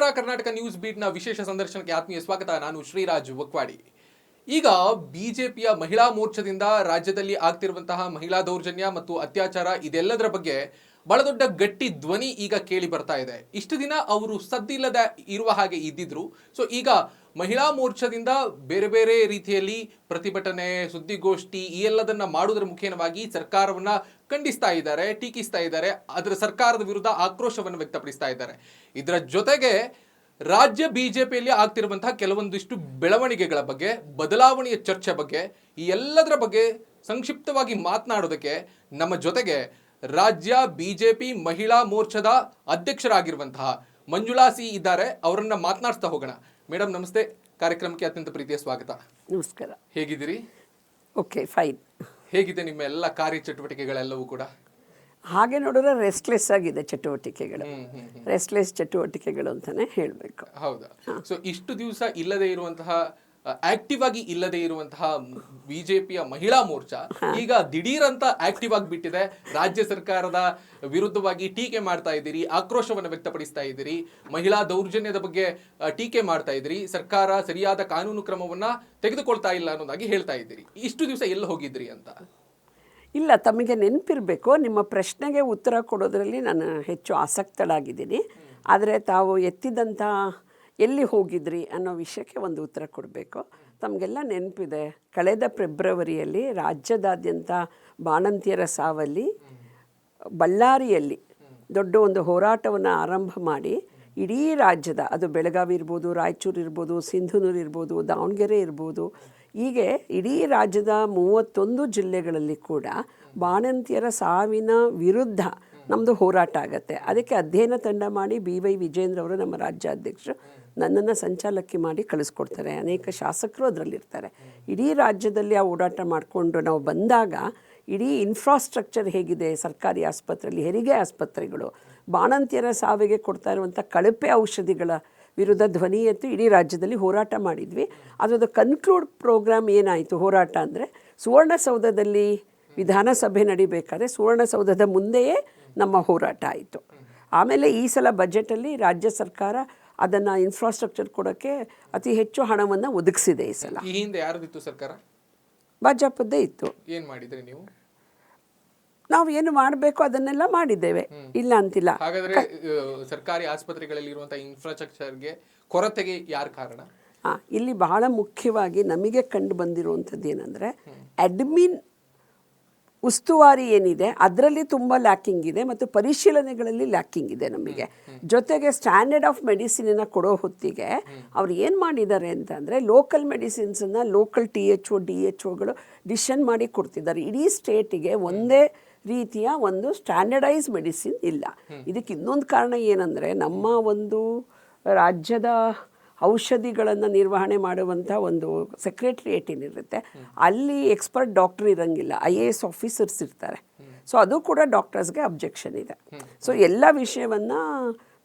ನಮಸ್ಕಾರ. ಕರ್ನಾಟಕ ನ್ಯೂಸ್ ಬೀಟ್ನ ವಿಶೇಷ ಸಂದರ್ಶನಕ್ಕೆ ಆತ್ಮೀಯ ಸ್ವಾಗತ. ನಾನು ಶ್ರೀರಾಜ್ ವಕ್ವಾಡಿ. ಈಗ ಬಿಜೆಪಿಯ ಮಹಿಳಾ ಮೋರ್ಚಾದಿಂದ ರಾಜ್ಯದಲ್ಲಿ ಆಗ್ತಿರುವಂತಹ ಮಹಿಳಾ ದೌರ್ಜನ್ಯ ಮತ್ತು ಅತ್ಯಾಚಾರ ಇದೆಲ್ಲದರ ಬಗ್ಗೆ ಬಹಳ ದೊಡ್ಡ ಗಟ್ಟಿ ಧ್ವನಿ ಈಗ ಕೇಳಿ ಬರ್ತಾ ಇದೆ. ಇಷ್ಟು ದಿನ ಅವರು ಸದ್ದಿಲ್ಲದ ಇರುವ ಹಾಗೆ ಇದ್ದಿದ್ರು. ಸೊ ಈಗ ಮಹಿಳಾ ಮೋರ್ಚಾದಿಂದ ಬೇರೆ ಬೇರೆ ರೀತಿಯಲ್ಲಿ ಪ್ರತಿಭಟನೆ, ಸುದ್ದಿಗೋಷ್ಠಿ ಈ ಎಲ್ಲದನ್ನ ಮಾಡುವುದರ ಮುಖೇನವಾಗಿ ಸರ್ಕಾರವನ್ನ ಖಂಡಿಸ್ತಾ ಇದ್ದಾರೆ, ಟೀಕಿಸ್ತಾ ಇದ್ದಾರೆ, ಅದರ ಸರ್ಕಾರದ ವಿರುದ್ಧ ಆಕ್ರೋಶವನ್ನು ವ್ಯಕ್ತಪಡಿಸ್ತಾ ಇದ್ದಾರೆ. ಇದರ ಜೊತೆಗೆ ರಾಜ್ಯ ಬಿಜೆಪಿಯಲ್ಲಿ ಆಗ್ತಿರುವಂತಹ ಕೆಲವೊಂದಿಷ್ಟು ಬೆಳವಣಿಗೆಗಳ ಬಗ್ಗೆ, ಬದಲಾವಣೆಯ ಚರ್ಚೆ ಬಗ್ಗೆ, ಈ ಎಲ್ಲದರ ಬಗ್ಗೆ ಸಂಕ್ಷಿಪ್ತವಾಗಿ ಮಾತನಾಡೋದಕ್ಕೆ ನಮ್ಮ ಜೊತೆಗೆ ರಾಜ್ಯ ಬಿಜೆಪಿ ಮಹಿಳಾ ಮೋರ್ಚಾದ ಅಧ್ಯಕ್ಷರಾಗಿರುವಂತಹ ಮಂಜುಳಾ ಸಿ ಇದ್ದಾರೆ. ಅವರನ್ನ ಮಾತನಾಡ್ತಾ ಹೋಗೋಣ. ಮೇಡಮ್ ನಮಸ್ತೆ, ಕಾರ್ಯಕ್ರಮಕ್ಕೆ ಅತ್ಯಂತ ಪ್ರೀತಿಯ ಸ್ವಾಗತ. ನಮಸ್ಕಾರ. ಹೇಗಿದ್ದೀರಿ? Okay, fine. ಹೇಗಿದೆ ನಿಮ್ಮ ಎಲ್ಲ ಕಾರ್ಯಚಟುವಟಿಕೆಗಳೆಲ್ಲವೂ ಕೂಡ? ಹಾಗೆ ನೋಡಿದ್ರೆ ರೆಸ್ಟ್ಲೆಸ್ ಆಗಿದೆ ಚಟುವಟಿಕೆಗಳು. ರೆಸ್ಟ್ಲೆಸ್ ಚಟುವಟಿಕೆಗಳು ಅಂತಾನೆ ಹೇಳಬೇಕು. ಹೌದಾ? ಸೊ ಇಷ್ಟು ದಿವಸ ಇಲ್ಲದೆ ಇರುವಂತಹ, ಆಕ್ಟಿವ್ ಆಗಿ ಇಲ್ಲದೆ ಇರುವಂತಹ ಬಿಜೆಪಿಯ ಮಹಿಳಾ ಮೋರ್ಚಾ ಈಗ ದಿಢೀರ್ ಅಂತ ಆಕ್ಟಿವ್ ಆಗಿ ಬಿಟ್ಟಿದೆ. ರಾಜ್ಯ ಸರ್ಕಾರದ ವಿರುದ್ಧವಾಗಿ ಟೀಕೆ ಮಾಡ್ತಾ ಇದ್ದೀರಿ, ಆಕ್ರೋಶವನ್ನು ವ್ಯಕ್ತಪಡಿಸ್ತಾ ಇದ್ದೀರಿ, ಮಹಿಳಾ ದೌರ್ಜನ್ಯದ ಬಗ್ಗೆ ಟೀಕೆ ಮಾಡ್ತಾ ಇದ್ದೀರಿ, ಸರ್ಕಾರ ಸರಿಯಾದ ಕಾನೂನು ಕ್ರಮವನ್ನ ತೆಗೆದುಕೊಳ್ತಾ ಇಲ್ಲ ಅನ್ನೋದಾಗಿ ಹೇಳ್ತಾ ಇದ್ದೀರಿ. ಇಷ್ಟು ದಿವಸ ಎಲ್ಲ ಹೋಗಿದ್ರಿ ಅಂತ? ಇಲ್ಲ, ತಮಗೆ ನೆನಪಿರಬೇಕು, ನಿಮ್ಮ ಪ್ರಶ್ನೆಗೆ ಉತ್ತರ ಕೊಡೋದ್ರಲ್ಲಿ ನಾನು ಹೆಚ್ಚು ಆಸಕ್ತಳಾಗಿದ್ದೀನಿ. ಆದರೆ ತಾವು ಎತ್ತಿದಂಥ ಎಲ್ಲಿ ಹೋಗಿದ್ರಿ ಅನ್ನೋ ವಿಷಯಕ್ಕೆ ಒಂದು ಉತ್ತರ ಕೊಡಬೇಕು. ತಮಗೆಲ್ಲ ನೆನಪಿದೆ, ಕಳೆದ ಫೆಬ್ರವರಿಯಲ್ಲಿ ರಾಜ್ಯದಾದ್ಯಂತ ಬಾಣಂತಿಯರ ಸಾವಲ್ಲಿ ಬಳ್ಳಾರಿಯಲ್ಲಿ ದೊಡ್ಡ ಒಂದು ಹೋರಾಟವನ್ನು ಆರಂಭ ಮಾಡಿ ಇಡೀ ರಾಜ್ಯದ, ಅದು ಬೆಳಗಾವಿ ಇರ್ಬೋದು, ರಾಯಚೂರು ಇರ್ಬೋದು, ಸಿಂಧನೂರು ಇರ್ಬೋದು, ದಾವಣಗೆರೆ ಇರ್ಬೋದು, ಹೀಗೆ ಇಡೀ ರಾಜ್ಯದ 31 ಜಿಲ್ಲೆಗಳಲ್ಲಿ ಕೂಡ ಬಾಣಂತಿಯರ ಸಾವಿನ ವಿರುದ್ಧ ನಮ್ಮದು ಹೋರಾಟ ಆಗುತ್ತೆ. ಅದಕ್ಕೆ ಅಧ್ಯಯನ ತಂಡ ಮಾಡಿ BY ವಿಜೇಂದ್ರ ಅವರು, ನಮ್ಮ ರಾಜ್ಯಾಧ್ಯಕ್ಷರು, ನನ್ನನ್ನು ಸಂಚಾಲಕಿ ಮಾಡಿ ಕಳಿಸ್ಕೊಡ್ತಾರೆ. ಅನೇಕ ಶಾಸಕರು ಅದರಲ್ಲಿರ್ತಾರೆ. ಇಡೀ ರಾಜ್ಯದಲ್ಲಿ ಆ ಓಡಾಟ ಮಾಡಿಕೊಂಡು ನಾವು ಬಂದಾಗ ಇಡೀ ಇನ್ಫ್ರಾಸ್ಟ್ರಕ್ಚರ್ ಹೇಗಿದೆ, ಸರ್ಕಾರಿ ಆಸ್ಪತ್ರೆಯಲ್ಲಿ, ಹೆರಿಗೆ ಆಸ್ಪತ್ರೆಗಳು, ಬಾಣಂತಿಯರ ಸಾವಿಗೆ ಕೊಡ್ತಾ ಇರುವಂಥ ಕಳಪೆ ಔಷಧಿಗಳ ವಿರುದ್ಧ ಧ್ವನಿ ಎತ್ತು ಇಡೀ ರಾಜ್ಯದಲ್ಲಿ ಹೋರಾಟ ಮಾಡಿದ್ವಿ. ಅದರದ್ದು ಕನ್ಕ್ಲೂಡ್ ಪ್ರೋಗ್ರಾಮ್ ಏನಾಯಿತು ಹೋರಾಟ ಅಂದರೆ, ಸುವರ್ಣಸೌಧದಲ್ಲಿ ವಿಧಾನಸಭೆ ನಡಿಬೇಕಾದ್ರೆ ಸುವರ್ಣಸೌಧದ ಮುಂದೆಯೇ ನಮ್ಮ ಹೋರಾಟ ಆಯಿತು. ಆಮೇಲೆ ಈ ಸಲ ಬಜೆಟಲ್ಲಿ ರಾಜ್ಯ ಸರ್ಕಾರ ಅದನ್ನು ಇನ್ಫ್ರಾಸ್ಟ್ರಕ್ಚರ್ ಕೊಡೋಕ್ಕೆ ಅತಿ ಹೆಚ್ಚು ಹಣವನ್ನು ಒದಗಿಸಿದೆ. ಈ ಸಲ ಈ ಹಿಂದೆ ಯಾರದಿತ್ತು ಸರ್ಕಾರ? ಭಾಜಪದ್ದೇ ಇತ್ತು. ಏನು ಮಾಡಿದ್ರಿ ನೀವು? ನಾವು ಏನು ಮಾಡಬೇಕು ಅದನ್ನೆಲ್ಲ ಮಾಡಿದ್ದೇವೆ, ಇಲ್ಲ ಅಂತಿಲ್ಲ. ಹಾಗಾದ್ರೆ ಸರ್ಕಾರಿ ಆಸ್ಪತ್ರೆಗಳಲ್ಲಿ ಇರುವಂತಹ ಇನ್ಫ್ರಾಸ್ಟ್ರಕ್ಚರ್ಗೆ ಕೊರತೆಗೆ ಯಾರು ಕಾರಣ? ಇಲ್ಲಿ ಬಹಳ ಮುಖ್ಯವಾಗಿ ನಮಗೆ ಕಂಡು ಬಂದಿರುವಂಥದ್ದು ಏನಂದರೆ, ಅಡ್ಮಿನ್ ಉಸ್ತುವಾರಿ ಏನಿದೆ ಅದರಲ್ಲಿ ತುಂಬ ಲ್ಯಾಕಿಂಗ್ ಇದೆ ಮತ್ತು ಪರಿಶೀಲನೆಗಳಲ್ಲಿ ಲ್ಯಾಕಿಂಗ್ ಇದೆ ನಮಗೆ. ಜೊತೆಗೆ ಸ್ಟ್ಯಾಂಡರ್ಡ್ ಆಫ್ ಮೆಡಿಸಿನನ್ನು ಕೊಡೋ ಹೊತ್ತಿಗೆ ಅವ್ರು ಏನು ಮಾಡಿದ್ದಾರೆ ಅಂತಂದರೆ, ಲೋಕಲ್ ಮೆಡಿಸಿನ್ಸನ್ನು ಲೋಕಲ್ THO DHOಗಳು ಡಿಸಿಷನ್ ಮಾಡಿ ಕೊಡ್ತಿದ್ದಾರೆ. ಇಡೀ ಸ್ಟೇಟಿಗೆ ಒಂದೇ ರೀತಿಯ ಒಂದು ಸ್ಟ್ಯಾಂಡರ್ಡೈಸ್ ಮೆಡಿಸಿನ್ ಇಲ್ಲ. ಇದಕ್ಕೆ ಇನ್ನೊಂದು ಕಾರಣ ಏನಂದರೆ, ನಮ್ಮ ಒಂದು ರಾಜ್ಯದ ಔಷಧಿಗಳನ್ನು ನಿರ್ವಹಣೆ ಮಾಡುವಂಥ ಒಂದು ಸೆಕ್ರೆಟ್ರಿಯೇಟ್ ಏನಿರುತ್ತೆ, ಅಲ್ಲಿ ಎಕ್ಸ್ಪರ್ಟ್ ಡಾಕ್ಟರ್ ಇರೋಂಗಿಲ್ಲ, IAS ಆಫೀಸರ್ಸ್ ಇರ್ತಾರೆ. ಸೊ ಅದು ಕೂಡ ಡಾಕ್ಟರ್ಸ್ಗೆ ಅಬ್ಜೆಕ್ಷನ್ ಇದೆ. ಸೊ ಎಲ್ಲ ವಿಷಯವನ್ನು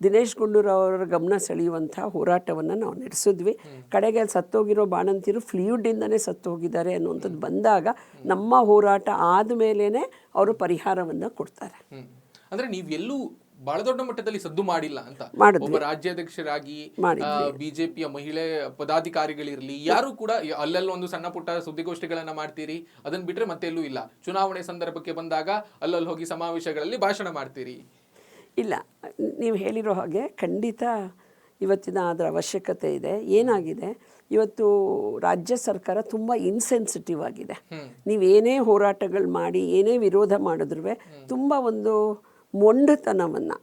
ದಿನೇಶ್ ಗುಂಡೂರಾವ್ ಅವರ ಗಮನ ಸೆಳೆಯುವಂಥ ಹೋರಾಟವನ್ನು ನಾವು ನಡೆಸಿದ್ವಿ. ಕಡೆಗೆ ಅಲ್ಲಿ ಸತ್ತೋಗಿರೋ ಬಾಣಂತಿರು ಫ್ಲೂಯಿಡಿಂದನೇ ಸತ್ತು ಹೋಗಿದ್ದಾರೆ ಅನ್ನುವಂಥದ್ದು ಬಂದಾಗ ನಮ್ಮ ಹೋರಾಟ ಆದಮೇಲೆ ಅವರು ಪರಿಹಾರವನ್ನು ಕೊಡ್ತಾರೆ. ಅಂದರೆ ನೀವೆಲ್ಲೂ ಬಹಳ ದೊಡ್ಡ ಮಟ್ಟದಲ್ಲಿ ಸದ್ದು ಮಾಡಿಲ್ಲ ಅಂತ ಒಬ್ಬ ರಾಜ್ಯಾಧ್ಯಕ್ಷರಾಗಿ, ಬಿಜೆಪಿಯ ಮಹಿಳೆ ಪದಾಧಿಕಾರಿಗಳಿರಲಿ, ಯಾರು ಕೂಡ ಅಲ್ಲೆಲ್ಲ ಒಂದು ಸಣ್ಣ ಪುಟ್ಟ ಸುದ್ದಿಗೋಷ್ಠಿಗಳನ್ನ ಮಾಡ್ತೀರಿ, ಅದನ್ನ ಬಿಟ್ರೆ ಮತ್ತೆ ಎಲ್ಲೂ ಇಲ್ಲ. ಚುನಾವಣೆ ಸಂದರ್ಭಕ್ಕೆ ಬಂದಾಗ ಅಲ್ಲಲ್ಲಿ ಹೋಗಿ ಸಮಾವೇಶಗಳಲ್ಲಿ ಭಾಷಣ ಮಾಡ್ತೀರಿ. ಇಲ್ಲ, ನೀವು ಹೇಳಿರೋ ಹಾಗೆ ಖಂಡಿತ ಇವತ್ತಿನ ಅದರ ಅವಶ್ಯಕತೆ ಇದೆ. ಏನಾಗಿದೆ, ಇವತ್ತು ರಾಜ್ಯ ಸರ್ಕಾರ ತುಂಬ ಇನ್ಸೆನ್ಸಿಟಿವ್ ಆಗಿದೆ. ನೀವೇನೇ ಹೋರಾಟಗಳು ಮಾಡಿ, ಏನೇ ವಿರೋಧ ಮಾಡಿದ್ರೂ ತುಂಬ ಒಂದು ಮೊಂಡತನವನ್ನು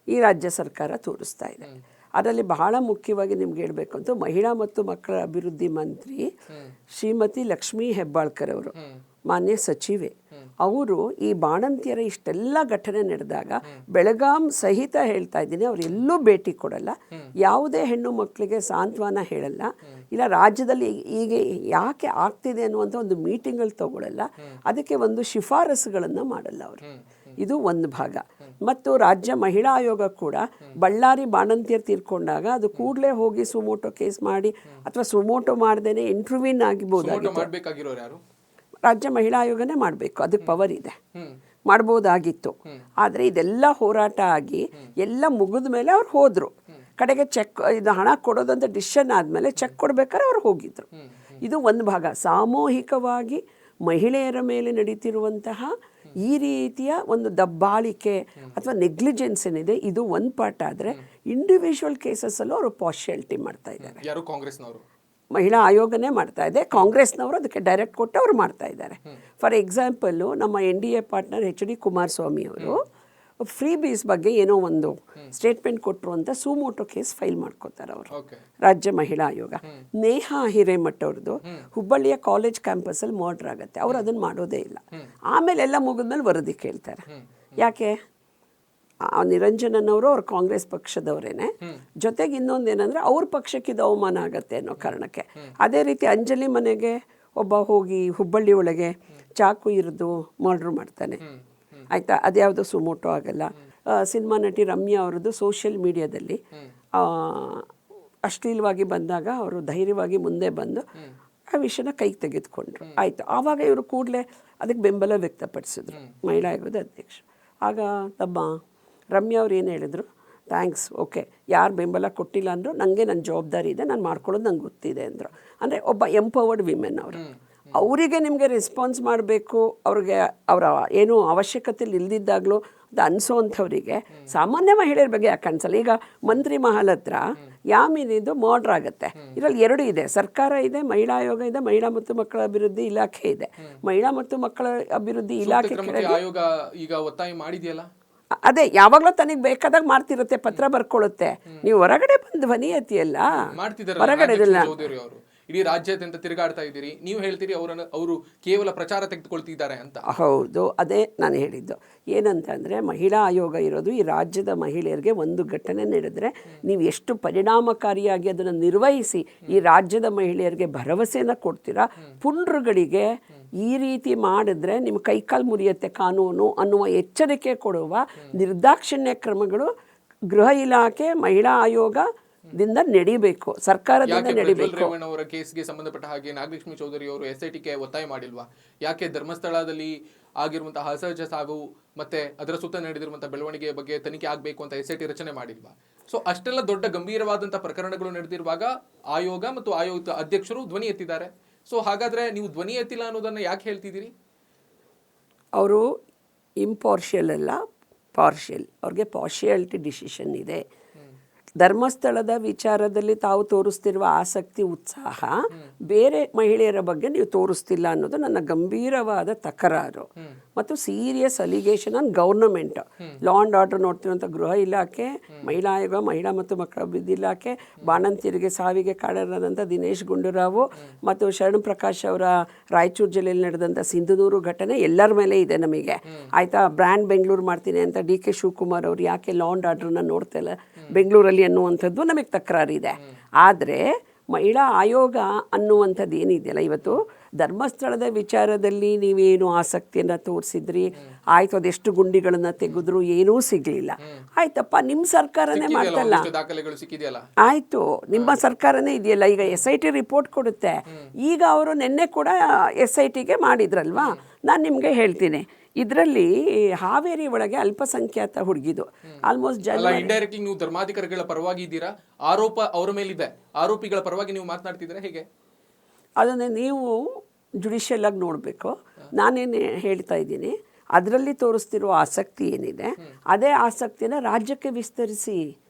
ಈ ರಾಜ್ಯ ಸರ್ಕಾರ ತೋರಿಸ್ತಾ ಇದೆ. ಅದರಲ್ಲಿ ಬಹಳ ಮುಖ್ಯವಾಗಿ ನಿಮ್ಗೆ ಹೇಳಬೇಕು ಅಂತ, ಮಹಿಳಾ ಮತ್ತು ಮಕ್ಕಳ ಅಭಿವೃದ್ಧಿ ಮಂತ್ರಿ ಶ್ರೀಮತಿ ಲಕ್ಷ್ಮೀ ಹೆಬ್ಬಾಳ್ಕರ್ ಅವರು, ಮಾನ್ಯ ಸಚಿವೆ, ಅವರು ಈ ಬಾಣಂತಿಯರ ಇಷ್ಟೆಲ್ಲ ಘಟನೆ ನಡೆದಾಗ ಬೆಳಗಾಂ ಸಹಿತ ಹೇಳ್ತಾ ಇದ್ದೀನಿ, ಅವ್ರು ಎಲ್ಲೂ ಭೇಟಿ ಕೊಡಲ್ಲ, ಯಾವುದೇ ಹೆಣ್ಣು ಮಕ್ಕಳಿಗೆ ಸಾಂತ್ವನ ಹೇಳಲ್ಲ, ಇಲ್ಲ ರಾಜ್ಯದಲ್ಲಿ ಈಗ ಯಾಕೆ ಆಗ್ತಿದೆ ಅನ್ನುವಂಥ ಒಂದು ಮೀಟಿಂಗ್ಗಳು ತಗೊಳ್ಳಲ್ಲ, ಅದಕ್ಕೆ ಒಂದು ಶಿಫಾರಸುಗಳನ್ನು ಮಾಡಲ್ಲ ಅವರು. ಇದು ಒಂದು ಭಾಗ. ಮತ್ತು ರಾಜ್ಯ ಮಹಿಳಾ ಆಯೋಗ ಕೂಡ ಬಳ್ಳಾರಿ ಬಾಣಂತಿಯರು ತೀರ್ಕೊಂಡಾಗ ಅದು ಕೂಡಲೇ ಹೋಗಿ ಸುಮೋಟೋ ಕೇಸ್ ಮಾಡಿ, ಅಥವಾ ಸುಮೋಟೋ ಮಾಡ್ದೇನೆ ಇಂಟರ್ವ್ಯೂನ್ ಆಗಿರ್ಬೋದಾಗಿತ್ತು. ರಾಜ್ಯ ಮಹಿಳಾ ಆಯೋಗನೇ ಮಾಡಬೇಕು, ಅದಕ್ಕೆ ಪವರ್ ಇದೆ, ಮಾಡ್ಬೋದಾಗಿತ್ತು. ಆದರೆ ಇದೆಲ್ಲ ಹೋರಾಟ ಆಗಿ ಎಲ್ಲ ಮುಗಿದ ಮೇಲೆ ಅವ್ರು ಹೋದರು. ಕಡೆಗೆ ಚೆಕ್ ಇದು ಹಣ ಕೊಡೋದಂತ ಡಿಸಿಷನ್ ಆದಮೇಲೆ ಚೆಕ್ ಕೊಡ್ಬೇಕಾದ್ರೆ ಅವ್ರು ಹೋಗಿದ್ರು. ಇದು ಒಂದು ಭಾಗ. ಸಾಮೂಹಿಕವಾಗಿ ಮಹಿಳೆಯರ ಮೇಲೆ ನಡೀತಿರುವಂತಹ ಈ ರೀತಿಯ ಒಂದು ದಬ್ಬಾಳಿಕೆ ಅಥವಾ ನೆಗ್ಲಿಜೆನ್ಸ್ ಏನಿದೆ ಇದು ಒಂದು ಪಾರ್ಟ್. ಆದರೆ ಇಂಡಿವಿಜುವಲ್ ಕೇಸಸ್ಸಲ್ಲೂ ಅವರು ಪಾರ್ಶಿಯಾಲಿಟಿ ಮಾಡ್ತಾ ಇದ್ದಾರೆ. ಯಾರು? ಕಾಂಗ್ರೆಸ್ನವರು ಮಹಿಳಾ ಆಯೋಗನೇ ಮಾಡ್ತಾ ಇದೆ, ಕಾಂಗ್ರೆಸ್ನವರು ಅದಕ್ಕೆ ಡೈರೆಕ್ಟ್ ಕೊಟ್ಟು ಅವರು ಮಾಡ್ತಾ ಇದ್ದಾರೆ. ಫಾರ್ ಎಕ್ಸಾಂಪಲ್ಲು ನಮ್ಮ NDA ಪಾರ್ಟ್ನರ್ HD ಕುಮಾರಸ್ವಾಮಿ ಅವರು ಫ್ರೀ ಬೀಸ್ ಬಗ್ಗೆ ಏನೋ ಒಂದು ಸ್ಟೇಟ್ಮೆಂಟ್ ಕೊಟ್ಟರು ಅಂತ ಸುಮೋಟೋ ಕೇಸ್ ಫೈಲ್ ಮಾಡ್ಕೋತಾರೆ ಅವರು, ರಾಜ್ಯ ಮಹಿಳಾ ಆಯೋಗ. ನೇಹಾ ಹಿರೇಮಠ ಅವ್ರದ್ದು ಹುಬ್ಬಳ್ಳಿಯ ಕಾಲೇಜ್ ಕ್ಯಾಂಪಸಲ್ಲಿ ಮರ್ಡರ್ ಆಗುತ್ತೆ, ಅವ್ರು ಅದನ್ನು ಮಾಡೋದೇ ಇಲ್ಲ. ಆಮೇಲೆ ಎಲ್ಲ ಮುಗಿದ್ಮೇಲೆ ವರದಿ ಕೇಳ್ತಾರೆ. ಯಾಕೆ? ನಿರಂಜನನವರು ಅವ್ರ ಕಾಂಗ್ರೆಸ್ ಪಕ್ಷದವರೇನೆ, ಜೊತೆಗೆ ಇನ್ನೊಂದು ಏನಂದರೆ ಅವ್ರ ಪಕ್ಷಕ್ಕೆ ಇದು ಅವಮಾನ ಆಗತ್ತೆ ಅನ್ನೋ ಕಾರಣಕ್ಕೆ. ಅದೇ ರೀತಿ ಅಂಜಲಿ ಮನೆಗೆ ಒಬ್ಬ ಹೋಗಿ ಹುಬ್ಬಳ್ಳಿ ಒಳಗೆ ಚಾಕು ಇರಿದು ಮರ್ಡ್ರ್ ಮಾಡ್ತಾನೆ, ಆಯಿತಾ? ಅದ್ಯಾವುದು ಸುಮೋಟೋ ಆಗಲ್ಲ. ಸಿನಿಮಾ ನಟಿ ರಮ್ಯಾ ಅವರದ್ದು ಸೋಷಿಯಲ್ ಮೀಡಿಯಾದಲ್ಲಿ ಅಶ್ಲೀಲವಾಗಿ ಬಂದಾಗ ಅವರು ಧೈರ್ಯವಾಗಿ ಮುಂದೆ ಬಂದು ಆ ವಿಷಯನ ಕೈಗೆ ತೆಗೆದುಕೊಂಡ್ರು, ಆಯಿತು. ಆವಾಗ ಇವರು ಕೂಡಲೇ ಅದಕ್ಕೆ ಬೆಂಬಲ ವ್ಯಕ್ತಪಡಿಸಿದ್ರು, ಮಹಿಳಾ ಆಯೋಗದ ಅಧ್ಯಕ್ಷರು. ಆಗ ತಮ್ಮ ರಮ್ಯಾ ಅವ್ರು ಏನು ಹೇಳಿದ್ರು, ಥ್ಯಾಂಕ್ಸ್, ಓಕೆ, ಯಾರು ಬೆಂಬಲ ಕೊಟ್ಟಿಲ್ಲ ಅಂದರು, ನನಗೆ ನನ್ನ ಜವಾಬ್ದಾರಿ ಇದೆ, ನಾನು ಮಾಡ್ಕೊಳ್ಳೋದು ನಂಗೆ ಗೊತ್ತಿದೆ ಅಂದರು. ಅಂದರೆ ಒಬ್ಬ ಎಂಪವರ್ಡ್ ವಿಮೆನ್ ಅವರು. ಅವರಿಗೆ ನಿಮಗೆ ರೆಸ್ಪಾನ್ಸ್ ಮಾಡಬೇಕು, ಅವ್ರಿಗೆ ಅವರ ಏನು ಅವಶ್ಯಕತೆಯಲ್ಲಿ ಇಲ್ದಿದ್ದಾಗಲೂ ಅದು ಅನಿಸೋವಂಥವ್ರಿಗೆ ಸಾಮಾನ್ಯ ಮಹಿಳೆಯರ ಬಗ್ಗೆ ಯಾಕೆ ಅನ್ಸಲ್ಲ? ಈಗ ಮಂತ್ರಿ ಮಹಲ್ ಹತ್ರ ಯಾಮಿನಿದು ಮರ್ಡರ್ ಆಗುತ್ತೆ. ಇದರಲ್ಲಿ ಎರಡು ಇದೆ, ಸರ್ಕಾರ ಇದೆ, ಮಹಿಳಾ ಆಯೋಗ ಇದೆ, ಮಹಿಳಾ ಮತ್ತು ಮಕ್ಕಳ ಅಭಿವೃದ್ಧಿ ಇಲಾಖೆ ಇದೆ. ಮಹಿಳಾ ಮತ್ತು ಮಕ್ಕಳ ಅಭಿವೃದ್ಧಿ ಇಲಾಖೆ ಆಯೋಗ ಈಗ ಒತ್ತಾಯ ಮಾಡಿದೆಯಲ್ಲ, ಅದೇ ಯಾವಾಗಲೂ ತನಗೆ ಬೇಕಾದಾಗ ಮಾಡ್ತಿರುತ್ತೆ, ಪತ್ರ ಬರ್ಕೊಳ್ಳುತ್ತೆ. ನೀವು ಹೊರಗಡೆ ಬಂದು ಧ್ವನಿ ಎತ್ತಿಯಲ್ಲ, ಹೊರಗಡೆ ಇಡೀ ರಾಜ್ಯಾದ್ಯಂತ ತಿರುಗಾಡ್ತಾ ಇದ್ದೀರಿ, ನೀವು ಹೇಳ್ತೀರಿ ಅವರು ಕೇವಲ ಪ್ರಚಾರ ತೆಗೆದುಕೊಳ್ತಿದ್ದಾರೆ ಅಂತ. ಹೌದು, ಅದೇ ನಾನು ಹೇಳಿದ್ದು. ಏನಂತಂದರೆ ಮಹಿಳಾ ಆಯೋಗ ಇರೋದು ಈ ರಾಜ್ಯದ ಮಹಿಳೆಯರಿಗೆ ಒಂದು ಘಟನೆ ನಡೆದರೆ ನೀವು ಎಷ್ಟು ಪರಿಣಾಮಕಾರಿಯಾಗಿ ಅದನ್ನು ನಿರ್ವಹಿಸಿ ಈ ರಾಜ್ಯದ ಮಹಿಳೆಯರಿಗೆ ಭರವಸೆನ ಕೊಡ್ತೀರಾ. ಪುಂಡ್ರುಗಳಿಗೆ ಈ ರೀತಿ ಮಾಡಿದ್ರೆ ನಿಮ್ಮ ಕೈಕಾಲು ಮುರಿಯುತ್ತೆ ಕಾನೂನು ಅನ್ನುವ ಎಚ್ಚರಿಕೆ ಕೊಡುವ ನಿರ್ದಾಕ್ಷಿಣ್ಯ ಕ್ರಮಗಳು ಗೃಹ ಇಲಾಖೆ, ಮಹಿಳಾ ಆಯೋಗ ದಿಂದ ನಡಿಬೇಕು, ಸರ್ಕಾರದಿಂದ ನಡಿಬೇಕು. ಅವರ ಕೇಸ್ಗೆ ಸಂಬಂಧಪಟ್ಟ ಹಾಗೆ ನಾಗಲಕ್ಷ್ಮಿ ಚೌಧರಿ ಅವರು SIT ಗೆ ಒತ್ತಾಯ ಮಾಡಿಲ್ವಾ? ಯಾಕೆ ಧರ್ಮಸ್ಥಳದಲ್ಲಿ ಆಗಿರುವಂತಹ ಅಸಹಜ ಸಾವು ಮತ್ತೆ ಅದರ ಸುತ್ತ ನಡೆದಿರುವಂತಹ ಬೆಳವಣಿಗೆಯ ಬಗ್ಗೆ ತನಿಖೆ ಆಗಬೇಕು ಅಂತ SIT ರಚನೆ ಮಾಡಿಲ್ವಾ? ಸೊ ಅಷ್ಟೆಲ್ಲ ದೊಡ್ಡ ಗಂಭೀರವಾದಂತಹ ಪ್ರಕರಣಗಳು ನಡೆದಿರುವಾಗ ಆಯೋಗ ಮತ್ತು ಆಯೋಗದ ಅಧ್ಯಕ್ಷರು ಧ್ವನಿ ಎತ್ತಿದ್ದಾರೆ. ಸೊ ಹಾಗಾದ್ರೆ ನೀವು ಧ್ವನಿ ಎತ್ತಿಲ್ಲ ಅನ್ನೋದನ್ನ ಯಾಕೆ ಹೇಳ್ತಿದ್ದೀರಿ? ಅವರು ಇಂಪಾರ್ಷಿಯಲ್ ಅಲ್ಲ, ಪಾರ್ಷಿಯಲ್. ಅವ್ರಿಗೆ ಪಾರ್ಷಿಯಾಲಿಟಿ ಡಿಸಿಷನ್ ಇದೆ. ಧರ್ಮಸ್ಥಳದ ವಿಚಾರದಲ್ಲಿ ತಾವು ತೋರಿಸ್ತಿರುವ ಆಸಕ್ತಿ, ಉತ್ಸಾಹ ಬೇರೆ ಮಹಿಳೆಯರ ಬಗ್ಗೆ ನೀವು ತೋರಿಸ್ತಿಲ್ಲ ಅನ್ನೋದು ನನ್ನ ಗಂಭೀರವಾದ ತಕರಾರು ಮತ್ತು serious allegation on government. Law and order ನೋಡ್ತಿರುವಂಥ ಗೃಹ ಇಲಾಖೆ, ಮಹಿಳಾ ಆಯೋಗ, ಮಹಿಳಾ ಮತ್ತು ಮಕ್ಕಳ ಅಭಿವೃದ್ಧಿ ಇಲಾಖೆ, ಬಾಣಂತಿಯರಿಗೆ ಸಾವಿಗೆ ಕಾರಣರಾದಂಥ ದಿನೇಶ್ ಗುಂಡೂರಾವ್ ಮತ್ತು ಶರಣ್ ಪ್ರಕಾಶ್ ಅವರ ರಾಯಚೂರು ಜಿಲ್ಲೆಯಲ್ಲಿ ನಡೆದಂಥ ಸಿಂಧನೂರು ಘಟನೆ ಎಲ್ಲರ ಮೇಲೆ ಇದೆ ನಮಗೆ, ಆಯಿತಾ? ಬ್ರ್ಯಾಂಡ್ ಬೆಂಗಳೂರು ಮಾಡ್ತೀನಿ ಅಂತ DK ಶಿವಕುಮಾರ್ ಅವರು ಯಾಕೆ ಲಾ ಆ್ಯಂಡ್ ಆರ್ಡ್ರನ್ನ ನೋಡ್ತಾ ಇಲ್ಲ ಬೆಂಗಳೂರಲ್ಲಿ ಅನ್ನುವಂಥದ್ದು ನಮಗೆ ತಕರಾರಿದೆ. ಆದರೆ ಮಹಿಳಾ ಆಯೋಗ ಅನ್ನುವಂಥದ್ದು ಏನಿದೆಯಲ್ಲ, ಇವತ್ತು ಧರ್ಮಸ್ಥಳದ ವಿಚಾರದಲ್ಲಿ ನೀವೇನು ಆಸಕ್ತಿಯನ್ನು ತೋರಿಸಿದ್ರಿ, ಆಯಿತು, ಅದೆಷ್ಟು ಗುಂಡಿಗಳನ್ನು ತೆಗೆದ್ರು, ಏನೂ ಸಿಗಲಿಲ್ಲ, ಆಯ್ತಪ್ಪ, ನಿಮ್ಮ ಸರ್ಕಾರನೇ ಮಾಡ್ತಲ್ಲ, ಆಯಿತು, ನಿಮ್ಮ ಸರ್ಕಾರನೇ ಇದೆಯಲ್ಲ, ಈಗ SIT ರಿಪೋರ್ಟ್ ಕೊಡುತ್ತೆ. ಈಗ ಅವರು ನಿನ್ನೆ ಕೂಡ SITಗೆ ಮಾಡಿದ್ರಲ್ವಾ? ನಾನು ನಿಮಗೆ ಹೇಳ್ತೀನಿ, ಇದರಲ್ಲಿ ಹಾವೇರಿ ಒಳಗೆ ಅಲ್ಪಸಂಖ್ಯಾತ ಹುಡುಗಿದು ಆಲ್ಮೋಸ್ಟ್ ಇಂಡೈರೆಕ್ಟ್ಲಿ ನೀವು ಧರ್ಮಾಧಿಕಾರಿಗಳ ಪರವಾಗಿ ಇದ್ದೀರಾ, ಆರೋಪ ಅವರ ಮೇಲಿದೆ, ಆರೋಪಿಗಳ ಪರವಾಗಿ ನೀವು ಮಾತನಾಡ್ತಿದ್ದೀರಾ, ಹೇಗೆ? ಅದನ್ನೇ ನೀವು ಜುಡಿಷಿಯಲ್ ಆಗಿ ನೋಡಬೇಕು. ನಾನೇನು ಹೇಳ್ತಾ ಇದ್ದೀನಿ, ಅದರಲ್ಲಿ ತೋರಿಸ್ತಿರೋ ಆಸಕ್ತಿ ಏನಿದೆ ಅದೇ ಆಸಕ್ತಿನ ರಾಜ್ಯಕ್ಕೆ ವಿಸ್ತರಿಸಿ.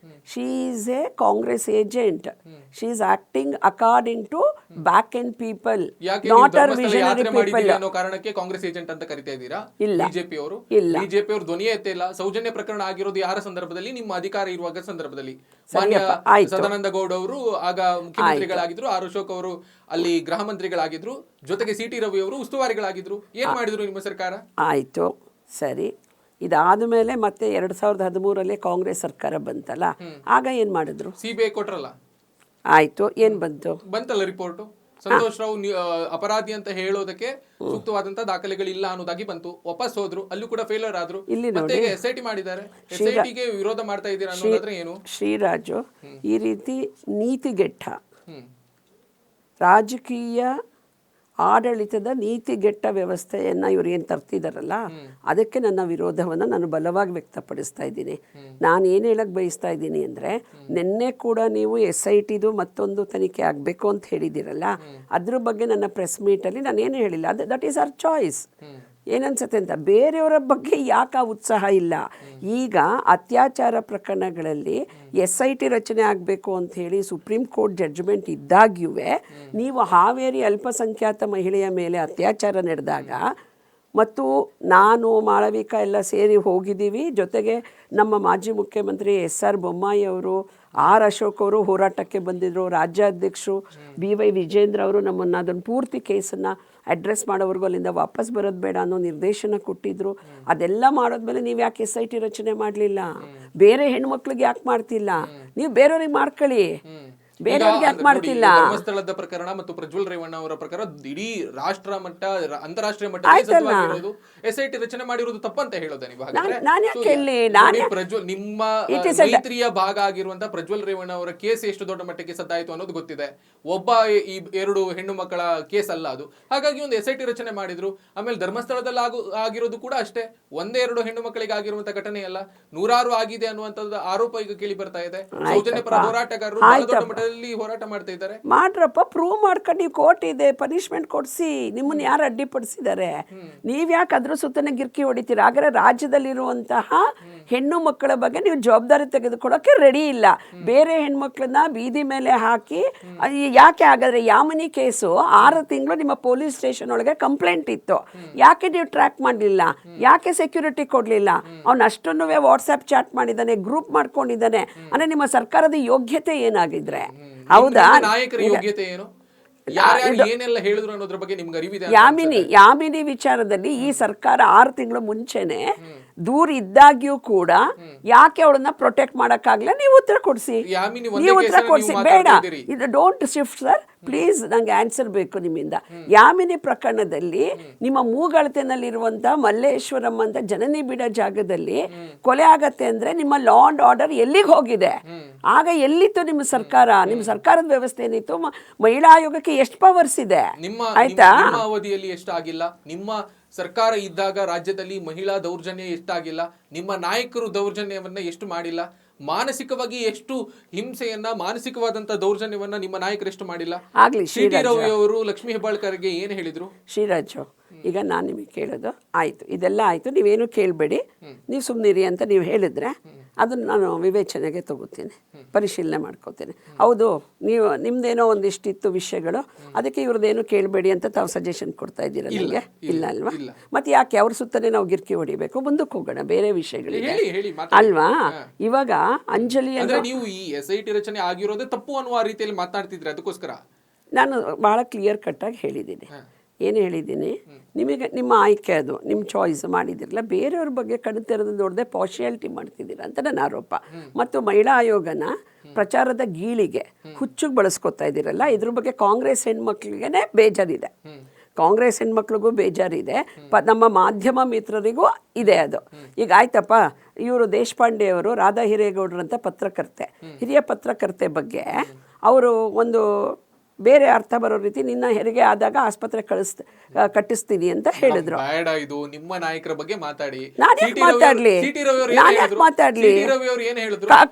She is a Congress agent, she is acting according to back end people, not our visionary people. ಅನ್ನೋ ಕಾರಣಕ್ಕೆ ಕಾಂಗ್ರೆಸ್ ಏಜೆಂಟ್ ಅಂತ ಕರಿತಾ ಇದ್ದೀರಾ? ಇಲ್ಲ, ಬಿಜೆಪಿ ಅವರು ಧ್ವನಿ ಎತ್ತಿಲ್ಲ. ಸೌಜನ್ಯ ಪ್ರಕರಣ ಆಗಿರೋದು ಯಾರ ಸಂದರ್ಭದಲ್ಲಿ? ನಿಮ್ಮ ಅಧಿಕಾರ ಇರುವಾಗ ಸಂದರ್ಭದಲ್ಲಿ. ಸದಾನಂದ ಗೌಡ ಅವರು ಆಗ ಮುಖ್ಯಮಂತ್ರಿಗಳಾಗಿದ್ರು, ಆರ್ ಅಶೋಕ್ ಅವರು ಅಲ್ಲಿ ಗೃಹ ಮಂತ್ರಿಗಳಾಗಿದ್ರು, ಜೊತೆಗೆ CT ರವಿ ಅವರು ಉಸ್ತುವಾರಿಗಳಾಗಿದ್ರು. ಏನ್ ಮಾಡಿದ್ರು ನಿಮ್ಮ ಸರ್ಕಾರ? ಆಯ್ತು, ಸರಿ. ಇದಾದ ಮೇಲೆ ಮತ್ತೆ 2013 ಕಾಂಗ್ರೆಸ್ ಸರ್ಕಾರ ಬಂತಲ್ಲ, ಆಗ ಏನ್ ಮಾಡಿದ್ರು? CBI ಕೊಟ್ರಲ್ಲ, ಆಯ್ತು, ಏನ್ ಬಂತಲ್ಲ ರಿಪೋರ್ಟ್. ಸಂತೋಷ್ ರಾವ್ ಅಪರಾಧಿ ಅಂತ ಹೇಳೋದಕ್ಕೆ ಸೂಕ್ತವಾದಂತ ದಾಖಲೆಗಳಿಲ್ಲ ಅನ್ನೋದಾಗಿ ಬಂತು. ವಾಪಸ್ ಹೋದ್ರು, ಅಲ್ಲೂ ಕೂಡ ಫೇಲರ್ ಆದ್ರು. ಮತ್ತೆ SIT ಮಾಡಿದ್ದಾರೆ. SITಗೆ ವಿರೋಧ ಮಾಡ್ತಾ ಇದ್ದೀರಾ ಅನ್ನೋದಾದ್ರೆ ಏನು? ಶ್ರೀರಾಜು, ಈ ರೀತಿ ನೀತಿಗೆಟ್ಟ ರಾಜಕೀಯ ಆಡಳಿತದ ನೀತಿಗೆಟ್ಟ ವ್ಯವಸ್ಥೆಯನ್ನು ಇವ್ರು ಏನು ತರ್ತಿದಾರಲ್ಲ ಅದಕ್ಕೆ ನನ್ನ ವಿರೋಧವನ್ನು ನಾನು ಬಲವಾಗಿ ವ್ಯಕ್ತಪಡಿಸ್ತಾ ಇದ್ದೀನಿ. ನಾನು ಏನು ಹೇಳಕ್ಕೆ ಬಯಸ್ತಾ ಇದ್ದೀನಿ ಅಂದರೆ, ನಿನ್ನೆ ಕೂಡ ನೀವು SITದು ಮತ್ತೊಂದು ತನಿಖೆ ಆಗಬೇಕು ಅಂತ ಹೇಳಿದ್ದೀರಲ್ಲ, ಅದ್ರ ಬಗ್ಗೆ ನನ್ನ ಪ್ರೆಸ್ ಮೀಟಲ್ಲಿ ನಾನು ಏನು ಹೇಳಿಲ್ಲ. That is our choice. ಏನನ್ಸುತ್ತೆ ಅಂತ, ಬೇರೆಯವರ ಬಗ್ಗೆ ಯಾಕೆ ಉತ್ಸಾಹ ಇಲ್ಲ? ಈಗ ಅತ್ಯಾಚಾರ ಪ್ರಕರಣಗಳಲ್ಲಿ SIT ರಚನೆ ಆಗಬೇಕು ಅಂತ ಹೇಳಿ ಸುಪ್ರೀಂ ಕೋರ್ಟ್ ಜಡ್ಜ್ಮೆಂಟ್ ಇದ್ದಾಗ್ಯೂ ನೀವು ಹಾವೇರಿ ಅಲ್ಪಸಂಖ್ಯಾತ ಮಹಿಳೆಯ ಮೇಲೆ ಅತ್ಯಾಚಾರ ನಡೆದಾಗ ಮತ್ತು ನಾನು ಮಾಳವಿಕಾ ಎಲ್ಲ ಸೇರಿ ಹೋಗಿದ್ದೀವಿ. ಜೊತೆಗೆ ನಮ್ಮ ಮಾಜಿ ಮುಖ್ಯಮಂತ್ರಿ SR ಬೊಮ್ಮಾಯಿ ಅವರು, R ಅಶೋಕ್ ಅವರು ಹೋರಾಟಕ್ಕೆ ಬಂದಿದ್ದರು. ರಾಜ್ಯಾಧ್ಯಕ್ಷರು BY ವಿಜೇಂದ್ರ ಅವರು ನಮ್ಮನ್ನು ಅದನ್ನು ಪೂರ್ತಿ ಕೇಸನ್ನು ಅಡ್ರೆಸ್ ಮಾಡೋವರೆಗೂ ಅಲ್ಲಿಂದ ವಾಪಸ್ ಬರೋದು ಬೇಡ ಅನ್ನೋ ನಿರ್ದೇಶನ ಕೊಟ್ಟಿದ್ರು. ಅದೆಲ್ಲ ಮಾಡೋದ್ಮೇಲೆ ನೀವು ಯಾಕೆ SIT ರಚನೆ ಮಾಡಲಿಲ್ಲ? ಬೇರೆ ಹೆಣ್ಮಕ್ಳಿಗೆ ಯಾಕೆ ಮಾಡ್ತಿಲ್ಲ? ನೀವು ಬೇರೆಯವ್ರಿಗೆ ಮಾಡ್ಕೊಳ್ಳಿ, ಬೇರೆಯವ್ರಿಗೆ ಯಾಕೆ ಮಾಡ್ತಿಲ್ಲ? ಧರ್ಮಸ್ಥಳದ ಪ್ರಕರಣ ಮತ್ತು ಪ್ರಜ್ವಲ್ ರೇವಣ್ಣ ಅವರ ಪ್ರಕರಣ ಇಡೀ ರಾಷ್ಟ್ರ ಮಟ್ಟ ಅಂತಾರಾಷ್ಟ್ರೀಯ ಮಟ್ಟದಲ್ಲಿ SIT ರಚನೆ ಮಾಡಿರುವುದು ತಪ್ಪಂತ ಹೇಳೋದ ನೀವು? ನಾನು ಯಾಕೆ ಹೇಳಿ? ಪ್ರಜ್ವಲ್ ನಿಮ್ಮ ಮೈತ್ರಿಯ ಭಾಗ ಆಗಿರುವಂತಹ ಪ್ರಜ್ವಲ್ ರೇವಣ್ಣ ಅವರ ಕೇಸ್ ಎಷ್ಟು ದೊಡ್ಡ ಮಟ್ಟಕ್ಕೆ ಸದ್ದಾಯಿತು ಅನ್ನೋದು ಗೊತ್ತಿದೆ. ಒಬ್ಬ ಈ 2 ಹೆಣ್ಣು ಮಕ್ಕಳ ಕೇಸ್ ಅಲ್ಲ ಅದು. ಹಾಗಾಗಿ ಒಂದು SIT ರಚನೆ ಮಾಡಿದ್ರು. ಆಮೇಲೆ ಧರ್ಮಸ್ಥಳದಲ್ಲಿ ಆಗಿರೋದು ಕೂಡ ಅಷ್ಟೇ, 1-2 ಹೆಣ್ಣು ಮಕ್ಕಳಿಗೆ ಆಗಿರುವಂತಹ ಘಟನೆ ಅಲ್ಲ, ನೂರಾರು ಆಗಿದೆ ಅನ್ನುವಂಥದ್ದು ಆರೋಪ ಈಗ ಕೇಳಿ ಬರ್ತಾ ಇದೆ. ಸೌಜನ್ಯ ಪರ ಹೋರಾಟಗಾರರು ದೊಡ್ಡ ಮಟ್ಟದಲ್ಲಿ ಹೋರಾಟ ಮಾಡ್ತಾ ಇದ್ದಾರೆ. ಮಾಡ್ರಪ್ಪ, ಪ್ರೂವ್ ಮಾಡ್ಕೊಂಡು ನೀವು ಕೋರ್ಟ್ ಇದೆ, ಪನಿಷ್ಮೆಂಟ್ ಕೊಡಿಸಿ. ನಿಮ್ಮನ್ನ ಯಾರು ಅಡ್ಡಿಪಡಿಸಿದ್ದಾರೆ? ನೀವು ಯಾಕೆ ಅದ್ರ ಸುತ್ತನೇ ಗಿರ್ಕಿ ಹೊಡಿತೀರಾ? ಹಾಗಾದ್ರೆ ರಾಜ್ಯದಲ್ಲಿರುವಂತಹ ಹೆಣ್ಣು ಮಕ್ಕಳ ಬಗ್ಗೆ ನೀವು ಜವಾಬ್ದಾರಿ ತೆಗೆದುಕೊಳ್ಳೋಕೆ ರೆಡಿ ಇಲ್ಲ. ಬೇರೆ ಹೆಣ್ಮಕ್ಳನ್ನ ಬೀದಿ ಮೇಲೆ ಹಾಕಿ ಯಾಕೆ? ಹಾಗಾದ್ರೆ ಯಾಮಿನಿ ಕೇಸು 6 ತಿಂಗಳು ನಿಮ್ಮ ಪೊಲೀಸ್ ಸ್ಟೇಷನ್ ಒಳಗೆ ಕಂಪ್ಲೇಂಟ್ ಇತ್ತು. ಯಾಕೆ ನೀವು ಟ್ರ್ಯಾಕ್ ಮಾಡಲಿಲ್ಲ? ಯಾಕೆ ಸೆಕ್ಯೂರಿಟಿ ಕೊಡಲಿಲ್ಲ? ಅವನು ಅಷ್ಟನ್ನು ವಾಟ್ಸ್ಆ್ಯಪ್ ಚಾಟ್ ಮಾಡಿದ್ದಾನೆ, ಗ್ರೂಪ್ ಮಾಡ್ಕೊಂಡಿದ್ದಾನೆ. ಅಂದ್ರೆ ನಿಮ್ಮ ಸರ್ಕಾರದ ಯೋಗ್ಯತೆ ಏನಾಗಿದ್ರೆ? ಹೌದಾ? ನಾಯಕರ ಯೋಗ್ಯತೆ ಏನು? ಏನೆಲ್ಲ ಹೇಳಿದ್ರು ಅನ್ನೋದ್ರ ಬಗ್ಗೆ ನಿಮ್ಗೆ ಅರಿವಿದೆ? ಯಾಮಿನಿ ವಿಚಾರದಲ್ಲಿ ಈ ಸರ್ಕಾರ 6 ತಿಂಗಳು ಮುಂಚೆನೆ ದೂರ ಇದ್ದಾಗ್ಯೂ ಕೂಡ ಯಾಕೆ ಅವಳನ್ನ ಪ್ರೊಟೆಕ್ಟ್ ಮಾಡಕ್ಕಾಗಲ್ಲ? ನೀವು ಉತ್ತರ ಕೊಡಿಸಿ, ನೀವು ಉತ್ತರ ಕೊಡಿಸಿ. ಬೇಡ, ಇದು ಡೋಂಟ್ ಶಿಫ್ಟ್ ಸರ್, ಪ್ಲೀಸ್. ನಂಗೆ ಆನ್ಸರ್ ಬೇಕು ನಿಮ್ಮಿಂದ. ಯಾಮಿನಿ ಪ್ರಕರಣದಲ್ಲಿ ನಿಮ್ಮ ಮೂಗಳತೆನಲ್ಲಿರುವಂತಹ ಮಲ್ಲೇಶ್ವರಂ ಅಂತ ಜನನಿ ಬಿಡ ಜಾಗದಲ್ಲಿ ಕೊಲೆ ಆಗತ್ತೆ ಅಂದ್ರೆ ನಿಮ್ಮ ಲಾ ಅಂಡ್ ಆರ್ಡರ್ ಎಲ್ಲಿಗೆ ಹೋಗಿದೆ? ಆಗ ಎಲ್ಲಿತ್ತು ನಿಮ್ಮ ಸರ್ಕಾರ? ನಿಮ್ಮ ಸರ್ಕಾರದ ವ್ಯವಸ್ಥೆ ಏನಿತ್ತು? ಮಹಿಳಾ ಆಯೋಗಕ್ಕೆ ಎಷ್ಟು ಪವರ್ಸ್ ಇದೆ? ಆಯ್ತಾ? ಅವಧಿಯಲ್ಲಿ ಎಷ್ಟಾಗಿಲ್ಲ? ನಿಮ್ಮ ಸರ್ಕಾರ ಇದ್ದಾಗ ರಾಜ್ಯದಲ್ಲಿ ಮಹಿಳಾ ದೌರ್ಜನ್ಯ ಎಷ್ಟಾಗಿಲ್ಲ? ನಿಮ್ಮ ನಾಯಕರು ದೌರ್ಜನ್ಯವನ್ನ ಎಷ್ಟು ಮಾಡಿಲ್ಲ? ಮಾನಸಿಕವಾಗಿ ಎಷ್ಟು ಹಿಂಸೆಯನ್ನ, ಮಾನಸಿಕವಾದಂತ ದೌರ್ಜನ್ಯವನ್ನ ನಿಮ್ಮ ನಾಯಕರು ಎಷ್ಟು ಮಾಡಿಲ್ಲ? ಟಿ ರವಿ ಅವರು ಲಕ್ಷ್ಮೀ ಹೆಬ್ಬಾಳ್ಕರ್ಗೆ ಏನು ಹೇಳಿದ್ರು? ಶ್ರೀರಾಜು, ಈಗ ನಾನು ನಿಮಗೆ ಕೇಳೋದು ಆಯ್ತು, ಇದೆಲ್ಲ ಆಯ್ತು, ನೀವೇನು ಕೇಳಬೇಡಿ, ನೀವು ಸುಮ್ಮನಿರಿ ಅಂತ ನೀವು ಹೇಳಿದ್ರೆ ಅದನ್ನು ನಾನು ವಿವೇಚನೆಗೆ ತಗೋತೀನಿ, ಪರಿಶೀಲನೆ ಮಾಡ್ಕೋತೀನಿ. ಹೌದು, ನೀವು ನಿಮ್ದೇನೋ ಒಂದಿಷ್ಟಿತ್ತು ವಿಷಯಗಳು, ಅದಕ್ಕೆ ಇವ್ರದ್ದೇನು ಕೇಳಬೇಡಿ ಅಂತ ತಾವು ಸಜೆಷನ್ ಕೊಡ್ತಾ ಇದ್ದೀರಾ ನನಗೆ? ಇಲ್ಲ ಅಲ್ವಾ? ಮತ್ತೆ ಯಾಕೆ ಅವ್ರ ಸುತ್ತಲೇ ನಾವು ಗಿರ್ಕಿ ಹೊಡಿಬೇಕು? ಮುಂದಕ್ಕೆ ಹೋಗೋಣ, ಬೇರೆ ವಿಷಯಗಳಿದೆ ಅಲ್ವಾ? ಇವಾಗ ಅಂಜಲಿ ಅಂದ್ರೆ ನೀವು ಈ SIT ರಚನೆ ಆಗಿರೋದೇ ತಪ್ಪು ಅನ್ನುವ ರೀತಿಯಲ್ಲಿ ಮಾತಾಡ್ತಿದ್ರೆ, ಅದಕ್ಕೋಸ್ಕರ ನಾನು ಬಹಳ ಕ್ಲಿಯರ್ ಕಟ್ಟಾಗಿ ಹೇಳಿದ್ದೀನಿ. ಏನು ಹೇಳಿದ್ದೀನಿ? ನಿಮಗೆ ನಿಮ್ಮ ಆಯ್ಕೆ, ಅದು ನಿಮ್ಮ ಚಾಯ್ಸ್ ಮಾಡಿದಿರಲ್ಲ. ಬೇರೆಯವ್ರ ಬಗ್ಗೆ ಕಣ್ಣು ತೆರೆದು ನೋಡದೆ ಪಾರ್ಶಿಯಾಲಿಟಿ ಮಾಡ್ತಿದ್ದೀರಾ ಅಂತ ನನ್ನ ಆರೋಪ. ಮತ್ತು ಮಹಿಳಾ ಆಯೋಗನ ಪ್ರಚಾರದ ಗೀಳಿಗೆ ಹುಚ್ಚಿಗೆ ಬಳಸ್ಕೊತಾ ಇದ್ದೀರಲ್ಲ, ಇದ್ರ ಬಗ್ಗೆ ಕಾಂಗ್ರೆಸ್ ಹೆಣ್ಮಕ್ಳಿಗೆ ಬೇಜಾರಿದೆ. ಕಾಂಗ್ರೆಸ್ ಹೆಣ್ಮಕ್ಳಿಗೂ ಬೇಜಾರಿದೆ, ನಮ್ಮ ಮಾಧ್ಯಮ ಮಿತ್ರರಿಗೂ ಇದೆ ಅದು. ಈಗ ಆಯ್ತಪ್ಪ, ಇವರು ದೇಶಪಾಂಡೆ ಅವರು, ರಾಧಾ ಹಿರೇಗೌಡರಂತ ಪತ್ರಕರ್ತೆ, ಹಿರಿಯ ಪತ್ರಕರ್ತೆ ಬಗ್ಗೆ ಅವರು ಒಂದು ಬೇರೆ ಅರ್ಥ ಬರೋ ರೀತಿ ನಿನ್ನ ಹೆರಿಗೆ ಆದಾಗ ಆಸ್ಪತ್ರೆ ಕಟ್ಟಿಸ್ತೀನಿ ಅಂತ ಹೇಳಿದ್ರು. ಇದು ನಿಮ್ಮ ನಾಯಕರ ಬಗ್ಗೆ ಮಾತಾಡಿ. ನಾನು ಯಾಕೆ ಮಾತಾಡ್ಲಿ?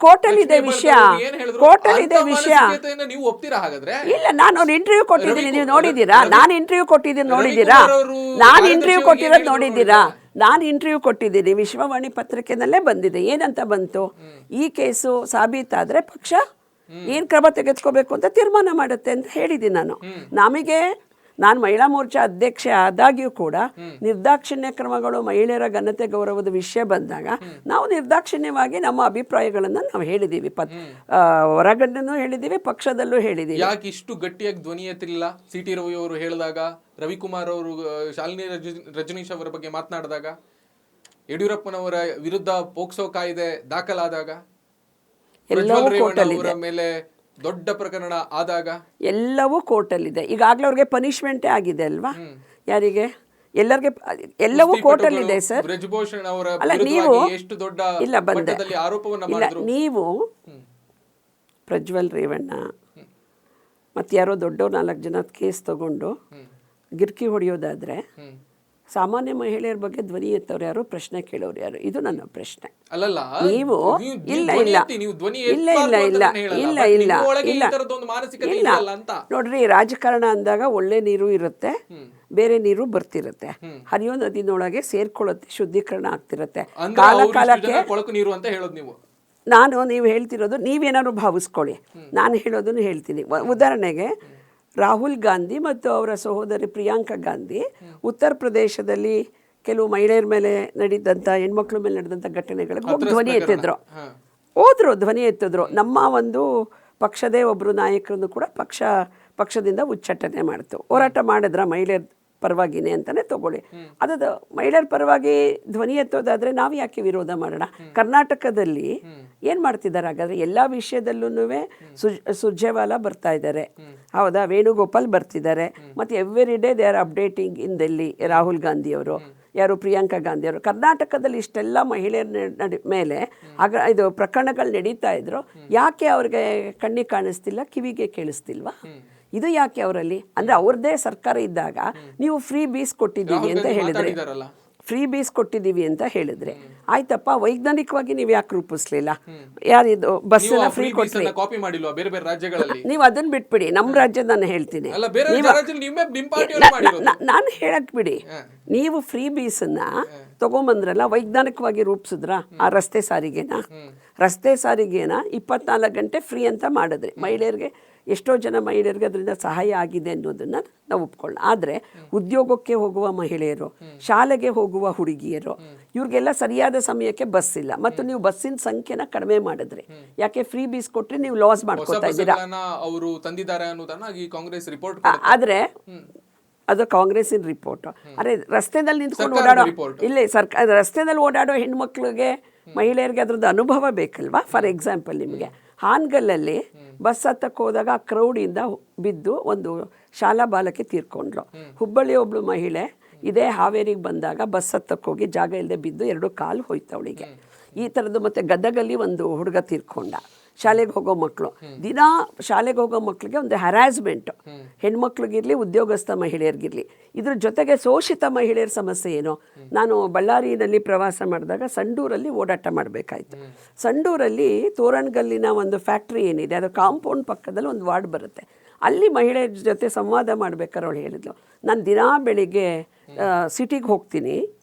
ಕೋರ್ಟಲ್ಲಿ ಇದೆ ವಿಷಯ, ಕೋರ್ಟಲ್ಲಿ ಇದೆ ವಿಷಯ. ನೀವು ಒಪ್ತೀರಾ ಹಾಗಾದ್ರೆ? ಇಲ್ಲ, ನಾನು ಅವ್ರು ಇಂಟರ್ವ್ಯೂ ಕೊಟ್ಟಿದ್ದೀನಿ, ನೀವು ನೋಡಿದ್ದೀರಾ? ನಾನು ಇಂಟರ್ವ್ಯೂ ಕೊಟ್ಟಿದ್ದೀನಿ, ನೋಡಿದ್ದೀರಾ? ನಾನು ಇಂಟರ್ವ್ಯೂ ಕೊಟ್ಟಿರೋದು ನೋಡಿದ್ದೀರಾ? ನಾನು ಇಂಟರ್ವ್ಯೂ ಕೊಟ್ಟಿದ್ದೀನಿ, ವಿಶ್ವವಾಣಿ ಪತ್ರಿಕೆನಲ್ಲೇ ಬಂದಿದೆ. ಏನಂತ ಬಂತು? ಈ ಕೇಸು ಸಾಬೀತಾದರೆ ಪಕ್ಷ ಏನು ಕ್ರಮ ತೆಗೆದುಕೋಬೇಕು ಅಂತ ತೀರ್ಮಾನ ಮಾಡುತ್ತೆ ಅಂತ ಹೇಳಿದ್ದೀನಿ ನಾನು. ನಾನು ಮಹಿಳಾ ಮೋರ್ಚಾ ಅಧ್ಯಕ್ಷೆ ಆದಾಗ್ಯೂ ಕೂಡ ನಿರ್ದಾಕ್ಷಿಣ್ಯ ಕ್ರಮಗಳು, ಮಹಿಳೆಯರ ಘನತೆ ಗೌರವದ ವಿಷಯ ಬಂದಾಗ ನಾವು ನಿರ್ದಾಕ್ಷಿಣ್ಯವಾಗಿ ನಮ್ಮ ಅಭಿಪ್ರಾಯಗಳನ್ನು ನಾವು ಹೇಳಿದ್ದೀವಿ. ಹೊರಗಡೆನೂ ಹೇಳಿದ್ದೀವಿ, ಪಕ್ಷದಲ್ಲೂ ಹೇಳಿದ್ದೀವಿ. ಯಾಕೆ ಇಷ್ಟು ಗಟ್ಟಿಯಾಗಿ ಧ್ವನಿ ಎತ್ತಲಿಲ್ಲ ಟಿ ರವಿ ಅವರು ಹೇಳಿದಾಗ, ರವಿಕುಮಾರ್ ಅವರು ಶಾಲಿನಿ ರಜನೀಶ್ ಅವರ ಬಗ್ಗೆ ಮಾತನಾಡಿದಾಗ, ಯಡಿಯೂರಪ್ಪನವರ ವಿರುದ್ಧ ಪೋಕ್ಸೋ ಕಾಯ್ದೆ ದಾಖಲಾದಾಗ, ಎಲ್ಲವೂ ಕೋರ್ಟಲ್ಲಿದೆ, ಮೇಲೆ ದೊಡ್ಡ ಪ್ರಕರಣ ಆದಾಗ ಎಲ್ಲವೂ ಕೋರ್ಟಲ್ಲಿದೆ. ಈಗಾಗಲೇ ಅವ್ರಿಗೆ ಪನಿಷ್ಮೆಂಟೇ ಆಗಿದೆ ಅಲ್ವಾ? ಯಾರಿಗೆ? ಎಲ್ಲರಿಗೆ ಎಲ್ಲವೂ ಕೋರ್ಟಲ್ಲಿದೆ ಸರ್. ಅಲ್ಲ, ನೀವು ಇಲ್ಲ ಬಂದೆ ಇಲ್ಲ, ನೀವು ಪ್ರಜ್ವಲ್ ರೇವಣ್ಣ ಮತ್ತು ಯಾರೋ ದೊಡ್ಡ 4 ಜನ ಕೇಸ್ ತಗೊಂಡು ಗಿರ್ಕಿ ಹೊಡೆಯೋದಾದರೆ ಸಾಮಾನ್ಯ ಮಹಿಳೆಯರ ಬಗ್ಗೆ ಧ್ವನಿ ಎತ್ತವ್ರು ಯಾರು, ಪ್ರಶ್ನೆ ಕೇಳೋರು ಯಾರು? ಇದು ನನ್ನ ಪ್ರಶ್ನೆ. ಅಲ್ಲಲ್ಲ, ನೀವು ಇಲ್ಲ ಇಲ್ಲ ಇಲ್ಲ ಇಲ್ಲ ಇಲ್ಲ ಇಲ್ಲ ಇಲ್ಲ ಇಲ್ಲ ನೋಡ್ರಿ, ರಾಜಕಾರಣ ಅಂದಾಗ ಒಳ್ಳೆ ನೀರು ಇರುತ್ತೆ, ಬೇರೆ ನೀರು ಬರ್ತಿರುತ್ತೆ, ಹರಿಯೋ ನದಿನೊಳಗೆ ಸೇರ್ಕೊಳ್ಳುತ್ತೆ, ಶುದ್ಧೀಕರಣ ಆಗ್ತಿರುತ್ತೆ ಕಾಲ ಕಾಲಕ್ಕೆ. ನೀರು ಅಂತ ಹೇಳೋದು ನೀವು? ನೀವು ಹೇಳ್ತಿರೋದು ನೀವೇನಾದ್ರು ಭಾವಿಸ್ಕೊಳ್ಳಿ, ನಾನು ಹೇಳೋದನ್ನು ಹೇಳ್ತೀನಿ. ಉದಾಹರಣೆಗೆ ರಾಹುಲ್ ಗಾಂಧಿ ಮತ್ತು ಅವರ ಸಹೋದರಿ ಪ್ರಿಯಾಂಕಾ ಗಾಂಧಿ ಉತ್ತರ ಪ್ರದೇಶದಲ್ಲಿ ಕೆಲವು ಮಹಿಳೆಯರ ಮೇಲೆ ನಡೀದಂಥ, ಹೆಣ್ಮಕ್ಳ ಮೇಲೆ ನಡೆದಂಥ ಘಟನೆಗಳಿಗೆ ಹೋಗಿ ಧ್ವನಿ ಎತ್ತಿದ್ರು, ಧ್ವನಿ ಎತ್ತಿದ್ರು. ನಮ್ಮ ಒಂದು ಪಕ್ಷದೇ ಒಬ್ಬರು ನಾಯಕರನ್ನು ಕೂಡ ಪಕ್ಷದಿಂದ ಉಚ್ಚಾಟನೆ ಮಾಡ್ತು. ಹೋರಾಟ ಮಾಡಿದ್ರ ಮಹಿಳೆಯರ ಪರವಾಗಿನೇ ಅಂತಲೇ ತಗೊಳ್ಳಿ. ಅದು ಮಹಿಳೆಯರ ಪರವಾಗಿ ಧ್ವನಿ ಎತ್ತೋದಾದರೆ ನಾವು ಯಾಕೆ ವಿರೋಧ ಮಾಡೋಣ? ಕರ್ನಾಟಕದಲ್ಲಿ ಏನು ಮಾಡ್ತಿದ್ದಾರೆ ಹಾಗಾದರೆ? ಎಲ್ಲ ವಿಷಯದಲ್ಲೂ ಸುರ್ಜೇವಾಲಾ ಬರ್ತಾ ಇದ್ದಾರೆ, ಹೌದಾ, ವೇಣುಗೋಪಾಲ್ ಬರ್ತಿದ್ದಾರೆ, ಮತ್ತು every day they are updating in Delhi. Rahul ಗಾಂಧಿಯವರು, ಯಾರು ಪ್ರಿಯಾಂಕಾ ಗಾಂಧಿಯವರು. ಕರ್ನಾಟಕದಲ್ಲಿ ಇಷ್ಟೆಲ್ಲ ಮಹಿಳೆಯರ ಮೇಲೆ ಇದು ಪ್ರಕರಣಗಳು ನಡೀತಾ ಇದ್ರು, ಯಾಕೆ ಅವ್ರಿಗೆ ಕಣ್ಣಿಗೆ ಕಾಣಿಸ್ತಿಲ್ಲ, ಕಿವಿಗೆ ಕೇಳಿಸ್ತಿಲ್ವಾ? ಇದು ಯಾಕೆ ಅವರಲ್ಲಿ? ಅಂದರೆ ಅವ್ರದ್ದೇ ಸರ್ಕಾರ ಇದ್ದಾಗ ನೀವು ಫ್ರೀ ಬೀಸ್ ಕೊಟ್ಟಿದ್ದೀವಿ ಅಂತ ಹೇಳಿದ್ರೆ, ಫ್ರೀ ಬೀಸ್ ಕೊಟ್ಟಿದ್ದೀವಿ ಅಂತ ಹೇಳಿದ್ರೆ ಆಯ್ತಪ್ಪ, ವೈಜ್ಞಾನಿಕವಾಗಿ ನೀವು ಯಾಕೆ ರೂಪಿಸ್ಲಿಲ್ಲ? ಯಾರಿದು ಬಸ್ಸನ್ನ ಫ್ರೀ ಕೊಟ್ಟರೆ ನೀವು ಅದನ್ನ ಬಿಟ್ಬಿಡಿ, ನಮ್ಮ ರಾಜ್ಯದ ನಾನು ಹೇಳ್ತೀನಿ, ನಾನು ಹೇಳಕ್ ಬಿಡಿ. ನೀವು ಫ್ರೀ ಬೀಸನ್ನ ತಗೊಂಬಂದ್ರಲ್ಲ, ವೈಜ್ಞಾನಿಕವಾಗಿ ರೂಪಿಸಿದ್ರ ಆ ರಸ್ತೆ ಸಾರಿಗೆನ 24 ಗಂಟೆ ಫ್ರೀ ಅಂತ ಮಾಡಿದ್ರಿ. ಮಹಿಳೆಯರಿಗೆ, ಎಷ್ಟೋ ಜನ ಮಹಿಳೆಯರಿಗೆ ಅದರಿಂದ ಸಹಾಯ ಆಗಿದೆ ಅನ್ನೋದನ್ನು ನಾವು ಒಪ್ಕೊಳ್ಳೋಣ. ಆದರೆ ಉದ್ಯೋಗಕ್ಕೆ ಹೋಗುವ ಮಹಿಳೆಯರು, ಶಾಲೆಗೆ ಹೋಗುವ ಹುಡುಗಿಯರು, ಇವ್ರಿಗೆಲ್ಲ ಸರಿಯಾದ ಸಮಯಕ್ಕೆ ಬಸ್ ಇಲ್ಲ, ಮತ್ತು ನೀವು ಬಸ್ಸಿನ ಸಂಖ್ಯೆನ ಕಡಿಮೆ ಮಾಡಿದ್ರಿ. ಯಾಕೆ? ಫ್ರೀ ಬೀಸ್ ಕೊಟ್ಟರೆ ನೀವು ಲಾಸ್ ಮಾಡ್ಕೊತಾ ಇದ್ದೀರಾ. ಅವರು ತಂದಿದ್ದಾರೆ ಅನ್ನೋದನ್ನ ಕಾಂಗ್ರೆಸ್ ರಿಪೋರ್ಟ್. ಆದರೆ ಅದು ಕಾಂಗ್ರೆಸ್ಸಿನ ರಿಪೋರ್ಟ್. ಅರೆ, ರಸ್ತೆದಲ್ಲಿ ನಿಂತ್ಕೊಂಡು ಓಡಾಡೋ, ಇಲ್ಲೇ ರಸ್ತೆಯಲ್ಲಿ ಓಡಾಡೋ ಹೆಣ್ಮಕ್ಳಿಗೆ, ಮಹಿಳೆಯರಿಗೆ ಅದ್ರದ್ದು ಅನುಭವ ಬೇಕಲ್ವಾ? ಫಾರ್ ಎಕ್ಸಾಂಪಲ್, ನಿಮಗೆ ಹಾನಗಲ್ಲಲ್ಲಿ ಬಸ್ ಹತ್ತಕ್ಕೆ ಹೋದಾಗ ಆ ಕ್ರೌಡಿಂದ ಬಿದ್ದು ಒಂದು ಶಾಲಾ ಬಾಲಕಿ ತೀರ್ಕೊಂಡ್ಳು. ಹುಬ್ಬಳ್ಳಿ ಒಬ್ಳು ಮಹಿಳೆ ಇದೇ ಹಾವೇರಿಗೆ ಬಂದಾಗ ಬಸ್ ಹತ್ತಕ್ಕೆ ಹೋಗಿ ಜಾಗ ಇಲ್ಲದೆ ಬಿದ್ದು 2 ಕಾಲು ಹೋಯ್ತು ಅವಳಿಗೆ. ಈ ಥರದ್ದು. ಮತ್ತು ಗದಗಲ್ಲಿ ಒಂದು ಹುಡುಗ ತೀರ್ಕೊಂಡ. ಶಾಲೆಗೆ ಹೋಗೋ ಮಕ್ಕಳು, ದಿನ ಶಾಲೆಗೆ ಹೋಗೋ ಮಕ್ಕಳಿಗೆ ಒಂದು ಹ್ಯಾರಾಸ್ಮೆಂಟು, ಹೆಣ್ಮಕ್ಳಿಗಿರಲಿ ಉದ್ಯೋಗಸ್ಥ ಮಹಿಳೆಯರಿಗಿರಲಿ. ಇದ್ರ ಜೊತೆಗೆ ಶೋಷಿತ ಮಹಿಳೆಯರ ಸಮಸ್ಯೆ ಏನು? ನಾನು ಬಳ್ಳಾರಿಯಲ್ಲಿ ಪ್ರವಾಸ ಮಾಡಿದಾಗ ಸಂಡೂರಲ್ಲಿ ಓಡಾಟ ಮಾಡಬೇಕಾಯ್ತು. ಸಂಡೂರಲ್ಲಿ ತೋರಣಗಲ್ಲಿನ ಒಂದು ಫ್ಯಾಕ್ಟ್ರಿ ಏನಿದೆ, ಅದು ಕಾಂಪೌಂಡ್ ಪಕ್ಕದಲ್ಲಿ ಒಂದು ವಾರ್ಡ್ ಬರುತ್ತೆ. ಅಲ್ಲಿ ಮಹಿಳೆಯರ ಜೊತೆ ಸಂವಾದ ಮಾಡ್ಬೇಕಾದ್ರೆ ಅವಳು ಹೇಳಿದ್ಲು, ನಾನು ದಿನಾ ಬೆಳಿಗ್ಗೆ ಸಿಟಿಗೆ ಹೋಗ್ತೀನಿ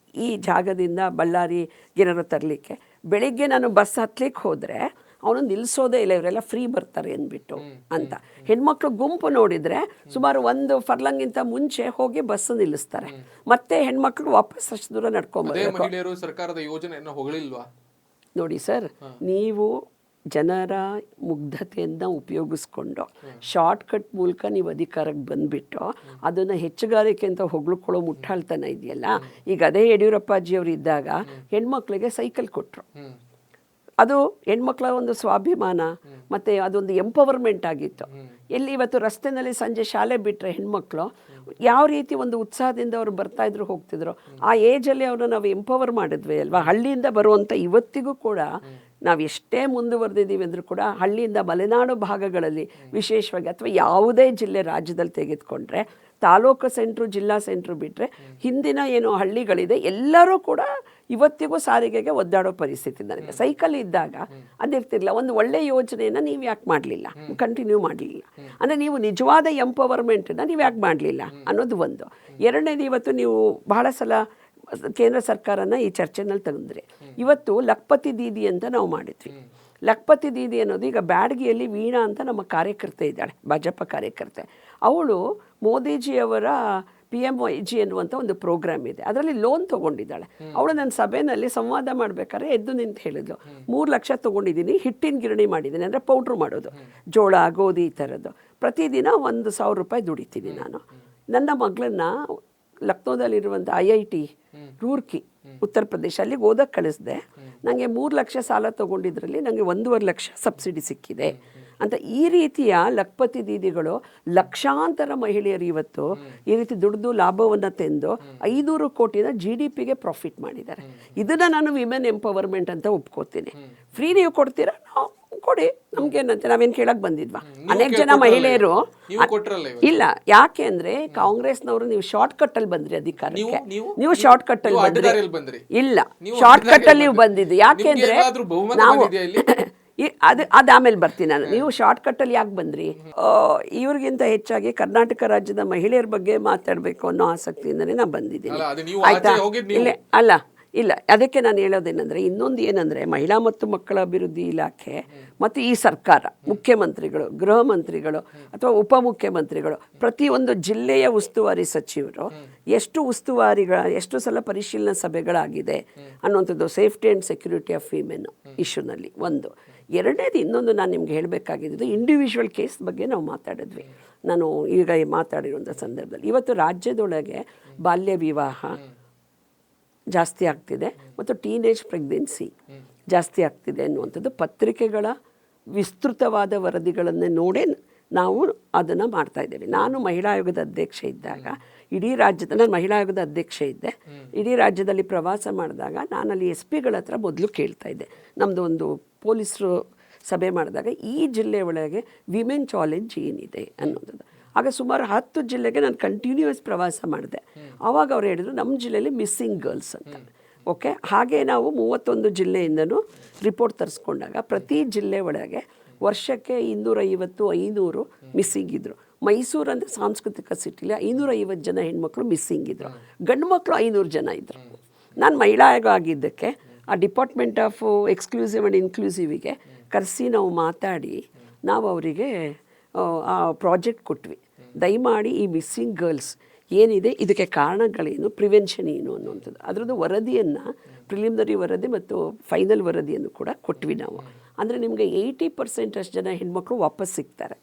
ಈ ಜಾಗದಿಂದ ಬಳ್ಳಾರಿಗೇನಾರು ತರಲಿಕ್ಕೆ. ಬೆಳಿಗ್ಗೆ ನಾನು ಬಸ್ ಹತ್ಲಿಕ್ಕೆ ಹೋದರೆ ಅವನು ನಿಲ್ಲಿಸೋದೇ ಇಲ್ಲ, ಇವರೆಲ್ಲ ಫ್ರೀ ಬರ್ತಾರೆ ಅಂದ್ಬಿಟ್ಟು ಅಂತ. ಹೆಣ್ಮಕ್ಳು ಗುಂಪು ನೋಡಿದರೆ ಸುಮಾರು 1 ಫರ್ಲಾಂಗಿಂತ ಮುಂಚೆ ಹೋಗಿ ಬಸ್ ನಿಲ್ಲಿಸ್ತಾರೆ, ಮತ್ತೆ ಹೆಣ್ಮಕ್ಳು ವಾಪಸ್ ಅಷ್ಟು ದೂರ ನಡ್ಕೊಂಡ್ಬರ್ಬೇಕು. ಸರ್ಕಾರದ ಯೋಜನೆಯನ್ನು ಹೊಗಳಿಲ್ವಾ? ನೋಡಿ ಸರ್, ನೀವು ಜನರ ಮುಗ್ಧತೆಯನ್ನು ಉಪಯೋಗಿಸ್ಕೊಂಡು ಶಾರ್ಟ್ಕಟ್ ಮೂಲಕ ನೀವು ಅಧಿಕಾರಕ್ಕೆ ಬಂದುಬಿಟ್ಟು ಅದನ್ನು ಹೆಚ್ಚುಗಾರಿಕೆ ಅಂತ ಹೊಗಳ್ಕೊಳ್ಳೋ ಮುಟ್ಟಾಳ್ತನ ಇದೆಯಲ್ಲ. ಈಗ ಅದೇ ಯಡಿಯೂರಪ್ಪಾಜಿಯವರು ಇದ್ದಾಗ ಹೆಣ್ಮಕ್ಳಿಗೆ ಸೈಕಲ್ ಕೊಟ್ಟರು. ಅದು ಹೆಣ್ಮಕ್ಳ ಒಂದು ಸ್ವಾಭಿಮಾನ, ಮತ್ತು ಅದೊಂದು ಎಂಪವರ್ಮೆಂಟ್ ಆಗಿತ್ತು. ಎಲ್ಲಿ ಇವತ್ತು ರಸ್ತೆಯಲ್ಲಿ ಸಂಜೆ ಶಾಲೆ ಬಿಟ್ಟರೆ ಹೆಣ್ಮಕ್ಳು ಯಾವ ರೀತಿ ಒಂದು ಉತ್ಸಾಹದಿಂದ ಅವರು ಬರ್ತಾಯಿದ್ರು, ಹೋಗ್ತಿದ್ರು. ಆ ಏಜಲ್ಲಿ ಅವ್ರನ್ನ ನಾವು ಎಂಪವರ್ ಮಾಡಿದ್ವಿ ಅಲ್ವಾ? ಹಳ್ಳಿಯಿಂದ ಬರುವಂಥ ಇವತ್ತಿಗೂ ಕೂಡ ನಾವು ಎಷ್ಟೇ ಮುಂದುವರೆದಿದ್ದೀವಿ ಅಂದರೂ ಕೂಡ ಹಳ್ಳಿಯಿಂದ ಮಲೆನಾಡು ಭಾಗಗಳಲ್ಲಿ ವಿಶೇಷವಾಗಿ, ಅಥವಾ ಯಾವುದೇ ಜಿಲ್ಲೆ ರಾಜ್ಯದಲ್ಲಿ ತೆಗೆದುಕೊಂಡ್ರೆ ತಾಲೂಕು ಸೆಂಟ್ರು, ಜಿಲ್ಲಾ ಸೆಂಟ್ರು ಬಿಟ್ಟರೆ ಹಿಂದಿನ ಏನು ಹಳ್ಳಿಗಳಿದೆ ಎಲ್ಲರೂ ಕೂಡ ಇವತ್ತಿಗೂ ಸಾರಿಗೆಗೆ ಒದ್ದಾಡೋ ಪರಿಸ್ಥಿತಿ. ನನಗೆ ಸೈಕಲ್ ಇದ್ದಾಗ ಅದಿರ್ತಿರ್ಲಿಲ್ಲ. ಒಂದು ಒಳ್ಳೆ ಯೋಜನೆಯನ್ನು ನೀವು ಯಾಕೆ ಮಾಡಲಿಲ್ಲ, ಕಂಟಿನ್ಯೂ ಮಾಡಲಿಲ್ಲ? ಅಂದರೆ ನೀವು ನಿಜವಾದ ಎಂಪವರ್ಮೆಂಟನ್ನು ನೀವು ಯಾಕೆ ಮಾಡಲಿಲ್ಲ ಅನ್ನೋದು ಒಂದು. ಎರಡನೇದು, ಇವತ್ತು ನೀವು ಬಹಳ ಸಲ ಕೇಂದ್ರ ಸರ್ಕಾರನ ಈ ಚರ್ಚೆನಲ್ಲಿ ತಂದರೆ, ಇವತ್ತು ಲಖ್ಪತಿ ದೀದಿ ಅಂತ ನಾವು ಮಾಡಿದ್ವಿ. ಲಖ್ಪತಿ ದೀದಿ ಅನ್ನೋದು ಈಗ ಬ್ಯಾಡಗಿಯಲ್ಲಿ ವೀಣಾ ಅಂತ ನಮ್ಮ ಕಾರ್ಯಕರ್ತೆ ಇದ್ದಾಳೆ, ಭಾಜಪ ಕಾರ್ಯಕರ್ತೆ. ಅವಳು ಮೋದಿಜಿಯವರ PMYG ಎನ್ನುವಂಥ ಒಂದು ಪ್ರೋಗ್ರಾಮ್ ಇದೆ, ಅದರಲ್ಲಿ ಲೋನ್ ತೊಗೊಂಡಿದ್ದಾಳೆ. ಅವಳು ನನ್ನ ಸಭೆಯಲ್ಲಿ ಸಂವಾದ ಮಾಡಬೇಕಾದ್ರೆ ಎದ್ದು ನಿಂತು ಹೇಳಿದ್ಲು, 3 ಲಕ್ಷ ತೊಗೊಂಡಿದ್ದೀನಿ, ಹಿಟ್ಟಿನ ಗಿರಣಿ ಮಾಡಿದ್ದೀನಿ, ಅಂದರೆ ಪೌಡ್ರ್ ಮಾಡೋದು, ಜೋಳ ಗೋಧಿ ಈ ಥರದ್ದು. ಪ್ರತಿದಿನ 1,000 ರೂಪಾಯಿ ದುಡಿತೀನಿ ನಾನು. ನನ್ನ ಮಗಳನ್ನ ಲಕ್ನೋದಲ್ಲಿರುವಂಥ IIT ರೂರ್ಕಿ ಉತ್ತರ ಪ್ರದೇಶ ಅಲ್ಲಿಗೆ ಓದಕ್ಕೆ ಕಳಿಸಿದೆ. ನನಗೆ 3 ಲಕ್ಷ ಸಾಲ ತೊಗೊಂಡಿದ್ರಲ್ಲಿ ನನಗೆ 1.5 ಲಕ್ಷ ಸಬ್ಸಿಡಿ ಸಿಕ್ಕಿದೆ ಅಂತ. ಈ ರೀತಿಯ ಲಖ್ಪತಿ ದೀದಿಗಳು ಲಕ್ಷಾಂತರ ಮಹಿಳೆಯರು ಇವತ್ತು ಈ ರೀತಿ ದುಡಿದು ಲಾಭವನ್ನು ತೆಂದು 500 ಕೋಟಿನ GDPಗೆ ಪ್ರಾಫಿಟ್ ಮಾಡಿದ್ದಾರೆ. ಇದನ್ನು ನಾನು ವಿಮೆನ್ ಎಂಪವರ್ಮೆಂಟ್ ಅಂತ ಒಪ್ಕೋತೀನಿ. ಫ್ರೀ ನೀವು ಕೊಡ್ತೀರಾ, ನಾವು ಕೊಡಿ, ನಮ್ಗೇನಂತೆ, ನಾವೇನು ಕೇಳಕ್ ಬಂದಿದ್ವಾ? ನೀವು ಅನೇಕ ಜನ ಕೇಳ್ಕೊಟ್ರಲ್ಲ ಮಹಿಳೆಯರು ನೀವು ಕೊಟ್ರಲ್ಲ ಇವತ್ತು. ಇಲ್ಲ, ಯಾಕೆ ಅಂದ್ರೆ ಕಾಂಗ್ರೆಸ್ನವರು ನೀವು ಶಾರ್ಟ್ ಕಟ್ ಅಲ್ಲಿ ಬಂದ್ರಿ ಅಧಿಕಾರಕ್ಕೆ. ನೀವು- ನೀವು ಶಾರ್ಟ್ ಕಟ್ ಅಲ್ಲಿ ನೀವು ಬಂದ್ರಿ. ಅಡ್ಡದಾರಿಯಲ್ಲಿ ಬಂದ್ರಿ. ಇಲ್ಲ, ನೀವು ಶಾರ್ಟ್ ಕಟ್ ಅಡ್ಡದಾರಿಯಲ್ಲಿ ಅಲ್ಲಿ ನೀವು ಬಂದಿದ್ದು. ಯಾಕೆ ನಿಮ್ಗೆ ಅಂದ್ರೆ ಏನಾದ್ರೂ ಬಹುಮತ ನಾವು ಬಂದಿದ್ಯಾ ಇಲ್ಲಿ? ಅದು ಆಮೇಲೆ ಬರ್ತೀನಿ ನಾನು. ನೀವು ಶಾರ್ಟ್ ಕಟ್ ಅಲ್ಲಿ ಯಾಕೆ ಬಂದ್ರಿ? ಇವ್ರಿಗಿಂತ ಹೆಚ್ಚಾಗಿ ಕರ್ನಾಟಕ ರಾಜ್ಯದ ಮಹಿಳೆಯರ ಬಗ್ಗೆ ಮಾತಾಡಬೇಕು ಅನ್ನೋ ಆಸಕ್ತಿಯಿಂದನೇ ನಾನು ಬಂದಿದ್ದೀನಿ. ಅಲ್ಲ, ಅದು ನೀವು ಆಯ್ತಾ? ಆಚೆ ಹೋಗಿದ್ದು ನೀವು. ಇಲ್ಲ ಅಲ್ಲ ಇಲ್ಲ, ಅದಕ್ಕೆ ನಾನು ಹೇಳೋದೇನೆಂದರೆ, ಇನ್ನೊಂದು ಏನಂದರೆ, ಮಹಿಳಾ ಮತ್ತು ಮಕ್ಕಳ ಅಭಿವೃದ್ಧಿ ಇಲಾಖೆ ಮತ್ತು ಈ ಸರ್ಕಾರ, ಮುಖ್ಯಮಂತ್ರಿಗಳು, ಗೃಹ ಮಂತ್ರಿಗಳು ಅಥವಾ ಉಪಮುಖ್ಯಮಂತ್ರಿಗಳು, ಪ್ರತಿಯೊಂದು ಜಿಲ್ಲೆಯ ಉಸ್ತುವಾರಿ ಸಚಿವರು ಎಷ್ಟು ಸಲ ಪರಿಶೀಲನಾ ಸಭೆಗಳಾಗಿದೆ ಅನ್ನುವಂಥದ್ದು safety and security of women ಇಶ್ಯೂನಲ್ಲಿ ಒಂದು. ಎರಡನೇದು, ಇನ್ನೊಂದು ನಾನು ನಿಮ್ಗೆ ಹೇಳಬೇಕಾಗಿದ್ದು, ಇಂಡಿವಿಜುವಲ್ ಕೇಸ್ ಬಗ್ಗೆ ನಾವು ಮಾತಾಡಿದ್ವಿ. ನಾನು ಈಗ ಮಾತಾಡಿರುವಂಥ ಸಂದರ್ಭದಲ್ಲಿ ಇವತ್ತು ರಾಜ್ಯದೊಳಗೆ ಬಾಲ್ಯ ವಿವಾಹ ಜಾಸ್ತಿ ಆಗ್ತಿದೆ ಮತ್ತು ಟೀನೇಜ್ ಪ್ರೆಗ್ನೆನ್ಸಿ ಜಾಸ್ತಿ ಆಗ್ತಿದೆ ಅನ್ನುವಂಥದ್ದು ಪತ್ರಿಕೆಗಳ ವಿಸ್ತೃತವಾದ ವರದಿಗಳನ್ನೇ ನೋಡೇ ನಾವು ಅದನ್ನು ಮಾಡ್ತಾಯಿದ್ದೇವೆ. ನಾನು ಮಹಿಳಾ ಆಯೋಗದ ಅಧ್ಯಕ್ಷೆ ಇದ್ದಾಗ ನಾನು ಮಹಿಳಾ ಆಯೋಗದ ಅಧ್ಯಕ್ಷೆ ಇದ್ದೆ. ಇಡೀ ರಾಜ್ಯದಲ್ಲಿ ಪ್ರವಾಸ ಮಾಡಿದಾಗ ನಾನಲ್ಲಿ SP ಗಳ ಹತ್ರ ಮೊದಲು ಕೇಳ್ತಾ ಇದ್ದೆ, ನಮ್ಮದು ಒಂದು ಪೊಲೀಸರು ಸಭೆ ಮಾಡಿದಾಗ ಈ ಜಿಲ್ಲೆ ಒಳಗೆ ವಿಮೆನ್ ಚಾಲೆಂಜ್ ಏನಿದೆ ಅನ್ನೋದು. ಆಗ ಸುಮಾರು 10 ಜಿಲ್ಲೆಗೆ ನಾನು ಕಂಟಿನ್ಯೂಯಸ್ ಪ್ರವಾಸ ಮಾಡಿದೆ. ಆವಾಗ ಅವ್ರು ಹೇಳಿದ್ರು, ನಮ್ಮ ಜಿಲ್ಲೆಯಲ್ಲಿ ಮಿಸ್ಸಿಂಗ್ ಗರ್ಲ್ಸ್ ಅಂತ. ಓಕೆ, ಹಾಗೆ ನಾವು 31 ಜಿಲ್ಲೆಯಿಂದನೂ ರಿಪೋರ್ಟ್ ತರಿಸ್ಕೊಂಡಾಗ ಪ್ರತಿ ಜಿಲ್ಲೆ ಒಳಗೆ ವರ್ಷಕ್ಕೆ 250-500 ಮಿಸ್ಸಿಂಗ್ ಇದ್ದರು. ಮೈಸೂರು ಅಂದರೆ ಸಾಂಸ್ಕೃತಿಕ ಸಿಟಿಲಿ 550 ಜನ ಹೆಣ್ಮಕ್ಳು ಮಿಸ್ಸಿಂಗ್ ಇದ್ದರು. ಗಂಡು ಮಕ್ಕಳು 500 ಜನ ಇದ್ದರು. ನಾನು ಮಹಿಳಾ ಆಯೋಗ ಆಗಿದ್ದಕ್ಕೆ ಆ ಡಿಪಾರ್ಟ್ಮೆಂಟ್ ಆಫ್ ಎಕ್ಸ್ಕ್ಲೂಸಿವ್ ಆ್ಯಂಡ್ ಇನ್ಕ್ಲೂಸಿವಿಗೆ ಕರೆಸಿ ನಾವು ಮಾತಾಡಿ ನಾವು ಅವರಿಗೆ ಆ ಪ್ರಾಜೆಕ್ಟ್ ಕೊಟ್ವಿ. ದಯಮಾಡಿ ಈ ಮಿಸ್ಸಿಂಗ್ ಗರ್ಲ್ಸ್ ಏನಿದೆ, ಇದಕ್ಕೆ ಕಾರಣಗಳೇನು, ಪ್ರಿವೆನ್ಷನ್ ಏನು ಅನ್ನುವಂಥದ್ದು ಅದರದ್ದು ವರದಿಯನ್ನು, ಪ್ರಿಲಿಮಿನರಿ ವರದಿ ಮತ್ತು ಫೈನಲ್ ವರದಿಯನ್ನು ಕೂಡ ಕೊಟ್ವಿ ನಾವು. ಅಂದರೆ ನಿಮಗೆ 80% ಅಷ್ಟು ಜನ ಹೆಣ್ಮಕ್ಳು ವಾಪಸ್ ಸಿಗ್ತಾರೆ.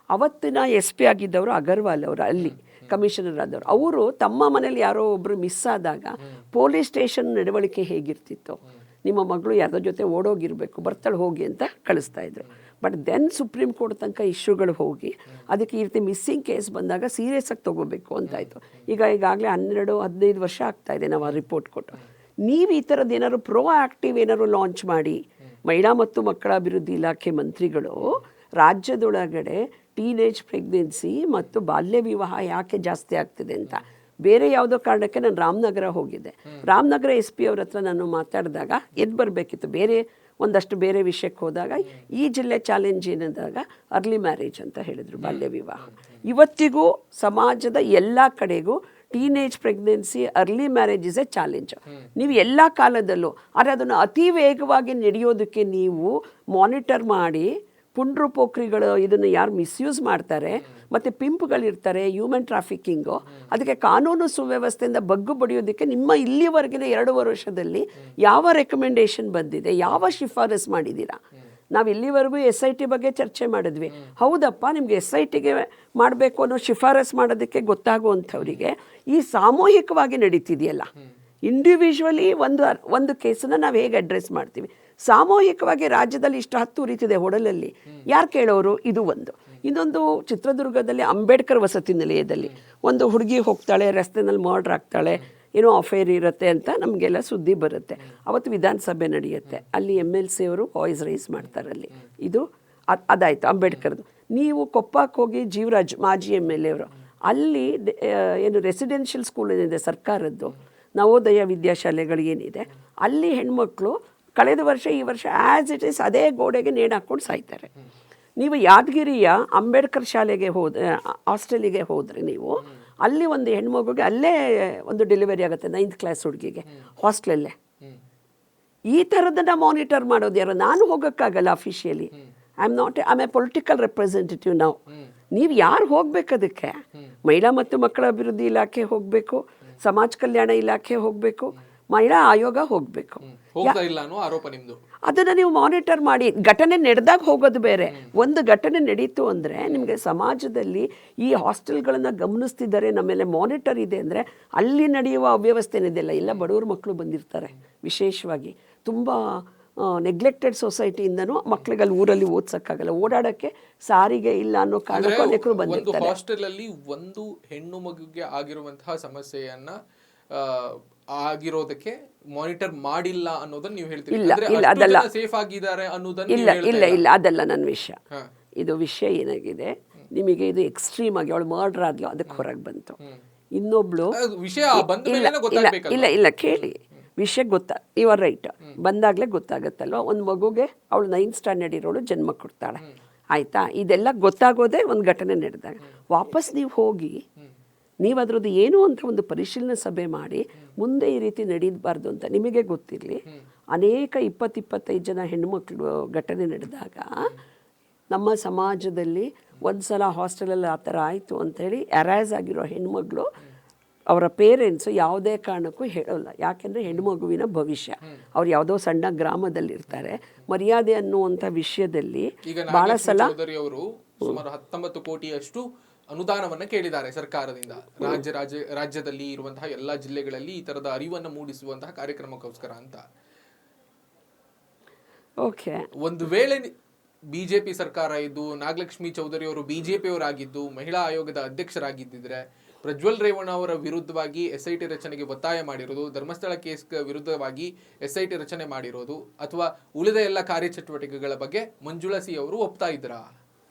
ಅವತ್ತಿನ SP ಆಗಿದ್ದವರು ಅಗರ್ವಾಲ್ ಅವರು, ಅಲ್ಲಿ ಕಮಿಷನರ್ ಆದವರು, ಅವರು ತಮ್ಮ ಮನೇಲಿ ಯಾರೋ ಒಬ್ಬರು ಮಿಸ್ ಆದಾಗ ಪೊಲೀಸ್ ಸ್ಟೇಷನ್ ನಡವಳಿಕೆ ಹೇಗಿರ್ತಿತ್ತು, ನಿಮ್ಮ ಮಗಳು ಯಾರ್ದೋ ಜೊತೆ ಓಡೋಗಿರಬೇಕು, ಬರ್ತಾಳೆ ಹೋಗಿ ಅಂತ ಕಳಿಸ್ತಾ ಇದ್ರು. ಬಟ್ ದೆನ್ ಸುಪ್ರೀಂ ಕೋರ್ಟ್ ತನಕ ಇಶ್ಯೂಗಳು ಹೋಗಿ ಅದಕ್ಕೆ ಈ ರೀತಿ ಮಿಸ್ಸಿಂಗ್ ಕೇಸ್ ಬಂದಾಗ ಸೀರಿಯಸ್ ಆಗಿ ತೊಗೋಬೇಕು ಅಂತಾಯಿತು. ಈಗಾಗಲೇ 12-15 ವರ್ಷ ಆಗ್ತಾಯಿದೆ ನಾವು ಆ ರಿಪೋರ್ಟ್ ಕೊಟ್ಟು. ನೀವು ಈ ಥರದ್ದು ಏನಾದ್ರು ಆ್ಯಕ್ಟಿವ್ ಏನಾದ್ರು ಲಾಂಚ್ ಮಾಡಿ, ಮಹಿಳಾ ಮತ್ತು ಮಕ್ಕಳ ಅಭಿವೃದ್ಧಿ ಇಲಾಖೆ ಮಂತ್ರಿಗಳು ರಾಜ್ಯದೊಳಗಡೆ ಟೀನೇಜ್ ಪ್ರೆಗ್ನೆನ್ಸಿ ಮತ್ತು ಬಾಲ್ಯ ವಿವಾಹ ಯಾಕೆ ಜಾಸ್ತಿ ಆಗ್ತಿದೆ ಅಂತ, ಬೇರೆ ಯಾವುದೋ ಕಾರಣಕ್ಕೆ ನಾನು ರಾಮನಗರ ಹೋಗಿದ್ದೆ. ರಾಮನಗರ SP ಅವ್ರ ಹತ್ರ ನಾನು ಮಾತಾಡಿದಾಗ ಬರಬೇಕಿತ್ತು, ಒಂದಷ್ಟು ಬೇರೆ ವಿಷಯಕ್ಕೆ ಹೋದಾಗ ಈ ಜಿಲ್ಲೆ ಚಾಲೆಂಜ್ ಏನಂದಾಗ ಅರ್ಲಿ ಮ್ಯಾರೇಜ್ ಅಂತ ಹೇಳಿದರು, ಬಾಲ್ಯ ವಿವಾಹ. ಇವತ್ತಿಗೂ ಸಮಾಜದ ಎಲ್ಲ ಕಡೆಗೂ teenage pregnancy, early marriage is A challenge. ನೀವು ಎಲ್ಲ ಕಾಲದಲ್ಲೂ, ಆದರೆ ಅದನ್ನು ಅತಿ ವೇಗವಾಗಿ ನಡೆಯೋದಕ್ಕೆ ನೀವು ಮಾನಿಟರ್ ಮಾಡಿ, ಪುಂಡ್ರು ಪೋಖ್ರಿಗಳು ಇದನ್ನು ಯಾರು ಮಿಸ್ಯೂಸ್ ಮಾಡ್ತಾರೆ ಮತ್ತು ಪಿಂಪ್ಗಳಿರ್ತಾರೆ, ಹ್ಯೂಮನ್ ಟ್ರಾಫಿಕ್ಕಿಂಗು, ಅದಕ್ಕೆ ಕಾನೂನು ಸುವ್ಯವಸ್ಥೆಯಿಂದ ಬಗ್ಗು ಬಡಿಯೋದಕ್ಕೆ ನಿಮ್ಮ ಇಲ್ಲಿವರೆಗಿನ 2 ವರ್ಷದಲ್ಲಿ ಯಾವ ರೆಕಮೆಂಡೇಶನ್ ಬಂದಿದೆ, ಯಾವ ಶಿಫಾರಸ್ ಮಾಡಿದ್ದೀರಾ? ನಾವು ಇಲ್ಲಿವರೆಗೂ SIT ಬಗ್ಗೆ ಚರ್ಚೆ ಮಾಡಿದ್ವಿ. ಹೌದಪ್ಪ, ನಿಮಗೆ SITಗೆ ಮಾಡಬೇಕು ಅನ್ನೋ ಶಿಫಾರಸ್ ಮಾಡೋದಕ್ಕೆ ಗೊತ್ತಾಗುವಂಥವರಿಗೆ ಈ ಸಾಮೂಹಿಕವಾಗಿ ನಡೀತಿದೆಯಲ್ಲ, ಇಂಡಿವಿಜುವಲಿ ಒಂದು ಕೇಸನ್ನು ನಾವು ಹೇಗೆ ಅಡ್ರೆಸ್ ಮಾಡ್ತೀವಿ, ಸಾಮೂಹಿಕವಾಗಿ ರಾಜ್ಯದಲ್ಲಿ ಇಷ್ಟು 10 ಉರಿತಿದೆ ಹೊಡಲಲ್ಲಿ, ಯಾರು ಕೇಳೋರು? ಇದು ಒಂದು. ಇನ್ನೊಂದು, ಚಿತ್ರದುರ್ಗದಲ್ಲಿ ಅಂಬೇಡ್ಕರ್ ವಸತಿ ನಿಲಯದಲ್ಲಿ ಒಂದು ಹುಡುಗಿ ಹೋಗ್ತಾಳೆ, ರಸ್ತೆನಲ್ಲಿ ಮರ್ಡರ್ ಆಗ್ತಾಳೆ, ಏನೋ ಅಫೇರ್ ಇರುತ್ತೆ ಅಂತ ನಮಗೆಲ್ಲ ಸುದ್ದಿ ಬರುತ್ತೆ. ಅವತ್ತು ವಿಧಾನಸಭೆ ನಡೆಯುತ್ತೆ, ಅಲ್ಲಿ MLC ಅವರು ವಾಯ್ಸ್ ರೈಸ್ ಮಾಡ್ತಾರೆ. ಅಲ್ಲಿ ಇದು ಅದಾಯಿತು ಅಂಬೇಡ್ಕರ್ದು. ನೀವು ಕೊಪ್ಪಕ್ಕೆ ಹೋಗಿ, ಜೀವರಾಜ್ ಮಾಜಿ MLA ಅವರು, ಅಲ್ಲಿ ಏನು ರೆಸಿಡೆನ್ಷಿಯಲ್ ಸ್ಕೂಲ್ ಏನಿದೆ ಸರ್ಕಾರದ್ದು, ನವೋದಯ ವಿದ್ಯಾಶಾಲೆಗಳು ಏನಿದೆ, ಅಲ್ಲಿ ಹೆಣ್ಮಕ್ಳು ಕಳೆದ ವರ್ಷ ಈ ವರ್ಷ ಆ್ಯಸ್ ಇಟ್ ಈಸ್ ಅದೇ ಗೋಡೆಗೆ ನೇಣು ಹಾಕ್ಕೊಂಡು ಸಾಯ್ತಾರೆ. ನೀವು ಯಾದಗಿರಿಯ ಅಂಬೇಡ್ಕರ್ ಶಾಲೆಗೆ ಹಾಸ್ಟೆಲಿಗೆ ಹೋದರೆ ನೀವು, ಅಲ್ಲಿ ಒಂದು ಹೆಣ್ಮಗುಗೆ ಅಲ್ಲೇ ಒಂದು ಡೆಲಿವರಿ ಆಗುತ್ತೆ, 9th ಕ್ಲಾಸ್ ಹುಡುಗಿಗೆ ಹಾಸ್ಟೆಲಲ್ಲೇ. ಈ ಥರದನ್ನು ಮಾನಿಟರ್ ಮಾಡೋದು ಯಾರು? ನಾನು ಹೋಗೋಕ್ಕಾಗಲ್ಲ officially. I am A political representative ನಾವು. ನೀವು ಯಾರು ಹೋಗ್ಬೇಕು ಅದಕ್ಕೆ? ಮಹಿಳಾ ಮತ್ತು ಮಕ್ಕಳ ಅಭಿವೃದ್ಧಿ ಇಲಾಖೆ ಹೋಗಬೇಕು, ಸಮಾಜ ಕಲ್ಯಾಣ ಇಲಾಖೆ ಹೋಗಬೇಕು, ಮಹಿಳಾ ಆಯೋಗ ಹೋಗಬೇಕು. ಅದನ್ನು ನೀವು ಮಾನಿಟರ್ ಮಾಡಿ. ಘಟನೆ ನಡೆದಾಗ ಹೋಗೋದು ಬೇರೆ. ಒಂದು ಘಟನೆ ನಡೀತು ಅಂದರೆ ನಿಮಗೆ ಸಮಾಜದಲ್ಲಿ ಈ ಹಾಸ್ಟೆಲ್ಗಳನ್ನು ಗಮನಿಸ್ತಿದ್ದಾರೆ, ನಮ್ಮೇಲೆ ಮಾನಿಟರ್ ಇದೆ ಅಂದರೆ ಅಲ್ಲಿ ನಡೆಯುವ ಅವ್ಯವಸ್ಥೆ ಏನಿದೆಯಲ್ಲ, ಎಲ್ಲ ಬಡವ್ರ ಮಕ್ಕಳು ಬಂದಿರ್ತಾರೆ, ವಿಶೇಷವಾಗಿ ತುಂಬ ನೆಗ್ಲೆಕ್ಟೆಡ್ ಸೊಸೈಟಿಯಿಂದನೂ ಮಕ್ಕಳಿಗೆ ಅಲ್ಲಿ ಊರಲ್ಲಿ ಓದ್ಸಕ್ಕಾಗಲ್ಲ, ಓಡಾಡೋಕ್ಕೆ ಸಾರಿಗೆ ಇಲ್ಲ ಅನ್ನೋ ಕಾರಣಕ್ಕೂ ಅನೇಕರು ಬಂದಿರ್ತಾರೆ. ಹಾಸ್ಟೆಲ್ ಅಲ್ಲಿ ಒಂದು ಹೆಣ್ಣು ಮಗುಗೆ ಆಗಿರುವಂತಹ ಸಮಸ್ಯೆಯನ್ನ ಆಗಿರೋದಕ್ಕೆ ಮಾನಿಟರ್ ಮಾಡಿಲ್ಲ ಅನ್ನೋದನ್ನ ನೀವು ಹೇಳ್ತೀರಿ. ಇಲ್ಲ, ಅಂದ್ರೆ ಇಲ್ಲ, ಅಷ್ಟು ಅದಲ್ಲ. ಜನ ಸೇಫ್ ಆಗಿದ್ದಾರೆ ಅನ್ನೋದನ್ನ ಇಲ್ಲ ನೀವು ಹೇಳ್ತಾ ಇಲ್ಲ ಇಲ್ಲ ಅದಲ್ಲ ನನ್ನ ವಿಷಯ. ಹಾ. ಇದು ವಿಷಯ ಏನಾಗಿದೆ, ನಿಮಗೆ ಇದು ಎಕ್ಸ್ಟ್ರೀಮ್ ಆಗಿ ಅವಳು ಮರ್ಡರ್ ಆದ್ಲು, ಅದಕ್ಕೆ ಹೊರಗೆ ಬಂತು. ಇನ್ನೊಬ್ಳು ವಿಷಯ ಬಂದ ಇಲ್ಲ ಮೇಲೆ ಇಲ್ಲ ಗೊತ್ತಾಗ್ಬೇಕಲ್ಲ. ಇಲ್ಲ ಇಲ್ಲ ಕೇಳಿ, ವಿಷಯ ಯು ಆರ್ ರೈಟ್, ಬಂದಾಗಲೇ ಗೊತ್ತಾಗತ್ತಲ್ವ. ಒಂದು ಮಗುಗೆ ಅವಳು 9th ಸ್ಟ್ಯಾಂಡರ್ಡ್ ಇರೋಳು ಜನ್ಮ ಕೊಡ್ತಾಳೆ, ಆಯಿತಾ. ಇದೆಲ್ಲ ಗೊತ್ತಾಗೋದೇ ಒಂದು ಘಟನೆ ನಡೆದಾಗ. ವಾಪಸ್ ನೀವು ಹೋಗಿ ನೀವು ಅದರದ್ದು ಏನು ಅಂತ ಒಂದು ಪರಿಶೀಲನೆ ಸಭೆ ಮಾಡಿ ಮುಂದೆ ಈ ರೀತಿ ನಡೀಬಾರ್ದು ಅಂತ ನಿಮಗೆ ಗೊತ್ತಿರಲಿ. ಅನೇಕ 20-25 ಜನ ಹೆಣ್ಣುಮಕ್ಕಳು ಘಟನೆ ನಡೆದಾಗ ನಮ್ಮ ಸಮಾಜದಲ್ಲಿ ಒಂದು ಸಲ ಹಾಸ್ಟೆಲಲ್ಲಿ ಆ ಥರ ಆಯಿತು ಅಂಥೇಳಿ ಅರೈಸ್ ಆಗಿರೋ ಹೆಣ್ಮಗಳು ಅವರ ಪೇರೆಂಟ್ಸು ಯಾವುದೇ ಕಾರಣಕ್ಕೂ ಹೇಳೋಲ್ಲ. ಯಾಕೆಂದರೆ ಹೆಣ್ಮಗುವಿನ ಭವಿಷ್ಯ. ಅವ್ರು ಯಾವುದೋ ಸಣ್ಣ ಗ್ರಾಮದಲ್ಲಿರ್ತಾರೆ. ಮರ್ಯಾದೆ ಅನ್ನುವಂಥ ವಿಷಯದಲ್ಲಿ ಭಾಳ ಸಲ ಅವರು ಸುಮಾರು 19 ಕೋಟಿಯಷ್ಟು ಅನುದಾನವನ್ನ ಕೇಳಿದ್ದಾರೆ ಸರ್ಕಾರದಿಂದ ರಾಜ್ಯದಲ್ಲಿ ಇರುವಂತಹ ಎಲ್ಲಾ ಜಿಲ್ಲೆಗಳಲ್ಲಿ ಈ ತರದ ಅರಿವನ್ನು ಮೂಡಿಸುವಂತಹ ಕಾರ್ಯಕ್ರಮಕ್ಕೋಸ್ಕರ ಅಂತ. ಓಕೆ, ಒಂದು ವೇಳೆ ಬಿಜೆಪಿ ಸರ್ಕಾರ ಇದ್ದು ನಾಗಲಕ್ಷ್ಮಿ ಚೌಧರಿ ಅವರು ಬಿಜೆಪಿ ಅವರಾಗಿದ್ದು ಮಹಿಳಾ ಆಯೋಗದ ಅಧ್ಯಕ್ಷರಾಗಿದ್ದಿದ್ರೆ ಪ್ರಜ್ವಲ್ ರೇವಣ್ಣ ಅವರ ವಿರುದ್ಧವಾಗಿ SIT ರಚನೆಗೆ ಒತ್ತಾಯ ಮಾಡಿರೋದು, ಧರ್ಮಸ್ಥಳ ಕೇಸ್ ವಿರುದ್ಧವಾಗಿ SIT ರಚನೆ ಮಾಡಿರೋದು, ಅಥವಾ ಉಳಿದ ಎಲ್ಲ ಕಾರ್ಯಚಟುವಟಿಕೆಗಳ ಬಗ್ಗೆ ಮಂಜುಳಾ ಸಿ ಅವರು ಒಪ್ತಾ ಇದ್ರಾ?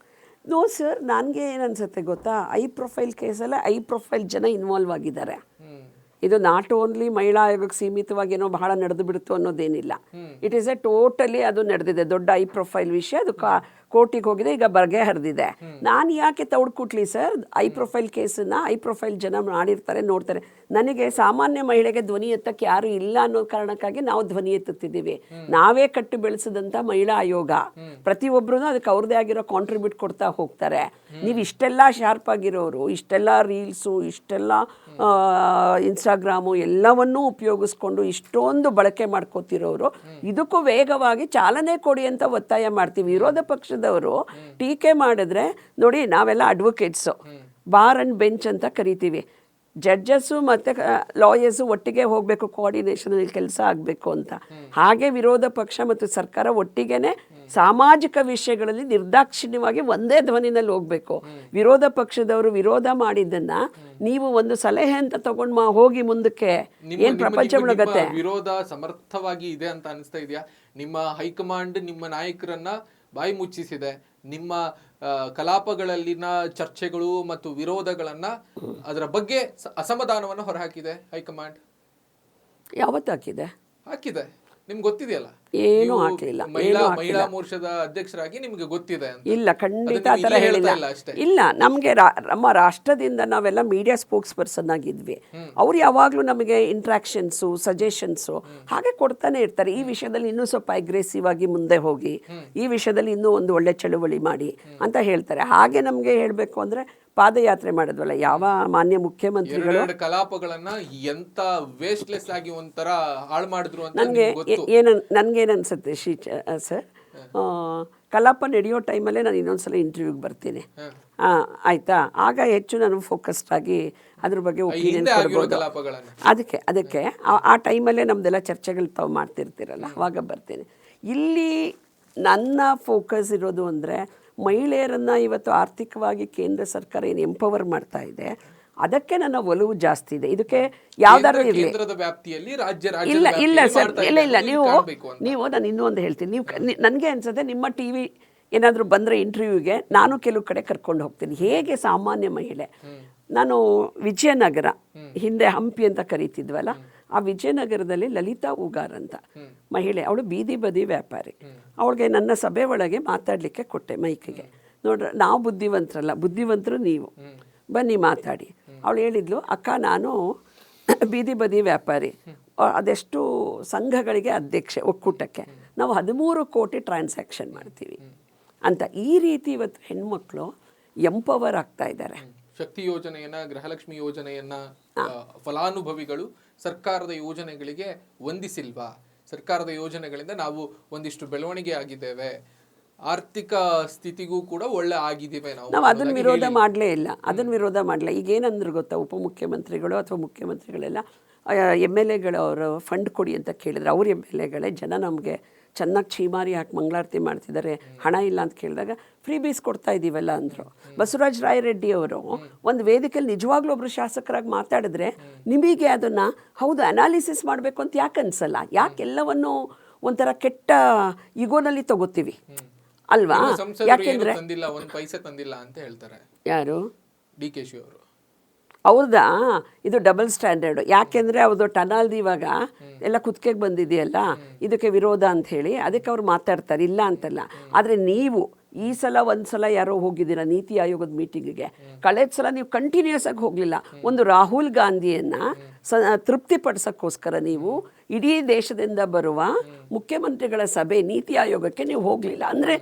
ನೋ ಸರ್, ನನಗೆ ಏನನ್ಸುತ್ತೆ ಗೊತ್ತಾ, ಐ ಪ್ರೊಫೈಲ್ ಕೇಸಲ್ಲೇ ಐ ಪ್ರೊಫೈಲ್ ಜನ ಇನ್ವಾಲ್ವ್ ಆಗಿದ್ದಾರೆ. ಇದು ನಾಟ್ ಓನ್ಲಿ ಮಹಿಳಾ ಆಯೋಗಕ್ಕೆ ಸೀಮಿತವಾಗಿ ಏನೋ ಬಹಳ ನಡೆದು ಬಿಡ್ತು ಅನ್ನೋದೇನಿಲ್ಲ. ಇಟ್ ಈಸ್ ಟೋಟಲಿ ಅದು ನಡೆದಿದೆ. ದೊಡ್ಡ ಐ ಪ್ರೊಫೈಲ್ ವಿಷಯ, ಅದು ಕೋರ್ಟಿಗೆ ಹೋಗಿದೆ, ಈಗ ಬಗೆಹರಿದಿದೆ. ನಾನು ಯಾಕೆ ತೌಡ್ಕುಟ್ಲಿ ಸರ್? ಐ ಪ್ರೊಫೈಲ್ ಕೇಸನ್ನು ಐ ಪ್ರೊಫೈಲ್ ಜನ ಮಾಡಿರ್ತಾರೆ, ನೋಡ್ತಾರೆ. ನನಗೆ ಸಾಮಾನ್ಯ ಮಹಿಳೆಗೆ ಧ್ವನಿ ಎತ್ತಕ್ಕೆ ಯಾರು ಇಲ್ಲ ಅನ್ನೋ ಕಾರಣಕ್ಕಾಗಿ ನಾವು ಧ್ವನಿ ಎತ್ತುತ್ತಿದ್ದೀವಿ. ನಾವೇ ಕಟ್ಟಿ ಬೆಳೆಸಿದಂಥ ಮಹಿಳಾ ಆಯೋಗ, ಪ್ರತಿಯೊಬ್ಬರೂ ಅದಕ್ಕೆ ಅವ್ರದ್ದೇ ಆಗಿರೋ ಕಾಂಟ್ರಿಬ್ಯೂಟ್ ಕೊಡ್ತಾ ಹೋಗ್ತಾರೆ. ನೀವು ಇಷ್ಟೆಲ್ಲ ಶಾರ್ಪ್ ಆಗಿರೋರು, ಇಷ್ಟೆಲ್ಲ ರೀಲ್ಸು, ಇಷ್ಟೆಲ್ಲ ಇನ್ಸ್ಟಾಗ್ರಾಮು ಎಲ್ಲವನ್ನೂ ಉಪಯೋಗಿಸ್ಕೊಂಡು ಇಷ್ಟೊಂದು ಬಳಕೆ ಮಾಡ್ಕೋತಿರೋರು ಇದಕ್ಕೂ ವೇಗವಾಗಿ ಚಾಲನೆ ಕೊಡಿ ಅಂತ ಒತ್ತಾಯ ಮಾಡ್ತೀವಿ. ವಿರೋಧ ಪಕ್ಷದವರು ಟೀಕೆ ಮಾಡಿದ್ರೆ ನೋಡಿ, ನಾವೆಲ್ಲ ಅಡ್ವೊಕೇಟ್ಸು, ಬಾರ್ ಅಂಡ್ ಬೆಂಚ್ ಅಂತ ಕರಿತೀವಿ. ಜಡ್ಜಸ್ಸು ಮತ್ತು ಲಾಯರ್ಸು ಒಟ್ಟಿಗೆ ಹೋಗಬೇಕು, ಕೋಆರ್ಡಿನೇಷನಲ್ಲಿ ಕೆಲಸ ಆಗಬೇಕು ಅಂತ. ಹಾಗೆ ವಿರೋಧ ಪಕ್ಷ ಮತ್ತು ಸರ್ಕಾರ ಒಟ್ಟಿಗೆ ಸಾಮಾಜಿಕ ವಿಷಯಗಳಲ್ಲಿ ನಿರ್ದಾಕ್ಷಿಣ್ಯವಾಗಿ ಒಂದೇ ಧ್ವನಿನಲ್ಲಿ ಹೋಗಬೇಕು. ವಿರೋಧ ಪಕ್ಷದವರು ವಿರೋಧ ಮಾಡಿದ್ದನ್ನು ನೀವು ಒಂದು ಸಲಹೆ ಅಂತ ತಗೊಂಡು ಹೋಗಿ ಮುಂದಕ್ಕೆ ಏನು ಪ್ರಪಂಚ ಮುಳುಗತ್ತೆ. ವಿರೋಧ ಸಮರ್ಥವಾಗಿ ಇದೆ ಅಂತ ಅನಿಸ್ತಾ ಇದೆಯಾ? ನಿಮ್ಮ ಹೈಕಮಾಂಡ್ ನಿಮ್ಮ ನಾಯಕರನ್ನ ಬಾಯಿ ಮುಚ್ಚಿಸಿದೆ, ನಿಮ್ಮ ಕಲಾಪಗಳಲ್ಲಿನ ಚರ್ಚೆಗಳು ಮತ್ತು ವಿರೋಧಗಳನ್ನ ಅದರ ಬಗ್ಗೆ ಅಸಮಾಧಾನವನ್ನು ಹೊರಹಾಕಿದೆ ಹೈಕಮಾಂಡ್? ಯಾವತ್ತು ಹಾಕಿದೆ ನಿಮ್ಗೆ ಗೊತ್ತಿದೆಯಲ್ಲ. ಏನು ಹಾಕಲಿಲ್ಲ. ಮಹಿಳಾ ಮೋರ್ಚಾದ ಅಧ್ಯಕ್ಷರಾಗಿ ನಿಮ್ಗೆ ಗೊತ್ತಿದೆ? ಇಲ್ಲ, ಖಂಡಿತ ಆ ಥರ ಹೇಳಿಲ್ಲ. ಇಲ್ಲ, ನಮಗೆ ನಮ್ಮ ರಾಷ್ಟ್ರದಿಂದ ನಾವೆಲ್ಲ ಮೀಡಿಯಾ ಸ್ಪೋಕ್ಸ್ ಪರ್ಸನ್ ಆಗಿದ್ವಿ. ಅವ್ರು ಯಾವಾಗಲೂ ನಮಗೆ ಇಂಟ್ರಾಕ್ಷನ್ಸು, ಸಜೆಷನ್ಸು ಹಾಗೆ ಕೊಡ್ತಾನೆ ಇರ್ತಾರೆ. ಈ ವಿಷಯದಲ್ಲಿ ಇನ್ನೂ ಸ್ವಲ್ಪ ಅಗ್ರೆಸಿವ್ ಆಗಿ ಮುಂದೆ ಹೋಗಿ, ಈ ವಿಷಯದಲ್ಲಿ ಇನ್ನೂ ಒಂದು ಒಳ್ಳೆ ಚಳುವಳಿ ಮಾಡಿ ಅಂತ ಹೇಳ್ತಾರೆ. ಹಾಗೆ ನಮಗೆ ಹೇಳಬೇಕು ಅಂದರೆ ಪಾದಯಾತ್ರೆ ಮಾಡಿದ್ವಲ್ಲ, ಯಾವ ಮಾನ್ಯ ಮುಖ್ಯಮಂತ್ರಿಗಳು ಕಲಾಪಗಳನ್ನ ಎಂತ ವೇಸ್ಟ್ಲೆಸ್ ಆಗಿ ಒಂಥರ ಹಾಳು ಮಾಡಿದ್ರು ಅಂತ ನನ್ಗೇನನ್ಸುತ್ತೆ ಸರ್, ಕಲಾಪ ನಡೆಯೋ ಟೈಮಲ್ಲೇ ನಾನು ಇನ್ನೊಂದ್ಸಲ ಇಂಟರ್ವ್ಯೂಗೆ ಬರ್ತೀನಿ, ಆಯಿತಾ. ಆಗ ಹೆಚ್ಚು ನಾನು ಫೋಕಸ್ಡ್ ಆಗಿ ಅದ್ರ ಬಗ್ಗೆ ಒಪಿನಿಯನ್ ಕೊಡ್ಬೋದು. ಅದಕ್ಕೆ ಆ ಟೈಮಲ್ಲೇ ನಮ್ಮದೆಲ್ಲ ಚರ್ಚೆಗಳು ತಾವು ಮಾಡ್ತಿರ್ತೀರಲ್ಲ, ಅವಾಗ ಬರ್ತೀನಿ. ಇಲ್ಲಿ ನನ್ನ ಫೋಕಸ್ ಇರೋದು ಅಂದರೆ ಮಹಿಳೆಯರನ್ನು ಇವತ್ತು ಆರ್ಥಿಕವಾಗಿ ಕೇಂದ್ರ ಸರ್ಕಾರ ಏನು ಎಂಪವರ್ ಮಾಡ್ತಾ ಇದೆ, ಅದಕ್ಕೆ ನನ್ನ ಒಲವು ಜಾಸ್ತಿ ಇದೆ. ಇದಕ್ಕೆ ಯಾವ್ದಾದ್ರು ಇರಲಿ, ಇಲ್ಲ ಇಲ್ಲ ಸರ್, ಇಲ್ಲ ನೀವು ನಾನು ಇನ್ನೂ ಒಂದು ಹೇಳ್ತೀನಿ. ನೀವು ನನಗೆ ಅನ್ಸುತ್ತೆ ನಿಮ್ಮ ಟಿ ವಿ ಏನಾದರೂ ಬಂದರೆ ಇಂಟರ್ವ್ಯೂಗೆ ನಾನು ಕೆಲವು ಕಡೆ ಕರ್ಕೊಂಡು ಹೋಗ್ತೀನಿ. ಹೇಗೆ ಸಾಮಾನ್ಯ ಮಹಿಳೆ, ನಾನು ವಿಜಯನಗರ, ಹಿಂದೆ ಹಂಪಿ ಅಂತ ಕರಿತಿದ್ವಲ್ಲ, ಆ ವಿಜಯನಗರದಲ್ಲಿ ಲಲಿತಾ ಉಗಾರ್ ಅಂತ ಮಹಿಳೆ, ಅವಳು ಬೀದಿ ಬದಿ ವ್ಯಾಪಾರಿ. ಅವಳಿಗೆ ನನ್ನ ಸಭೆ ಒಳಗೆ ಮಾತಾಡಲಿಕ್ಕೆ ಕೊಟ್ಟೆ ಮೈಕಿಗೆ. ನೋಡ್ರಿ, ನಾವು ಬುದ್ಧಿವಂತರಲ್ಲ, ಬುದ್ಧಿವಂತರು ನೀವು, ಬನ್ನಿ ಮಾತಾಡಿ. ಅವಳು ಹೇಳಿದ್ಲು, ಅಕ್ಕ ನಾನು ಬೀದಿ ಬದಿ ವ್ಯಾಪಾರಿ, ಅದೆಷ್ಟು ಸಂಘಗಳಿಗೆ ಅಧ್ಯಕ್ಷೆ, ಒಕ್ಕೂಟಕ್ಕೆ ನಾವು 13 ಕೋಟಿ ಟ್ರಾನ್ಸಾಕ್ಷನ್ ಮಾಡ್ತೀವಿ ಅಂತ. ಈ ರೀತಿ ಇವತ್ತು ಹೆಣ್ಮಕ್ಳು ಎಂಪವರ್ ಆಗ್ತಾ ಇದ್ದಾರೆ. ಶಕ್ತಿ ಯೋಜನೆಯನ್ನ, ಗೃಹಲಕ್ಷ್ಮಿ ಯೋಜನೆಯನ್ನ ಫಲಾನುಭವಿಗಳು ಸರ್ಕಾರದ ಯೋಜನೆಗಳಿಗೆ ವಂದಿಸಿಲ್ವಾ? ಸರ್ಕಾರದ ಯೋಜನೆಗಳಿಂದ ನಾವು ಒಂದಿಷ್ಟು ಬೆಳವಣಿಗೆ ಆಗಿದ್ದೇವೆ, ಆರ್ಥಿಕ ಸ್ಥಿತಿಗೂ ಕೂಡ ಒಳ್ಳೆ ಆಗಿದ್ದೀವಿ, ನಾವು ಅದನ್ನು ವಿರೋಧ ಮಾಡಲೇ ಇಲ್ಲ. ಈಗ ಏನಂದ್ರೆ ಗೊತ್ತಾ, ಉಪಮುಖ್ಯಮಂತ್ರಿಗಳು ಅಥವಾ ಮುಖ್ಯಮಂತ್ರಿಗಳೆಲ್ಲ ಎಮ್ ಎಲ್ ಎಗಳವರು ಫಂಡ್ ಕೊಡಿ ಅಂತ ಕೇಳಿದ್ರು. ಅವ್ರ ಎಮ್ ಎಲ್ ಎಗಳೇ ಜನ ನಮಗೆ ಚೆನ್ನಾಗಿ ಚೀಮಾರಿ ಹಾಕಿ ಮಂಗಳಾರತಿ ಮಾಡ್ತಿದ್ದಾರೆ, ಹಣ ಇಲ್ಲ ಅಂತ ಕೇಳಿದಾಗ ಫ್ರೀ ಬೀಸ್ ಕೊಡ್ತಾ ಇದ್ದೀವಲ್ಲ ಅಂದರು. ಬಸವರಾಜ ರಾಯರೆಡ್ಡಿ ಅವರು ಒಂದು ವೇದಿಕೆಯಲ್ಲಿ ನಿಜವಾಗ್ಲೂ ಒಬ್ಬರು ಶಾಸಕರಾಗಿ ಮಾತಾಡಿದ್ರೆ ನಿಮಗೆ ಅದನ್ನು ಹೌದು ಅನಾಲಿಸಿಸ್ ಮಾಡಬೇಕು ಅಂತ ಯಾಕೆ ಅನ್ಸಲ್ಲ? ಯಾಕೆ ಎಲ್ಲವನ್ನು ಒಂಥರ ಕೆಟ್ಟ ಇಗೋನಲ್ಲಿ ತಗೋತೀವಿ ಅಲ್ವಾ? ಯಾಕೆಂದ್ರೆ ತಂದಿಲ್ಲ, ಒಂದು ಪೈಸೆ ತಂದಿಲ್ಲ ಅಂತ ಹೇಳ್ತಾರೆ. ಯಾರು? DK ಶಿ ಅವರು. ಹೌದಾ? ಇದು ಡಬಲ್ ಸ್ಟ್ಯಾಂಡರ್ಡು. ಯಾಕೆಂದರೆ ಅವ್ರದ್ದು ಟನಾಲ್ದು ಇವಾಗ ಎಲ್ಲ ಕುತ್ತಿಗೆಗೆ ಬಂದಿದೆಯಲ್ಲ, ಇದಕ್ಕೆ ವಿರೋಧ ಅಂಥೇಳಿ ಅದಕ್ಕೆ ಅವ್ರು ಮಾತಾಡ್ತಾರೆ, ಇಲ್ಲ ಅಂತಲ್ಲ. ಆದರೆ ನೀವು ಈ ಸಲ ಒಂದು ಸಲ ಯಾರೋ ಹೋಗಿದ್ದೀರಾ ನೀತಿ ಆಯೋಗದ ಮೀಟಿಂಗಿಗೆ, ಕಳೆದ ಸಲ ನೀವು ಕಂಟಿನ್ಯೂಸ್ ಆಗಿ ಹೋಗಲಿಲ್ಲ. ಒಂದು ರಾಹುಲ್ ಗಾಂಧಿಯನ್ನು ತೃಪ್ತಿಪಡಿಸೋಕ್ಕೋಸ್ಕರ ನೀವು ಇಡೀ ದೇಶದಿಂದ ಬರುವ ಮುಖ್ಯಮಂತ್ರಿಗಳ ಸಭೆ ನೀತಿ ಆಯೋಗಕ್ಕೆ ನೀವು ಹೋಗಲಿಲ್ಲ. ಅಂದರೆ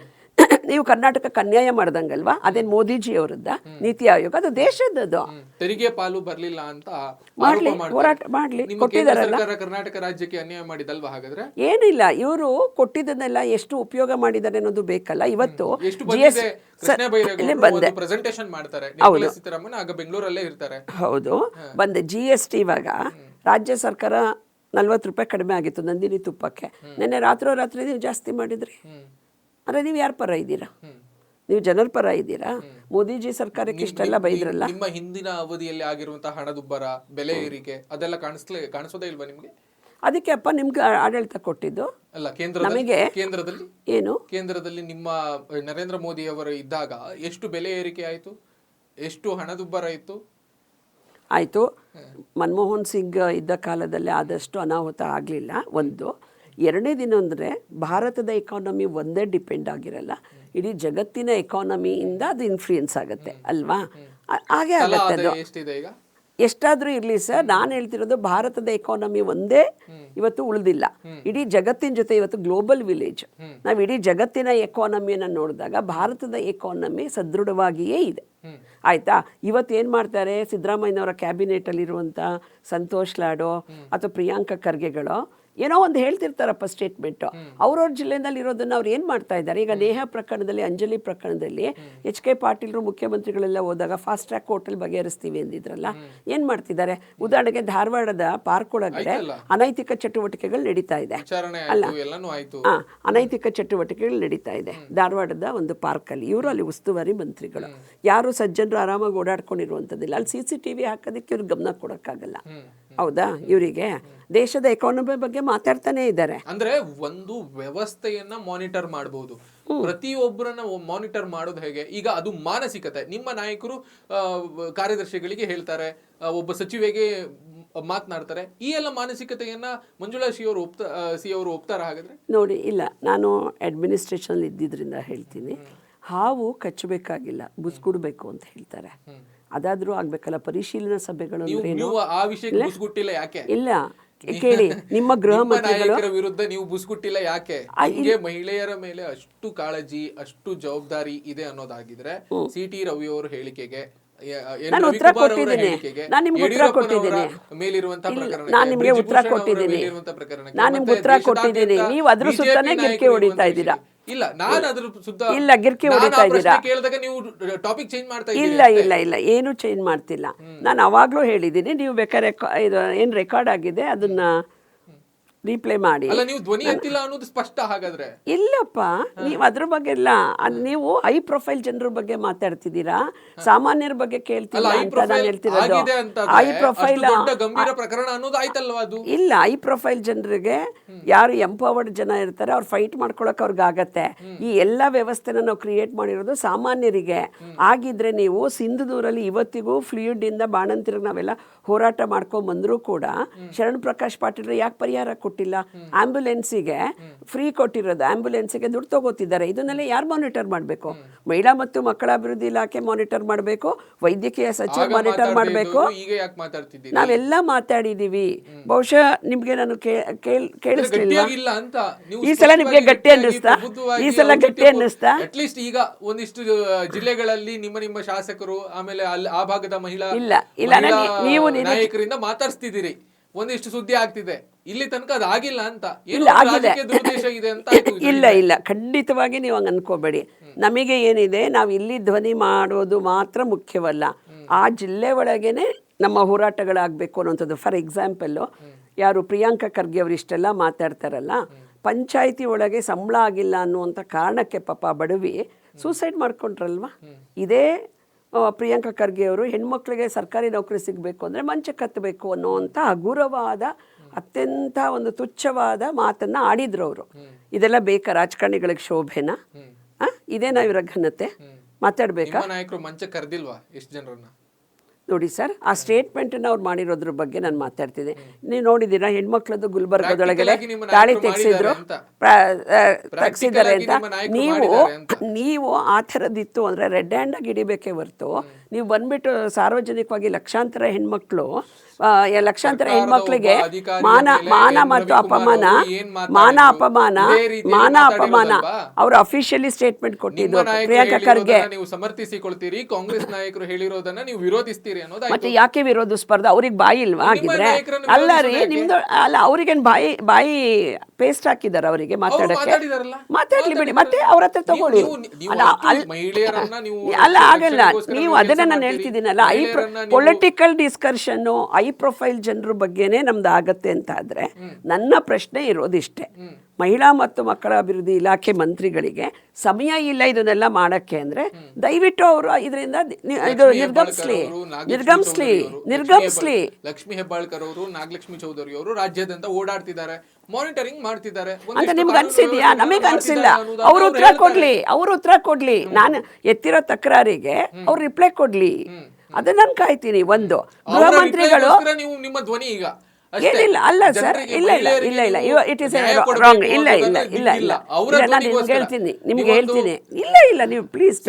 ನೀವು ಕರ್ನಾಟಕಕ್ಕೆ ಅನ್ಯಾಯ ಮಾಡ್ದಂಗಲ್ವಾ? ಅದೇನು ಮೋದಿಜಿ ಅವರದ್ದ ನೀತಿ ಆಯೋಗ? ಅದು ದೇಶದ್ದು. ತೆರಿಗೆ ಪಾಲು ಬರಲಿಲ್ಲ ಅಂತ ಮಾಡ್ಲಿ, ಹೋರಾಟ ಮಾಡ್ಲಿ, ಕೊಟ್ಟಿದ್ದಾರಲ್ಲ. ಕರ್ನಾಟಕ ರಾಜ್ಯಕ್ಕೆ ಅನ್ಯಾಯ ಮಾಡಿದಲ್ವಾ? ಹಾಗಾದ್ರೆ ಏನಿಲ್ಲ, ಇವರು ಕೊಟ್ಟಿದ್ದನ್ನೆಲ್ಲ ಎಷ್ಟು ಉಪಯೋಗ ಮಾಡಿದ್ದಾರೆ ಅನ್ನೋದು ಬೇಕಲ್ಲ. ಇವತ್ತು ಬಂದೆ ಪ್ರೆಸೆಂಟೇಷನ್ ಮಾಡ್ತಾರೆ. ನಿರ್ಮಲಾ ಸೀತಾರಾಮನ್ ಆಗ ಬೆಂಗಳೂರಲ್ಲೇ ಇರ್ತಾರೆ. ಹೌದು, ಬಂದೆ. GST ಇವಾಗ ರಾಜ್ಯ ಸರ್ಕಾರ 40 ರೂಪಾಯಿ ಕಡಿಮೆ ಆಗಿತ್ತು ನಂದಿನಿ ತುಪ್ಪಕ್ಕೆ. ನೆನ್ನೆ ರಾತ್ರಿ ನೀವು ಜಾಸ್ತಿ ಮಾಡಿದ್ರಿ. ಅಂದರೆ ನೀವು ಯಾರ ಪರ ಇದ್ದೀರಾ? ನೀವು ಜನರ ಪರ ಇದ್ದೀರಾ? ಮೋದಿಜಿ ಸರ್ಕಾರಕ್ಕೆ ಇಷ್ಟೆಲ್ಲ ಬೈದ್ರಲ್ಲ. ನಿಮ್ಮ ಹಿಂದಿನ ಅವಧಿಯಲ್ಲಿ ಆಗಿರುವಂತಹ ಹಣದುಬ್ಬರ, ಬೆಲೆ ಏರಿಕೆ ಅದೆಲ್ಲ ಕಾಣಿಸೋದೇ ಇಲ್ವಾ ನಿಮ್ಗೆ? ಅದಕ್ಕೆ ಅಪ್ಪ ನಿಮ್ಗೆ ಆಡಳಿತ ಕೊಟ್ಟಿದ್ದು ಅಲ್ಲ. ಕೇಂದ್ರದಲ್ಲಿ ಏನು? ಕೇಂದ್ರದಲ್ಲಿ ನಿಮ್ಮ ನರೇಂದ್ರ ಮೋದಿ ಅವರು ಇದ್ದಾಗ ಎಷ್ಟು ಬೆಲೆ ಏರಿಕೆ ಆಯಿತು, ಎಷ್ಟು ಹಣದುಬ್ಬರ ಇತ್ತು? ಆಯಿತು. ಮನಮೋಹನ್ ಸಿಂಗ್ ಇದ್ದ ಕಾಲದಲ್ಲಿ ಆದಷ್ಟು ಅನಾಹುತ ಆಗಲಿಲ್ಲ. ಒಂದು. ಎರಡನೇ ದಿನ ಅಂದರೆ ಭಾರತದ ಎಕಾನಮಿ ಒಂದೇ ಡಿಪೆಂಡ್ ಆಗಿರಲ್ಲ, ಇಡೀ ಜಗತ್ತಿನ ಎಕಾನಮಿಯಿಂದ ಅದು ಇನ್ಫ್ಲೂಯೆನ್ಸ್ ಆಗುತ್ತೆ ಅಲ್ವಾ? ಹಾಗೆ ಆಗುತ್ತೆ ಅದು. ಎಷ್ಟಾದರೂ ಇರಲಿ ಸರ್, ನಾನು ಹೇಳ್ತಿರೋದು ಭಾರತದ ಎಕಾನಮಿ ಒಂದೇ ಇವತ್ತು ಉಳಿದಿಲ್ಲ. ಇಡೀ ಜಗತ್ತಿನ ಜೊತೆ ಇವತ್ತು ಗ್ಲೋಬಲ್ ವಿಲೇಜ್. ನಾವು ಇಡೀ ಜಗತ್ತಿನ ಎಕಾನಮಿಯನ್ನು ನೋಡಿದಾಗ ಭಾರತದ ಎಕಾನಮಿ ಸದೃಢವಾಗಿಯೇ ಇದೆ. ಆಯಿತಾ? ಇವತ್ತು ಏನು ಮಾಡ್ತಾರೆ, ಸಿದ್ದರಾಮಯ್ಯನವರ ಕ್ಯಾಬಿನೆಟಲ್ಲಿರುವಂಥ ಸಂತೋಷ್ ಲಾಡೋ ಅಥವಾ ಪ್ರಿಯಾಂಕಾ ಖರ್ಗೆಗಳೋ ಏನೋ ಒಂದು ಹೇಳ್ತಿರ್ತಾರಪ್ಪ ಸ್ಟೇಟ್ಮೆಂಟು. ಅವ್ರವ್ರ ಜಿಲ್ಲೆಯಲ್ಲಿ ಇರೋದನ್ನು ಅವ್ರು ಏನು ಮಾಡ್ತಾ ಇದ್ದಾರೆ? ಈಗ ನೇಹಾ ಪ್ರಕರಣದಲ್ಲಿ, ಅಂಜಲಿ ಪ್ರಕರಣದಲ್ಲಿ HK ಪಾಟೀಲ್ರು ಮುಖ್ಯಮಂತ್ರಿಗಳೆಲ್ಲ ಹೋದಾಗ ಫಾಸ್ಟ್ ಟ್ರ್ಯಾಕ್ ಕೋರ್ಟಲ್ಲಿ ಬಗೆಹರಿಸ್ತೀವಿ ಅಂದಿದ್ರಲ್ಲ, ಏನು ಮಾಡ್ತಿದ್ದಾರೆ? ಉದಾಹರಣೆಗೆ ಧಾರವಾಡದ ಪಾರ್ಕ್ ಒಳಗಡೆ ಅನೈತಿಕ ಚಟುವಟಿಕೆಗಳು ನಡೀತಾ ಇದೆ ಅಲ್ಲ? ಅನೈತಿಕ ಚಟುವಟಿಕೆಗಳು ನಡೀತಾ ಇದೆ ಧಾರವಾಡದ ಒಂದು ಪಾರ್ಕಲ್ಲಿ. ಇವರು ಅಲ್ಲಿ ಉಸ್ತುವಾರಿ ಮಂತ್ರಿಗಳು, ಯಾರು ಸಜ್ಜನರು ಆರಾಮಾಗಿ ಓಡಾಡ್ಕೊಂಡಿರುವಂಥದ್ದಿಲ್ಲ. ಅಲ್ಲಿ CCTV ಹಾಕೋದಕ್ಕೆ ಇವ್ರಿಗೆ ಗಮನ ಕೊಡೋಕ್ಕಾಗಲ್ಲ. ಹೌದಾ? ಇವರಿಗೆ ದೇಶದ ಎಕಾನಮಿ ಬಗ್ಗೆ ಮಾತಾಡ್ತಾನೆ ಇದ್ದಾರೆ. ಅಂದ್ರೆ ಒಂದು ವ್ಯವಸ್ಥೆಯನ್ನ ಮಾನಿಟರ್ ಮಾಡಬಹುದು, ಪ್ರತಿಯೊಬ್ಬರನ್ನ ಮಾನಿಟರ್ ಮಾಡೋದು ಹೇಗೆ? ಈಗ ಅದು ಮಾನಸಿಕತೆ. ನಿಮ್ಮ ನಾಯಕರು ಕಾರ್ಯದರ್ಶಿಗಳಿಗೆ ಹೇಳ್ತಾರೆ, ಒಬ್ಬ ಸಚಿವೆಗೆ ಮಾತನಾಡ್ತಾರೆ. ಈ ಎಲ್ಲ ಮಾನಸಿಕತೆಯನ್ನ ಮಂಜುಳಾ ಸಿ ಅವರು ಒಪ್ತಾರ? ಹಾಗಾದ್ರೆ ನೋಡಿ, ಇಲ್ಲ, ನಾನು ಅಡ್ಮಿನಿಸ್ಟ್ರೇಷನ್ ಇದ್ದಿದ್ರಿಂದ ಹೇಳ್ತೀನಿ, ಹಾವು ಕಚ್ಚಬೇಕಾಗಿಲ್ಲ, ಬುಸ್ಕೊಡ್ಬೇಕು ಅಂತ ಹೇಳ್ತಾರೆ. ಅದಾದ್ರೂ ಆಗ್ಬೇಕಲ್ಲ. ಪರಿಶೀಲನಾ ಸಭೆಗಳು ಇಲ್ಲ, ಕೇಳಿ, ನಿಮ್ಮ ಗೃಹ ಮಂತ್ರಿಗಳ ವಿರುದ್ಧ ನೀವು ಬುಸ್ಗುಟ್ಟಿಲ್ಲ ಯಾಕೆ? ಮಹಿಳೆಯರ ಮೇಲೆ ಅಷ್ಟು ಕಾಳಜಿ, ಅಷ್ಟು ಜವಾಬ್ದಾರಿ ಇದೆ ಅನ್ನೋದಾಗಿದ್ರೆ CT ರವಿ ಅವರ ಹೇಳಿಕೆಗೆ ನಾನು ಉತ್ತರ ಕೊಟ್ಟಿದ್ದೀನಿ. ನಾನು ನಿಮ್ಗೆ ಉತ್ತರ ಕೊಟ್ಟಿದ್ದೀನಿ. ನಾನು ನಿಮ್ಗೆ ಉತ್ತರ ಕೊಟ್ಟಿದ್ದೀನಿ. ನಾನು ನಿಮ್ಗೆ ಉತ್ತರ ಕೊಟ್ಟಿದ್ದೀನಿ. ನೀವು ಅದ್ರ ಸುತ್ತಾನೆ ಗಿರ್ಕಿ ಹೊಡಿತಾ ಇದ್ದೀರಾ. ಇಲ್ಲ, ಗಿರ್ಕಿ ಹೊಡಿತಾ ಇದ್ದೀರಾ. ಇಲ್ಲ, ಏನು ಚೇಂಜ್ ಮಾಡ್ತಿಲ್ಲ. ನಾನು ಅವಾಗ್ಲೂ ಹೇಳಿದ್ದೀನಿ. ನೀವು ಬೇಕಾದ್ರೆ ಇದು ಏನು ರೆಕಾರ್ಡ್ ಆಗಿದೆ ಅದನ್ನ ರೀಪ್ಲೇ ಮಾಡಿ. ಇಲ್ಲಪ್ಪ, ನೀವು ಅದ್ರ ಬಗ್ಗೆ ಇಲ್ಲ. ನೀವು ಹೈ ಪ್ರೊಫೈಲ್ ಜನರ ಬಗ್ಗೆ ಮಾತಾಡ್ತಿದ್ದೀರಾ, ಸಾಮಾನ್ಯರ ಬಗ್ಗೆ ಕೇಳ್ತಿಲ್ಲ ಅಂತ ನಾನು ಹೇಳ್ತಿರೋದು. ಹೈ ಪ್ರೊಫೈಲ್ ಇಲ್ಲ, ಹೈ ಪ್ರೊಫೈಲ್ ಜನರಿಗೆ ಯಾರು ಎಂಪವರ್ಡ್ ಜನ ಇರ್ತಾರೆ ಅವ್ರು ಫೈಟ್ ಮಾಡ್ಕೊಳಕ್ ಅವ್ರಿಗೆ ಆಗತ್ತೆ. ಈ ಎಲ್ಲ ವ್ಯವಸ್ಥೆನ ನಾವು ಕ್ರಿಯೇಟ್ ಮಾಡಿರೋದು ಸಾಮಾನ್ಯರಿಗೆ. ಆಗಿದ್ರೆ ನೀವು ಸಿಂಧುದೂರಲ್ಲಿ ಇವತ್ತಿಗೂ ಫ್ಲೂಯಿಡ್ ಇಂದ ಬಾಣಂತಿರಿಗೆ ನಾವೆಲ್ಲ ಹೋರಾಟ ಮಾಡ್ಕೊಂಡ್ ಬಂದರೂ ಕೂಡ ಶರಣ್ ಪ್ರಕಾಶ್ ಪಾಟೀಲ್ ಯಾಕೆ ಪರಿಹಾರ ಕೊಟ್ಟಿಲ್ಲ? ಆಂಬ್ಯುಲೆನ್ಸಿಗೆ ಫ್ರೀ ಕೊಟ್ಟಿರೋದು, ಆಂಬ್ಯುಲೆನ್ಸಿಗೆ ದುಡ್ಡು ತಗೋತಿದ್ದಾರೆ. ಇದನ್ನೆಲ್ಲ ಯಾರು ಮಾನಿಟರ್ ಮಾಡಬೇಕು? ಮಹಿಳಾ ಮತ್ತು ಮಕ್ಕಳ ಅಭಿವೃದ್ಧಿ ಇಲಾಖೆ ಮಾನಿಟರ್ ಮಾಡಬೇಕು, ವೈದ್ಯಕೀಯ ಸಚಿವ ಮಾನಿಟರ್ ಮಾಡಬೇಕು. ನಾವೆಲ್ಲ ಮಾತಾಡಿದೀವಿ. ಬಹುಶಃ ನಿಮ್ಗೆ ನಾನು ಕೇಳಿಸ್ಲಿಲ್ಲ. ಈ ಸಲ ನಿಮ್ಗೆ ಗಟ್ಟಿ ಅನ್ನಿಸ್ತಾ? ಈ ಸಲ ಗಟ್ಟಿ ಅನ್ನಿಸ್ತಾ? ಅಟ್ಲೀಸ್ಟ್ ಈಗ ಒಂದಿಷ್ಟು ಜಿಲ್ಲೆಗಳಲ್ಲಿ ನಿಮ್ಮ ಶಾಸಕರು ಆಮೇಲೆ ಆ ಭಾಗದ ಮಹಿಳಾ ನೀವು ನಾಯಕರಿಂದ ಮಾತಾಡ್ಸ್ತಿದ್ದೀರಿ, ಒಂದಿಷ್ಟು ಸುದ್ದಿ ಆಗ್ತಿದೆ. ಇಲ್ಲಿ ತನಕ ಅದಾಗಿಲ್ಲ ಅಂತ ಇಲ್ಲ, ಖಂಡಿತವಾಗಿ ನೀವು ಹಂಗೆ ಅನ್ಕೋಬೇಡಿ. ನಮಗೆ ಏನಿದೆ, ನಾವು ಇಲ್ಲಿ ಧ್ವನಿ ಮಾಡೋದು ಮಾತ್ರ ಮುಖ್ಯವಲ್ಲ. ಆ ಜಿಲ್ಲೆ ಒಳಗೇನೆ ನಮ್ಮ ಹೋರಾಟಗಳಾಗಬೇಕು ಅನ್ನೋಂಥದ್ದು. ಫಾರ್ ಎಕ್ಸಾಂಪಲ್ಲು, ಯಾರು ಪ್ರಿಯಾಂಕಾ ಖರ್ಗೆ ಅವರು ಇಷ್ಟೆಲ್ಲ ಮಾತಾಡ್ತಾರಲ್ಲ, ಪಂಚಾಯಿತಿ ಒಳಗೆ ಸಂಬಳ ಆಗಿಲ್ಲ ಅನ್ನುವಂಥ ಕಾರಣಕ್ಕೆ ಪಾಪ ಬಡವಿ ಸೂಸೈಡ್ ಮಾಡ್ಕೊಂಡ್ರಲ್ವ. ಇದೇ ಪ್ರಿಯಾಂಕಾ ಖರ್ಗೆ ಅವರು ಹೆಣ್ಮಕ್ಳಿಗೆ ಸರ್ಕಾರಿ ನೌಕರಿ ಸಿಗಬೇಕು ಅಂದರೆ ಮಂಚಕ್ಕೆ ಹತ್ತಬೇಕು ಅನ್ನೋವಂಥ ಹಗುರವಾದ ಅತ್ಯಂತ ಒಂದು ತುಚ್ಛವಾದ ಮಾತನ್ನು ಆಡಿದ್ರು ಅವರು. ಇದೆಲ್ಲ ಬೇಕಾ ರಾಜಕಾರಣಿಗಳಿಗೆ ಶೋಭೆನಾ? ಇದೇನಾ ಇವರ ಘನತೆ? ಮಾತಾಡಬೇಕಾ? ನಾಯಕರು ಮಂಚ ಕರೆದಿಲ್ವಾ ಎಷ್ಟು ಜನರನ್ನ? ನೋಡಿ ಸರ್, ಆ ಸ್ಟೇಟ್ಮೆಂಟನ್ನು ಅವ್ರು ಮಾಡಿರೋದ್ರ ಬಗ್ಗೆ ನಾನು ಮಾತಾಡ್ತಿದ್ದೆ. ನೀವು ನೋಡಿದ್ದೀರಾ ಹೆಣ್ಮಕ್ಳದ್ದು ಗುಲ್ಬರ್ಗದೊಳಗಡೆ ತಾಳಿ ತೆಗೆಸಿದ್ರು ತೆಗ್ಸಿದ್ದಾರೆ ಅಂತ. ನೀವು ಆ ಥರದ್ದಿತ್ತು ಅಂದರೆ ರೆಡ್ ಹ್ಯಾಂಡಾಗಿ ಹಿಡಿಬೇಕೇ ಹೊರ್ತು ನೀವು ಬಂದ್ಬಿಟ್ಟು ಸಾರ್ವಜನಿಕವಾಗಿ ಲಕ್ಷಾಂತರ ಹೆಣ್ಮಕ್ಳು ಲಕ್ಷಾಂತರ ಹೆಣ್ಮಕ್ಳಿಗೆ ಮಾನ ಮತ್ತು ಅಪಮಾನ ಅವರು ಅಫಿಷಿಯಲಿ ಸ್ಟೇಟ್ಮೆಂಟ್ ಕೊಟ್ಟಿದ್ದು ಪ್ರಿಯಾಂಕಾ ಖರ್ಗೆ. ನೀವು ಸಮರ್ಥಿಸಿಕೊಳ್ತೀರಿ, ಕಾಂಗ್ರೆಸ್ ನಾಯಕರು ಹೇಳಿರೋದನ್ನ ನೀವು ವಿರೋಧಿಸ್ತೀರಿ ಅನ್ನೋದು. ಮತ್ತೆ ಯಾಕೆ ವಿರೋಧಿಸಬಾರ್ದು? ಅವ್ರಿಗೆ ಬಾಯಿ ಇಲ್ವಾ ಆಗಿದ್ರೆ? ಅಲ್ಲ ರೀ, ನಿಮ್ದು ಅಲ್ಲ, ಅವ್ರಿಗೇನು ಬಾಯಿ ಪೇಸ್ಟ್ ಹಾಕಿದಾರ ಅವರಿಗೆ ಮಾತಾಡಕ್ಕೆ? ಮಾತಾಡ್ಲಿ ಬಿಡಿ, ಮತ್ತೆ ಅವ್ರ ಹತ್ರ ತಗೊಳ್ಳಿ. ಅಲ್ಲ, ಆಗಲ್ಲ. ನೀವು ಅದನ್ನ ನಾನು ಹೇಳ್ತಿದ್ದೀನಲ್ಲ, ಪೊಲಿಟಿಕಲ್ ಡಿಸ್ಕಷನ್ನು ಐ ಪ್ರೊಫೈಲ್ ಜನರ ಬಗ್ಗೆನೇ ನಮ್ದು ಆಗತ್ತೆ ಅಂತ ಆದ್ರೆ ನನ್ನ ಪ್ರಶ್ನೆ ಇರೋದಿಷ್ಟೇ. ಮಹಿಳಾ ಮತ್ತು ಮಕ್ಕಳ ಅಭಿವೃದ್ಧಿ ಇಲಾಖೆ ಮಂತ್ರಿಗಳಿಗೆ ಸಮಯ ಇಲ್ಲ ಇದನ್ನೆಲ್ಲ ಮಾಡಕ್ಕೆ ಅಂದ್ರೆ ದಯವಿಟ್ಟು ಅವರು ಇದರಿಂದ ಇದು ನಿರ್ಗಮಿಸ್ಲಿ. ಲಕ್ಷ್ಮೀ ಹೆಬ್ಬಾಳ್ಕರ್ ಅವರು, ನಾಗಲಕ್ಷ್ಮಿ ಚೌಧರಿ ಅವರು ರಾಜ್ಯಾದ್ಯಂತ ಓಡಾಡ್ತಿದ್ದಾರೆ, ಮಾನಿಟರಿಂಗ್ ಮಾಡ್ತಿದ್ದಾರೆ ಅಂತ ನಿಮ್ಗೆ ಅನ್ಸಿದ್ಯಾ? ನಮಗೆ ಅನ್ಸಿಲ್ಲ. ಅವ್ರು ಉತ್ತರ ಕೊಡ್ಲಿ. ನಾನು ಎತ್ತಿರೋ ತಕರಾರಿಗೆ ಅವ್ರು ರಿಪ್ಲೈ ಕೊಡ್ಲಿ, ಅದನ್ನ ನಾನು ಕಾಯ್ತೀನಿ. ಒಂದು ಗೃಹ ಮಂತ್ರಿಗಳು ನಿಮ್ಮ ಧ್ವನಿ ಈಗ ಏನಿಲ್ಲ ಅಲ್ಲ ಸರ್, ಇಲ್ಲ ಇಟ್ ಇಸ್ ರಾಂಗ್. ಇಲ್ಲ ನಾನು ನಿಮ್ಗೆ ಹೇಳ್ತೀನಿ ಇಲ್ಲ ನೀವು ಪ್ಲೀಸ್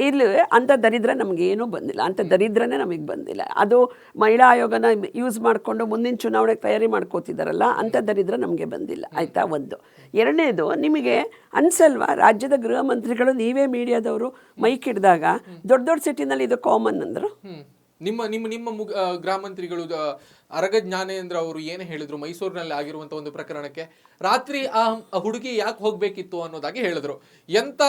ಇಲ್ಲಿ ಅಂತ ದರಿದ್ರ ನಮ್ಗೆ ಏನೂ ಬಂದಿಲ್ಲ, ಅಂತ ದರಿದ್ರನೇ ನಮಗೆ ಬಂದಿಲ್ಲ. ಅದು ಮಹಿಳಾ ಆಯೋಗನ ಯೂಸ್ ಮಾಡಿಕೊಂಡು ಮುಂದಿನ ಚುನಾವಣೆಗೆ ತಯಾರಿ ಮಾಡ್ಕೋತಿದಾರಲ್ಲ, ಅಂತ ದರಿದ್ರ ನಮಗೆ ಬಂದಿಲ್ಲ. ಆಯ್ತಾ? ಒಂದು. ಎರಡನೇದು, ನಿಮಗೆ ಅನ್ಸಲ್ವಾ ರಾಜ್ಯದ ಗೃಹ ಮಂತ್ರಿಗಳು ನೀವೇ ಮೀಡಿಯಾದವರು ಮೈಕ್ ಹಿಡಿದಾಗ ದೊಡ್ಡ ಸಿಟಿನಲ್ಲಿ ಇದು ಕಾಮನ್ ಅಂದ್ರು? ನಿಮ್ಮ ಗೃಹ ಮಂತ್ರಿಗಳು ಅರಗ ಜ್ಞಾನೇಂದ್ರ ಅವರು ಏನು ಹೇಳಿದ್ರು ಮೈಸೂರಿನಲ್ಲಿ ಆಗಿರುವಂತ ಒಂದು ಪ್ರಕರಣಕ್ಕೆ? ರಾತ್ರಿ ಆ ಹುಡುಗಿ ಯಾಕೆ ಹೋಗ್ಬೇಕಿತ್ತು ಅನ್ನೋದಾಗಿ ಹೇಳಿದ್ರು. ಎಂತ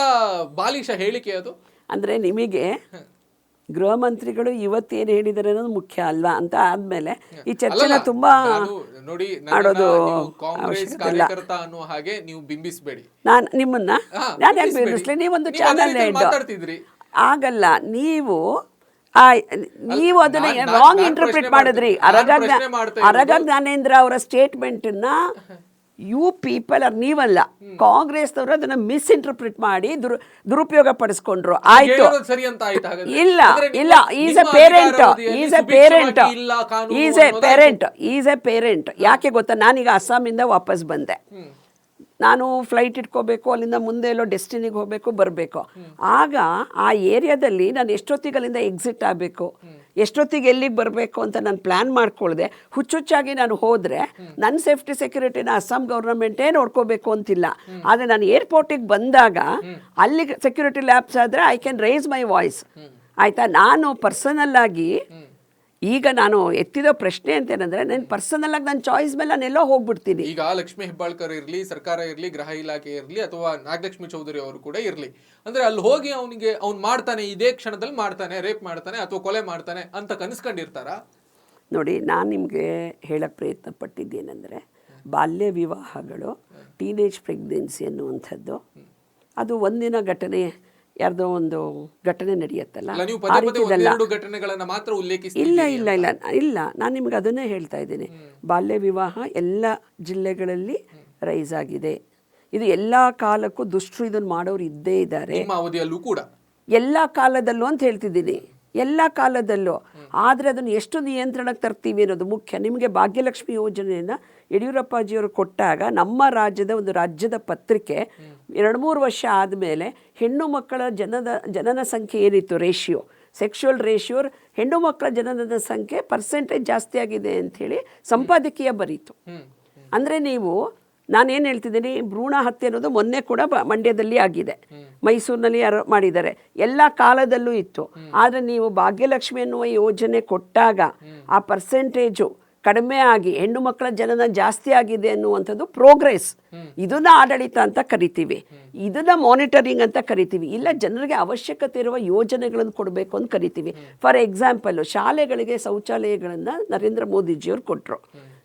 ಬಾಲಿಶ ಹೇಳಿಕೆ ಅದು! ಅಂದ್ರೆ ನಿಮಗೆ ಗೃಹ ಮಂತ್ರಿಗಳು ಇವತ್ತೇನು ಹೇಳಿದ್ದಾರೆ ಅನ್ನೋದು ಮುಖ್ಯ ಅಲ್ವಾ ಅಂತ ಆದ್ಮೇಲೆ ಈ ಚರ್ಚೆನ ತುಂಬಾ ನೋಡಿ, ಕಾಂಗ್ರೆಸ್ ಕಾರ್ಯಕರ್ತ ಅನ್ನೋ ಹಾಗೆ ನೀವು ಬಿಂಬಿಸಬೇಡಿ. ನಾನು ನಿಮ್ಮನ್ನ ಯಾಕೆ ಬಿಂಬಿಸ್ಲಿ? ನೀವೊಂದು ಚಾನಲ್ ಮಾತಾಡ್ತಿದ್ರಿ. ಆಗಲ್ಲ, ನೀವು ಅದನ್ನ ರಾಂಗ್ ಇಂಟರ್ಪ್ರಿಟ್ ಮಾಡಿದ್ರಿ. ಅರಗ ಜ್ಞಾನೇಂದ್ರ ಅವರ ಸ್ಟೇಟ್ಮೆಂಟನ್ನ ಯು ಪೀಪಲ್ ನೀವಲ್ಲ, ಕಾಂಗ್ರೆಸ್ನವರು ಅದನ್ನ ಮಿಸ್ಇಂಟರ್ಪ್ರಿಟ್ ಮಾಡಿ ದುರುಪಯೋಗ ಪಡಿಸ್ಕೊಂಡ್ರು. ಆಯ್ತು, ಇಲ್ಲ ಈಸ್ ಎ ಪೇರೆಂಟ್. ಯಾಕೆ ಗೊತ್ತಾ? ನಾನೀಗ ಅಸ್ಸಾಮಿಂದ ವಾಪಸ್ ಬಂದೆ. ನಾನು ಫ್ಲೈಟ್ ಇಟ್ಕೋಬೇಕು, ಅಲ್ಲಿಂದ ಮುಂದೆ ಎಲ್ಲೋ ಡೆಸ್ಟಿನಿಗೆ ಹೋಗಬೇಕು, ಬರಬೇಕು. ಆಗ ಆ ಏರಿಯಾದಲ್ಲಿ ನಾನು ಎಷ್ಟೊತ್ತಿಗೆ ಅಲ್ಲಿಂದ ಎಕ್ಸಿಟ್ ಆಗಬೇಕು, ಎಷ್ಟೊತ್ತಿಗೆ ಎಲ್ಲಿಗೆ ಬರಬೇಕು ಅಂತ ನಾನು ಪ್ಲ್ಯಾನ್ ಮಾಡ್ಕೊಳ್ದೆ ಹುಚ್ಚುಚ್ಚಾಗಿ ನಾನು ಹೋದರೆ ನನ್ನ ಸೇಫ್ಟಿ ಸೆಕ್ಯೂರಿಟಿನ ಅಸ್ಸಾಂ ಗೌರ್ಮೆಂಟೇ ನೋಡ್ಕೋಬೇಕು ಅಂತಿಲ್ಲ. ಆದರೆ ನಾನು ಏರ್ಪೋರ್ಟಿಗೆ ಬಂದಾಗ ಅಲ್ಲಿ ಸೆಕ್ಯೂರಿಟಿ ಲ್ಯಾಬ್ಸ್ ಆದರೆ I can raise my voice. ಆಯಿತಾ? ನಾನು ಪರ್ಸನಲ್ ಆಗಿ ಈಗ ನಾನು ಎತ್ತಿದ ಪ್ರಶ್ನೆ ಅಂತೇನಂದ್ರೆ, ನಾನು ಪರ್ಸನಲ್ ಆಗಿ ನನ್ನ ಚಾಯ್ಸ್ ಮೇಲೆ ನಾನೆಲ್ಲೋ ಹೋಗ್ಬಿಡ್ತೀನಿ. ಈಗ ಲಕ್ಷ್ಮೀ ಹೆಬ್ಬಾಳ್ಕರ್ ಇರಲಿ, ಸರ್ಕಾರ ಇರಲಿ, ಗೃಹ ಇಲಾಖೆ ಇರಲಿ, ಅಥವಾ ನಾಗಲಕ್ಷ್ಮಿ ಚೌಧರಿ ಅವರು ಕೂಡ ಇರಲಿ, ಅಂದ್ರೆ ಅಲ್ಲಿ ಹೋಗಿ ಅವ್ನು ಮಾಡ್ತಾನೆ, ಇದೇ ಕ್ಷಣದಲ್ಲಿ ಮಾಡ್ತಾನೆ, ರೇಪ್ ಮಾಡ್ತಾನೆ ಅಥವಾ ಕೊಲೆ ಮಾಡ್ತಾನೆ ಅಂತ ಕನಸ್ಕೊಂಡಿರ್ತಾರ? ನೋಡಿ, ನಾನು ನಿಮಗೆ ಹೇಳಕ್ಕೆ ಪ್ರಯತ್ನ ಪಟ್ಟಿದ್ದೇನೆಂದರೆ, ಬಾಲ್ಯ ವಿವಾಹಗಳು, ಟೀನೇಜ್ ಪ್ರೆಗ್ನೆನ್ಸಿ ಅನ್ನುವಂಥದ್ದು ಅದು ಒಂದಿನ ಘಟನೆ, ಯಾರ್ದೋ ಒಂದು ಘಟನೆ ನಡೆಯುತ್ತಲ್ಲ, ಇಲ್ಲ ನಾನು ನಿಮ್ಗೆ ಅದನ್ನೇ ಹೇಳ್ತಾ ಇದ್ದೀನಿ. ಬಾಲ್ಯ ವಿವಾಹ ಎಲ್ಲ ಜಿಲ್ಲೆಗಳಲ್ಲಿ ರೈಸ್ ಆಗಿದೆ. ಇದು ಎಲ್ಲ ಕಾಲಕ್ಕೂ ದುಷ್ಟರು ಇದನ್ನು ಮಾಡೋರು ಇದ್ದೇ ಇದ್ದಾರೆ, ಎಲ್ಲ ಕಾಲದಲ್ಲೂ ಅಂತ ಹೇಳ್ತಿದ್ದೀನಿ, ಎಲ್ಲ ಕಾಲದಲ್ಲೂ. ಆದರೆ ಅದನ್ನು ಎಷ್ಟು ನಿಯಂತ್ರಣಕ್ಕೆ ತರ್ತೀವಿ ಅನ್ನೋದು ಮುಖ್ಯ. ನಿಮಗೆ ಭಾಗ್ಯಲಕ್ಷ್ಮಿ ಯೋಜನೆಯನ್ನು ಯಡಿಯೂರಪ್ಪಾಜಿಯವರು ಕೊಟ್ಟಾಗ ನಮ್ಮ ರಾಜ್ಯದ ಒಂದು ರಾಜ್ಯದ ಪತ್ರಿಕೆ 2-3 ವರ್ಷ ಆದಮೇಲೆ ಹೆಣ್ಣು ಮಕ್ಕಳ ಜನನ ಸಂಖ್ಯೆ ಏನಿತ್ತು, ರೇಷಿಯೋ, ಸೆಕ್ಷುವಲ್ ರೇಷಿಯೋ, ಹೆಣ್ಣು ಮಕ್ಕಳ ಜನನದ ಸಂಖ್ಯೆ ಪರ್ಸೆಂಟೇಜ್ ಜಾಸ್ತಿ ಆಗಿದೆ ಅಂಥೇಳಿ ಸಂಪಾದಕೀಯ ಬರೀತು. ಅಂದರೆ ನೀವು ನಾನೇನು ಹೇಳ್ತಿದ್ದೀನಿ, ಭ್ರೂಣ ಹತ್ಯೆ ಅನ್ನೋದು ಮೊನ್ನೆ ಕೂಡ ಮಂಡ್ಯದಲ್ಲಿ ಆಗಿದೆ, ಮೈಸೂರಿನಲ್ಲಿ ಯಾರು ಮಾಡಿದ್ದಾರೆ, ಎಲ್ಲ ಕಾಲದಲ್ಲೂ ಇತ್ತು. ಆದರೆ ನೀವು ಭಾಗ್ಯಲಕ್ಷ್ಮಿ ಅನ್ನುವ ಯೋಜನೆ ಕೊಟ್ಟಾಗ ಆ ಪರ್ಸೆಂಟೇಜು ಕಡಿಮೆ ಆಗಿ ಹೆಣ್ಣು ಮಕ್ಕಳ ಜನನ ಜಾಸ್ತಿ ಆಗಿದೆ ಅನ್ನುವಂಥದ್ದು ಪ್ರೋಗ್ರೆಸ್. ಇದನ್ನ ಆಡಳಿತ ಅಂತ ಕರಿತೀವಿ, ಇದನ್ನ ಮಾನಿಟರಿಂಗ್ ಅಂತ ಕರಿತೀವಿ. ಇಲ್ಲ, ಜನರಿಗೆ ಅವಶ್ಯಕತೆ ಇರುವ ಯೋಜನೆಗಳನ್ನು ಕೊಡಬೇಕು ಅಂತ ಕರಿತೀವಿ. ಫಾರ್ ಎಕ್ಸಾಂಪಲ್, ಶಾಲೆಗಳಿಗೆ ಶೌಚಾಲಯಗಳನ್ನು ನರೇಂದ್ರ ಮೋದಿಜಿಯವ್ರು ಕೊಟ್ಟರು.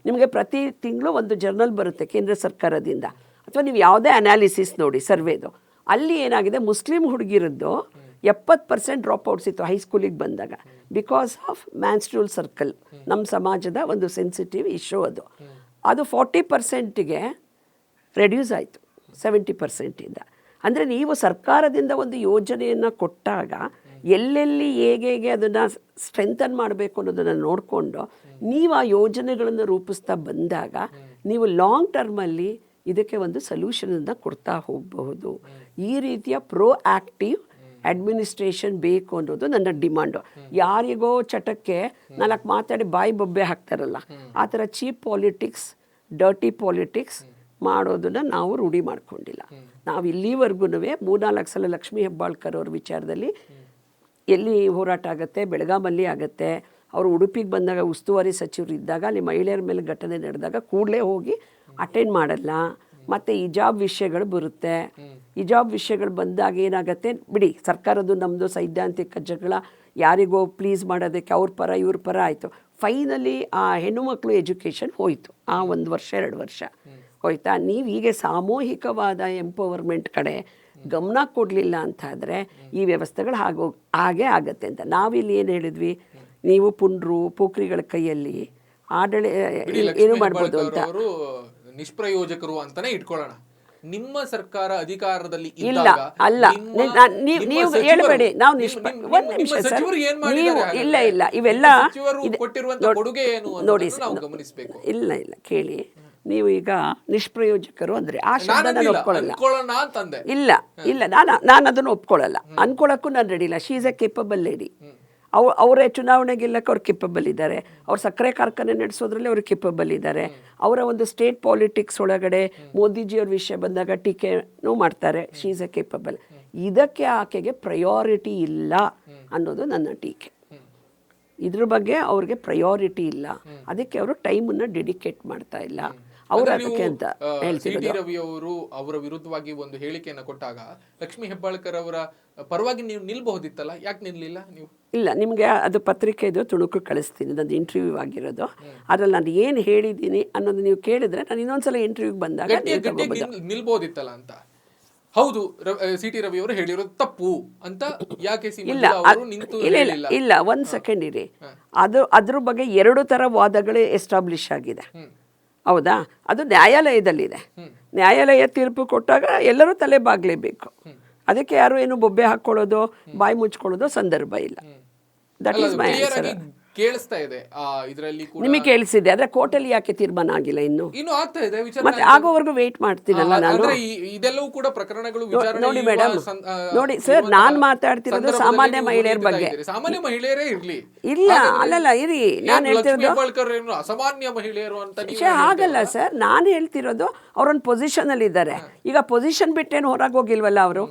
ನಿಮಗೆ ಪ್ರತಿ ತಿಂಗಳು ಒಂದು ಜರ್ನಲ್ ಬರುತ್ತೆ ಕೇಂದ್ರ ಸರ್ಕಾರದಿಂದ, ಅಥವಾ ನೀವು ಯಾವುದೇ ಅನಾಲಿಸಿಸ್ ನೋಡಿ ಸರ್ವೇದು, ಅಲ್ಲಿ ಏನಾಗಿದೆ, ಮುಸ್ಲಿಂ ಹುಡುಗಿರದ್ದು 70% ಡ್ರಾಪ್ಔಟ್ಸ್ ಇತ್ತು ಹೈಸ್ಕೂಲಿಗೆ ಬಂದಾಗ, ಬಿಕಾಸ್ ಆಫ್ ಮ್ಯಾನ್ಸ್ಟ್ರಲ್ ಸರ್ಕಲ್. ನಮ್ಮ ಸಮಾಜದ ಒಂದು ಸೆನ್ಸಿಟಿವ್ ಇಶ್ಯೂ ಅದು. ಅದು 40%ಗೆ ರೆಡ್ಯೂಸ್ ಆಯಿತು 70%ಇಂದ. ಅಂದರೆ ನೀವು ಸರ್ಕಾರದಿಂದ ಒಂದು ಯೋಜನೆಯನ್ನು ಕೊಟ್ಟಾಗ ಎಲ್ಲೆಲ್ಲಿ ಹೇಗೆ ಅದನ್ನು ಸ್ಟ್ರೆಂಥನ್ ಮಾಡಬೇಕು ಅನ್ನೋದನ್ನು ನೋಡಿಕೊಂಡು ನೀವು ಆ ಯೋಜನೆಗಳನ್ನು ರೂಪಿಸ್ತಾ ಬಂದಾಗ ನೀವು ಲಾಂಗ್ ಟರ್ಮಲ್ಲಿ ಇದಕ್ಕೆ ಒಂದು ಸೊಲ್ಯೂಷನನ್ನು ಕೊಡ್ತಾ ಹೋಗಬಹುದು. ಈ ರೀತಿಯ ಪ್ರೋಆಕ್ಟಿವ್ ಅಡ್ಮಿನಿಸ್ಟ್ರೇಷನ್ ಬೇಕು ಅನ್ನೋದು ನನ್ನ ಡಿಮಾಂಡು. ಯಾರಿಗೋ ಚಟಕ್ಕೆ 4 ಮಾತಾಡಿ ಬಾಯಿ ಬೊಬ್ಬೆ ಹಾಕ್ತಾರಲ್ಲ, ಆ ಥರ ಚೀಪ್ ಪಾಲಿಟಿಕ್ಸ್, ಡರ್ಟಿ ಪಾಲಿಟಿಕ್ಸ್ ಮಾಡೋದನ್ನು ನಾವು ರೂಢಿ ಮಾಡ್ಕೊಂಡಿಲ್ಲ. ನಾವು ಇಲ್ಲಿವರೆಗೂ 3-4 ಸಲ ಲಕ್ಷ್ಮೀ ಹೆಬ್ಬಾಳ್ಕರ್ ಅವ್ರ ವಿಚಾರದಲ್ಲಿ ಎಲ್ಲಿ ಹೋರಾಟ ಆಗುತ್ತೆ, ಬೆಳಗಾಮಲ್ಲಿ ಆಗುತ್ತೆ. ಅವರು ಉಡುಪಿಗೆ ಬಂದಾಗ ಉಸ್ತುವಾರಿ ಸಚಿವರು ಇದ್ದಾಗ ಅಲ್ಲಿ ಮಹಿಳೆಯರ ಮೇಲೆ ಘಟನೆ ನಡೆದಾಗ ಕೂಡಲೇ ಹೋಗಿ ಅಟೆಂಡ್ ಮಾಡಲ್ಲ. ಮತ್ತು ಹಿಜಾಬ್ ವಿಷಯಗಳು ಬರುತ್ತೆ. ಹಿಜಾಬ್ ವಿಷಯಗಳು ಬಂದಾಗ ಏನಾಗುತ್ತೆ, ಬಿಡಿ ಸರ್ಕಾರದ್ದು ನಮ್ಮದು ಸೈದ್ಧಾಂತಿಕ ಜಗಳ, ಯಾರಿಗೋ ಪ್ಲೀಸ್ ಮಾಡೋದಕ್ಕೆ ಅವ್ರ ಪರ ಇವ್ರ ಪರ ಆಯಿತು. ಫೈನಲಿ ಆ ಹೆಣ್ಣು ಮಕ್ಕಳು ಎಜುಕೇಷನ್ ಹೋಯಿತು. ಆ 1 ವರ್ಷ 2 ವರ್ಷ ಹೋಯ್ತಾ. ನೀವು ಹೀಗೆ ಸಾಮೂಹಿಕವಾದ ಎಂಪವರ್ಮೆಂಟ್ ಕಡೆ ಗಮನ ಕೊಡಲಿಲ್ಲ ಅಂತಾದರೆ ಈ ವ್ಯವಸ್ಥೆಗಳು ಹಾಗೆ ಆಗತ್ತೆ ಅಂತ. ನಾವಿಲ್ಲಿ ಏನು ಹೇಳಿದ್ವಿ, ನೀವು ಪುಂಡ್ರು ಪೋಖ್ರಿಗಳ ಕೈಯಲ್ಲಿ ಏನು ಮಾಡ್ಬೋದು ಅಂತ. ನಿಷ್ಪ್ರಯೋಜಕರು ಅಂತಾನೆ ಇಟ್ಕೊಳ್ಳೋಣ. ನಿಮ್ಮ ಸರ್ಕಾರ ಅಧಿಕಾರದಲ್ಲಿ ಇಲ್ಲ, ಅಲ್ಲ, ನೀವು ಹೇಳಬೇಡಿ. ನಾವು ಒಂದು ನಿಮಿಷ ಸರ್, ನೀವು ಇಲ್ಲ ಇವೆಲ್ಲ ನೋಡಿ, ಇಲ್ಲ ಕೇಳಿ. ನೀವು ಈಗ ನಿಷ್ಪ್ರಯೋಜಕರು ಅಂದ್ರೆ ಆ ಶಬ್ದ ನಾನು ಒಪ್ಕೊಳ್ಳಲ್ಲ. ಇಲ್ಲ ನಾನು ಅದನ್ನು ಒಪ್ಕೊಳ್ಳಲ್ಲ. ಅನ್ಕೊಳ್ಳೋಕ್ಕೂ ನಾನು ರೆಡಿ ಇಲ್ಲ. She is A capable lady. ಅವರೇ ಚುನಾವಣೆ ಗೆಲ್ಲಕ್ಕೆ ಅವ್ರು ಕೇಪಬಲ್ ಇದ್ದಾರೆ. ಅವ್ರು ಸಕ್ಕರೆ ಕಾರ್ಖಾನೆ ನಡೆಸೋದ್ರಲ್ಲಿ ಅವ್ರು ಕೇಪಬಲ್ ಇದ್ದಾರೆ. ಅವರ ಒಂದು ಸ್ಟೇಟ್ ಪಾಲಿಟಿಕ್ಸ್ ಒಳಗಡೆ ಮೋದಿಜಿಯವ್ರ ವಿಷಯ ಬಂದಾಗ ಟೀಕೆನೂ ಮಾಡ್ತಾರೆ. She is A capable. ಇದಕ್ಕೆ ಆಕೆಗೆ ಪ್ರಯಾರಿಟಿ ಇಲ್ಲ ಅನ್ನೋದು ನನ್ನ ಟೀಕೆ. ಇದ್ರ ಬಗ್ಗೆ ಅವ್ರಿಗೆ ಪ್ರಯಾರಿಟಿ ಇಲ್ಲ, ಅದಕ್ಕೆ ಅವರು ಟೈಮನ್ನು ಡೆಡಿಕೇಟ್ ಮಾಡ್ತಾ ಇಲ್ಲ. ಅವರು ಅದಕ್ಕೆ ಅಂತ ಹೇಳ್ತಿರೋದು. ರವಿ ಅವರು ಅವರ ವಿರುದ್ಧವಾಗಿ ಒಂದು ಹೇಳಿಕೆಯನ್ನು ಕೊಟ್ಟಾಗ ಲಕ್ಷ್ಮೀ ಹೆಬ್ಬಾಳ್ಕರ್ ಅವರ ಪರವಾಗಿ ನೀವು ನಿಲ್ಬಹುದಿತ್ತಲ್ಲ, ಯಾಕೆ ನಿಲ್ಲಲಿಲ್ಲ ನೀವು? ಇಲ್ಲ, ನಿಮಗೆ ಅದು ಪತ್ರಿಕೆದು ತುಣುಕು ಕಳಿಸ್ತೀನಿ, ನಂದು ಇಂಟರ್ವ್ಯೂ ಆಗಿರೋದು. ಅದ್ರಲ್ಲಿ ನಾನು ಏನು ಹೇಳಿದ್ದೀನಿ ಅನ್ನೋದು ನೀವು ಕೇಳಿದ್ರೆ ನಾನು ಇನ್ನೊಂದ್ಸಲ ಇಂಟರ್ವ್ಯೂಗೆ ಬಂದಾಗ ನಿಲ್ಬಹುದಿತ್ತಲ್ಲ ಅಂತ. ಹೌದು, ಸಿ.ಟಿ. ರವಿ ಅವರು ಹೇಳಿರೋದು ತಪ್ಪು ಅಂತ ಯಾಕೆ? ಇಲ್ಲ, 1 ಸೆಕೆಂಡ್ ಇರಿ. ಅದ್ರ ಬಗ್ಗೆ 2 ಥರ ವಾದಗಳೇ ಎಸ್ಟಾಬ್ಲಿಷ್ ಆಗಿದೆ. ಹೌದಾ? ಅದು ನ್ಯಾಯಾಲಯದಲ್ಲಿದೆ. ನ್ಯಾಯಾಲಯ ತೀರ್ಪು ಕೊಟ್ಟಾಗ ಎಲ್ಲರೂ ತಲೆ ಬಾಗ್ಲೇಬೇಕು. ಅದಕ್ಕೆ ಯಾರು ಏನು ಬೊಬ್ಬೆ ಹಾಕೊಳ್ಳೋದು, ಬಾಯಿ ಮುಚ್ಕೊಳ್ಳೋದು ಸಂದರ್ಭ ಇಲ್ಲ. That is my answer. ಕೇಳಿಸ್ತಾ ಇದೆ ಇದರಲ್ಲಿ ಕೂಡ. ನಿಮಗೆ ಕೇಳಿಸಿದೆ, ಆದ್ರೆ ಕೋರ್ಟಲ್ಲಿ ಯಾಕೆ ತೀರ್ಮಾನ ಆಗಿಲ್ಲ? ಇನ್ನು ಆಗ್ತಾ ಇದೆ ಮತ್ತೆ ಆಗೋವರೆಗೂ ವೇಟ್ ಮಾಡ್ತೀನಲ್ಲ ನಾನು. ಇದೆಲ್ಲವೂ ಕೂಡ ಪ್ರಕರಣಗಳು ನೋಡಿ ಮೇಡಮ್, ನೋಡಿ ಸರ್, ನಾನು ಮಾತಾಡ್ತಿರೋದು ಸಾಮಾನ್ಯ ಮಹಿಳೆಯರ ಬಗ್ಗೆ. ಸಾಮಾನ್ಯ ಮಹಿಳೆಯರೇ ಇರ್ಲಿ, ಇಲ್ಲ ಅಲ್ಲಲ್ಲ ಇರಿ, ನಾನು ಹೇಳ್ತಿರೋದು ಅಸಾಮಾನ್ಯ ಮಹಿಳೆಯರು ಅಂತ ಹಾಗಲ್ಲ ಸರ್. ನಾನು ಹೇಳ್ತಿರೋದು ಅವರೊಂದು ಪೊಸಿಷನ್ ಅಲ್ಲಿ ಇದ್ದಾರೆ. ಈಗ ಪೊಸಿಷನ್ ಬಿಟ್ಟೇನು ಹೊರಗೆ ಹೋಗಿಲ್ವಲ್ಲ ಅವರು.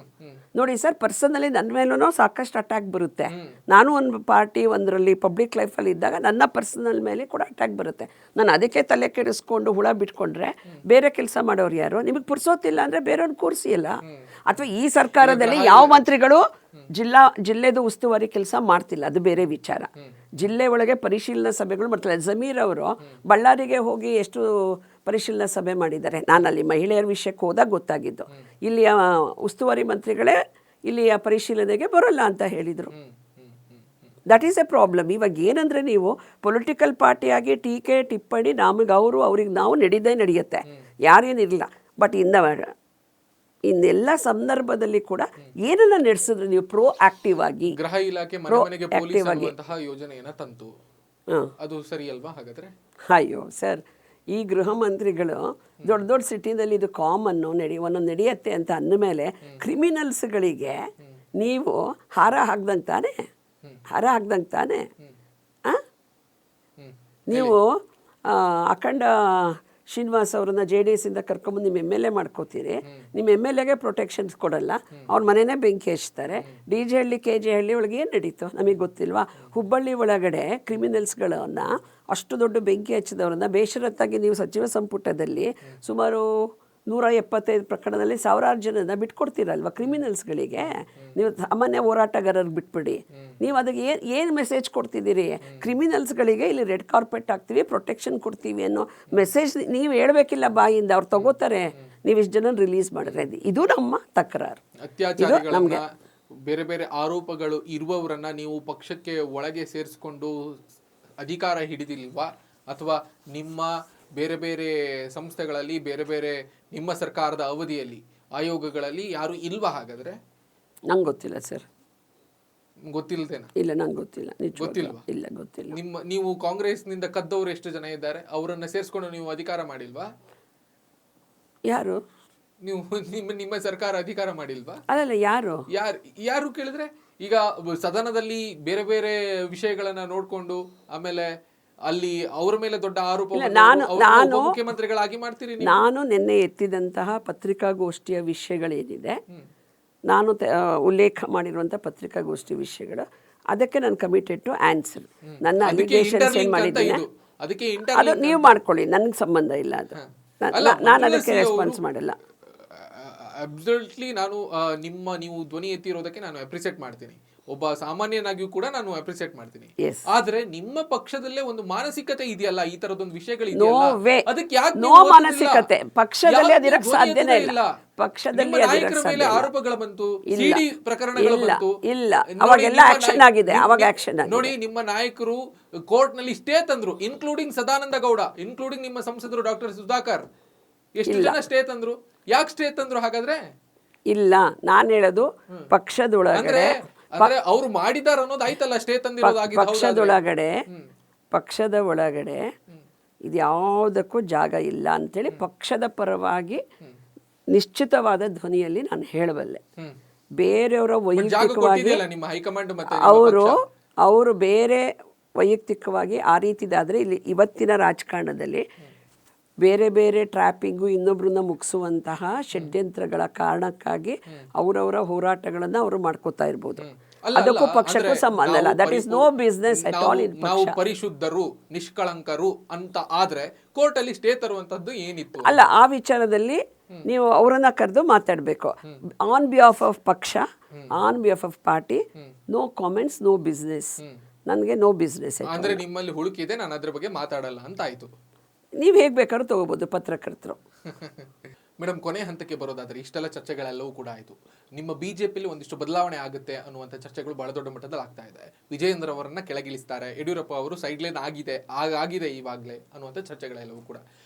ನೋಡಿ ಸರ್, ಪರ್ಸನಲಿ ನನ್ನ ಮೇಲೂ ಸಾಕಷ್ಟು ಅಟ್ಯಾಕ್ ಬರುತ್ತೆ. ನಾನು ಒಂದು ಪಾರ್ಟಿ ಒಂದರಲ್ಲಿ ಪಬ್ಲಿಕ್ ಲೈಫಲ್ಲಿ ಇದ್ದಾಗ ನನ್ನ ಪರ್ಸನಲ್ ಮೇಲೆ ಕೂಡ ಅಟ್ಯಾಕ್ ಬರುತ್ತೆ. ನಾನು ಅದಕ್ಕೆ ತಲೆ ಕೆಡಿಸ್ಕೊಂಡು ಹುಳ ಬಿಟ್ಕೊಂಡ್ರೆ ಬೇರೆ ಕೆಲಸ ಮಾಡೋರು ಯಾರು? ನಿಮಗೆ ಪುರ್ಸೋತಿಲ್ಲ ಅಂದರೆ ಬೇರೆಯವ್ರನ್ನ ಕೂರಿಸಿಲ್ಲ. ಅಥವಾ ಈ ಸರ್ಕಾರದಲ್ಲಿ ಯಾವ ಮಂತ್ರಿಗಳು ಜಿಲ್ಲೆದು ಉಸ್ತುವಾರಿ ಕೆಲಸ ಮಾಡ್ತಿಲ್ಲ, ಅದು ಬೇರೆ ವಿಚಾರ. ಜಿಲ್ಲೆ ಒಳಗೆ ಪರಿಶೀಲನಾ ಸಭೆಗಳು ಮಾಡ್ತಾರೆ. ಜಮೀರ್ ಅವರು ಬಳ್ಳಾರಿಗೆ ಹೋಗಿ ಎಷ್ಟು ಪರಿಶೀಲನಾ ಸಭೆ ಮಾಡಿದ್ದಾರೆ. ನಾನು ಅಲ್ಲಿ ಮಹಿಳೆಯರ ವಿಷಯಕ್ಕೆ ಹೋದಾಗ ಗೊತ್ತಾಗಿದ್ದು. ಇಲ್ಲಿಯ ಉಸ್ತುವಾರಿ ಮಂತ್ರಿಗಳೇ ಇಲ್ಲಿಯ ಪರಿಶೀಲನೆಗೆ ಬರೋಲ್ಲ ಅಂತ ಹೇಳಿದರು. That is A problem. ಇವಾಗ ಏನಂದರೆ, ನೀವು ಪೊಲಿಟಿಕಲ್ ಪಾರ್ಟಿಯಾಗಿ ಟೀಕೆ ಟಿಪ್ಪಣಿ ನಮಗೆ ಅವ್ರಿಗೆ ನಾವು ನಡೆಯುತ್ತೆ, ಯಾರೇನಿರಲಿಲ್ಲ. ಬಟ್ ಇನ್ನೆಲ್ಲ ಸಂದರ್ಭದಲ್ಲಿ ಕೂಡ ಏನನ್ನ ನಡೆಸಿದ್ರು ನೀವು ಪ್ರೋಆಕ್ಟಿವ್ ಆಗಿ. ಗೃಹ ಇಲಾಖೆ ಮನೆಗೆ ಪೊಲೀಸ್ ಅನ್ನುವಂತಹ ಯೋಜನೆಯನ್ನ ತಂತು, ಅದು ಸರಿ ಅಲ್ವಾ ಹಾಗಾದ್ರೆ? ಅಯ್ಯೋ ಸರ್, ಈ ಗೃಹ ಮಂತ್ರಿಗಳು ದೊಡ್ಡ ಸಿಟಿನಲ್ಲಿ ಇದು ಕಾಮನ್ನು ಒಂದೊಂದು ನಡೆಯುತ್ತೆ ಅಂತ ಅಂದಮೇಲೆ ಕ್ರಿಮಿನಲ್ಸ್ಗಳಿಗೆ ನೀವು ಹಾರ ಹಾಕ್ದಂಗೆ ತಾನೆ ನೀವು ಅಖಂಡ ಶ್ರೀನಿವಾಸ್ ಅವ್ರನ್ನ JDS ಇಂದ ಕರ್ಕೊಂಬಂದು ನಿಮ್ಮ MLA ಮಾಡ್ಕೋತೀರಿ, ನಿಮ್ಮ MLAಗೆ ಪ್ರೊಟೆಕ್ಷನ್ಸ್ ಕೊಡಲ್ಲ, ಅವ್ರ ಮನೆಯೇ ಬೆಂಕಿ ಹಚ್ತಾರೆ. DJ ಹಳ್ಳಿ KJ ಹಳ್ಳಿ ಒಳಗೆ ಏನು ನಡೀತು ನಮಗೆ ಗೊತ್ತಿಲ್ವಾ? ಹುಬ್ಬಳ್ಳಿ ಒಳಗಡೆ ಕ್ರಿಮಿನಲ್ಸ್ಗಳನ್ನ ಅಷ್ಟು ದೊಡ್ಡ ಬೆಂಕಿ ಹಚ್ಚಿದವ್ರನ್ನ ಬೇಷರತ್ತಾಗಿ ನೀವು ಸಚಿವ ಸಂಪುಟದಲ್ಲಿ ಸುಮಾರು 175 ಪ್ರಕರಣದಲ್ಲಿ ಸಾವಿರಾರು ಜನನ ಬಿಟ್ಕೊಡ್ತೀರಲ್ವ ಕ್ರಿಮಿನಲ್ಸ್ಗಳಿಗೆ. ನೀವು ಸಾಮಾನ್ಯ ಹೋರಾಟಗಾರರಿಗೆ ಬಿಟ್ಬಿಡಿ, ನೀವು ಅದಕ್ಕೆ ಏನು ಮೆಸೇಜ್ ಕೊಡ್ತಿದ್ದೀರಿ? ಕ್ರಿಮಿನಲ್ಸ್ಗಳಿಗೆ ಇಲ್ಲಿ ರೆಡ್ ಕಾರ್ಪೆಟ್ ಹಾಕ್ತೀವಿ, ಪ್ರೊಟೆಕ್ಷನ್ ಕೊಡ್ತೀವಿ ಅನ್ನೋ ಮೆಸೇಜ್ ನೀವು ಹೇಳ್ಬೇಕಿಲ್ಲ ಬಾಯಿಂದ, ಅವ್ರು ತಗೋತಾರೆ. ನೀವು ಇಷ್ಟು ಜನ ರಿಲೀಸ್ ಮಾಡಿದ್ರೆ ಇದು ನಮ್ಮ ತಕರಾರು. ಅತ್ಯಾಚಾರಿಗಳನ್ನ ಬೇರೆ ಬೇರೆ ಆರೋಪಗಳು ಇರುವವರನ್ನ ನೀವು ಪಕ್ಷಕ್ಕೆ ಒಳಗೆ ಸೇರಿಸ್ಕೊಂಡು ಅಧಿಕಾರ ಹಿಡಿದಿಲ್ವಾ? ಅಥವಾ ನಿಮ್ಮ ಬೇರೆ ಬೇರೆ ಸಂಸ್ಥೆಗಳಲ್ಲಿ ಬೇರೆ ಬೇರೆ ನಿಮ್ಮ ಸರ್ಕಾರದ ಅವಧಿಯಲ್ಲಿ ಆಯೋಗಗಳಲ್ಲಿ ಯಾರು ಇಲ್ವಾ? ಹಾಗಾದ್ರೆ ನಂಗೆ ಗೊತ್ತಿಲ್ಲ ಸರ್. ಗೊತ್ತಿಲ್ಲದೇನಾ? ಇಲ್ಲ, ನಂಗೆ ಗೊತ್ತಿಲ್ಲ. ಗೊತ್ತಿಲ್ವಾ? ಇಲ್ಲ, ಗೊತ್ತಿಲ್ಲ. ನೀವು ಕಾಂಗ್ರೆಸ್ನಿಂದ ಕದ್ದವರು ಎಷ್ಟು ಜನ ಇದ್ದಾರೆ? ಅವರನ್ನ ಸೇರಿಸ್ಕೊಂಡು ನೀವು ಅಧಿಕಾರ ಮಾಡಿಲ್ವಾ? ಯಾರು? ನೀವು ನಿಮ್ಮ ಸರ್ಕಾರ ಅಧಿಕಾರ ಮಾಡಿಲ್ವಾ? ಅಲ್ಲಲ್ಲ, ಯಾರು ಯಾರು ಕೇಳಿದ್ರೆ ಈಗ ಸದನದಲ್ಲಿ ಬೇರೆ ಬೇರೆ ವಿಷಯಗಳನ್ನ ನೋಡ್ಕೊಂಡು ಆಮೇಲೆ ಅಲ್ಲಿ ಅವರ ಮೇಲೆ ದೊಡ್ಡ ಆರೋಪ ಮುಖ್ಯಮಂತ್ರಿಗಳಾಗಿ ಮಾಡ್ತೀರಿ. ನಾನು ನಿನ್ನೆ ಎತ್ತಿದಂತಹ ಪತ್ರಿಕಾಗೋಷ್ಠಿಯ ವಿಷಯಗಳೇನಿದೆ, ನಾನು ಉಲ್ಲೇಖ ಮಾಡಿರುವಂತಹ ಪತ್ರಿಕಾಗೋಷ್ಠಿ ವಿಷಯಗಳು, ಅದಕ್ಕೆ ನಾನು ಕಮಿಟೆಡ್ ಟು ಆನ್ಸರ್. ನನ್ನ ಅಲಿಗೇಷನ್ಸ್ ಏನು ಮಾಡಿದ್ದೀನಿ ಅದು ನೀವು ಮಾಡ್ಕೊಳ್ಳಿ, ನನಗೆ ಸಂಬಂಧ ಇಲ್ಲ. ಅದು ನಾನು ಅದಕ್ಕೆ ರೆಸ್ಪಾನ್ಸ್ ಮಾಡಿಲ್ಲ. ಅಬ್ಸಲ್ಯೂಟ್ಲಿ ನಾನು ನೀವು ಧ್ವನಿ ಎತ್ತಿರೋದಕ್ಕೆ ನಾನು ಅಪ್ರಿಸಿಯೇಟ್ ಮಾಡ್ತೀನಿ. ಒಬ್ಬ ಸಾಮಾನ್ಯನಾಗಿಯೂ ಕೂಡ ನಾನು ಅಪ್ರಿಸಿಯೇಟ್ ಮಾಡ್ತೀನಿ. ಆದ್ರೆ ನಿಮ್ಮ ಪಕ್ಷದಲ್ಲೇ ಒಂದು ಮಾನಸಿಕತೆ ಇದೆಯಲ್ಲ, ಈ ತರದೊಂದು ವಿಷಯಗಳಿದೆಯಲ್ಲ, ಅದಕ್ಕೆ ಯಾಕೆ ನೋ ಮಾನಸಿಕತೆ ಪಕ್ಷದಲ್ಲಿ ಅದಿರಕ್ಕೆ ಸಾಧ್ಯನೇ ಇಲ್ಲ. ಪಕ್ಷದಲ್ಲಿ ನಾಯಕರ ಮೇಲೆ ಆರೋಪಗಳು ಬಂತು, ಸಿಡಿ ಪ್ರಕರಣಗಳು ಬಂತು. ಇಲ್ಲ, ಅವಾಗೆಲ್ಲ ಆಕ್ಷನ್ ಆಗಿದೆ. ಅವಾಗ ಆಕ್ಷನ್ ನೋಡಿ, ನಿಮ್ಮ ನಾಯಕರು ಕೋರ್ಟ್ ನಲ್ಲಿ ಸ್ಟೇ ತಂದ್ರು, ಇನ್ಕ್ಲೂಡಿಂಗ್ ಸದಾನಂದ ಗೌಡ, ಇನ್ಕ್ಲೂಡಿಂಗ್ ನಿಮ್ಮ ಸಂಸದರು ಡಾಕ್ಟರ್ ಸುಧಾಕರ್. ಎಷ್ಟು ಜನ ಸ್ಟೇ ತಂದ್ರು? ಯಾಕೆ ಸ್ಟೇ ತಂದ್ರು ಹಾಗಾದ್ರೆ? ಇಲ್ಲ, ನಾನು ಹೇಳೋದು ಪಕ್ಷದೊಳಗಡೆ ಅವ್ರು ಮಾಡಿದಾರ ಅನ್ನೋದು ಆಯ್ತಲ್ಲ, ಸ್ಟೇ ತಂದಿರೋದಾಗಿ. ಪಕ್ಷದ ಒಳಗಡೆ ಇದು ಯಾವುದಕ್ಕೂ ಜಾಗ ಇಲ್ಲ ಅಂತೇಳಿ ಪಕ್ಷದ ಪರವಾಗಿ ನಿಶ್ಚಿತವಾದ ಧ್ವನಿಯಲ್ಲಿ ನಾನು ಹೇಳಬಲ್ಲೆ. ಬೇರೆಯವರ ವೈಯಕ್ತಿಕವಾಗಿ ಅವರು ಬೇರೆ ವೈಯಕ್ತಿಕವಾಗಿ ಆ ರೀತಿದಾದರೆ ಇಲ್ಲಿ ಇವತ್ತಿನ ರಾಜಕಾರಣದಲ್ಲಿ ಬೇರೆ ಬೇರೆ ಟ್ರ್ಯಾಪಿಂಗು, ಇನ್ನೊಬ್ರನ್ನ ಮುಗಿಸುವಂತಹ ಷಡ್ಯಂತ್ರಗಳ ಕಾರಣಕ್ಕಾಗಿ ಅವರವರ ಹೋರಾಟಗಳನ್ನು ಅವರು ಮಾಡ್ಕೋತಾ ಇರ್ಬೋದು. ಅದಕ್ಕೂ ಪಕ್ಷಕ್ಕೂ ಸಂಬಂಧ ಇಲ್ಲ. That is no business at all in ಪಕ್ಷ. ನಾವು ಪರಿಶುದ್ಧರು, ನಿಷ್ಕಳಂಕರು ಅಂತ ಆದ್ರೆ ಕೋರ್ಟ್ ಅಲ್ಲಿ ಸ್ಟೇ ತರುವಂತದ್ದು ಏನಿತ್ತು? ಅಲ್ಲ, ಆ ವಿಚಾರದಲ್ಲಿ ನೀವು ಅವರನ್ನ ಕರೆದು ಮಾತಾಡಬೇಕು. ಆನ್ ಬಿಹಾಫ್ ಆಫ್ ಪಕ್ಷ, on behalf of party, no comments, no business. ನನಗೆ ನೋ ಬಿಸ್ನೆಸ್. ಅಂದ್ರೆ ನಿಮ್ಮಲ್ಲಿ ಹುಡುಕಿದೆ, ನಾನು ಅದ್ರ ಬಗ್ಗೆ ಮಾತಾಡಲ್ಲ ಅಂತ ಆಯ್ತು. ನೀವು ಹೇಗೆ ಬೇಕಾದ್ರೂ ತಗೋಬಹುದು ಪತ್ರಕರ್ತರು. ಮೇಡಮ್, ಕೊನೆ ಹಂತಕ್ಕೆ ಬರೋದಾದ್ರೆ ಇಷ್ಟೆಲ್ಲ ಚರ್ಚೆಗಳೆಲ್ಲವೂ ಕೂಡ ಆಯಿತು. ನಿಮ್ಮ ಬಿಜೆಪಿಯಲ್ಲಿ ಒಂದಿಷ್ಟು ಬದಲಾವಣೆ ಆಗುತ್ತೆ ಅನ್ನುವಂಥ ಚರ್ಚೆಗಳು ಬಹಳ ದೊಡ್ಡ ಮಟ್ಟದಲ್ಲಿ ಆಗ್ತಾ ಇದೆ. ವಿಜಯೇಂದ್ರ ಅವರನ್ನ ಕೆಳಗಿಳಿಸ್ತಾರೆ, ಯಡಿಯೂರಪ್ಪ ಅವರು ಸೈಡ್ ಲೈನ್ ಆಗಿದೆ ಇವಾಗಲೇ ಅನ್ನುವಂಥ ಚರ್ಚೆಗಳೆಲ್ಲವೂ ಕೂಡ,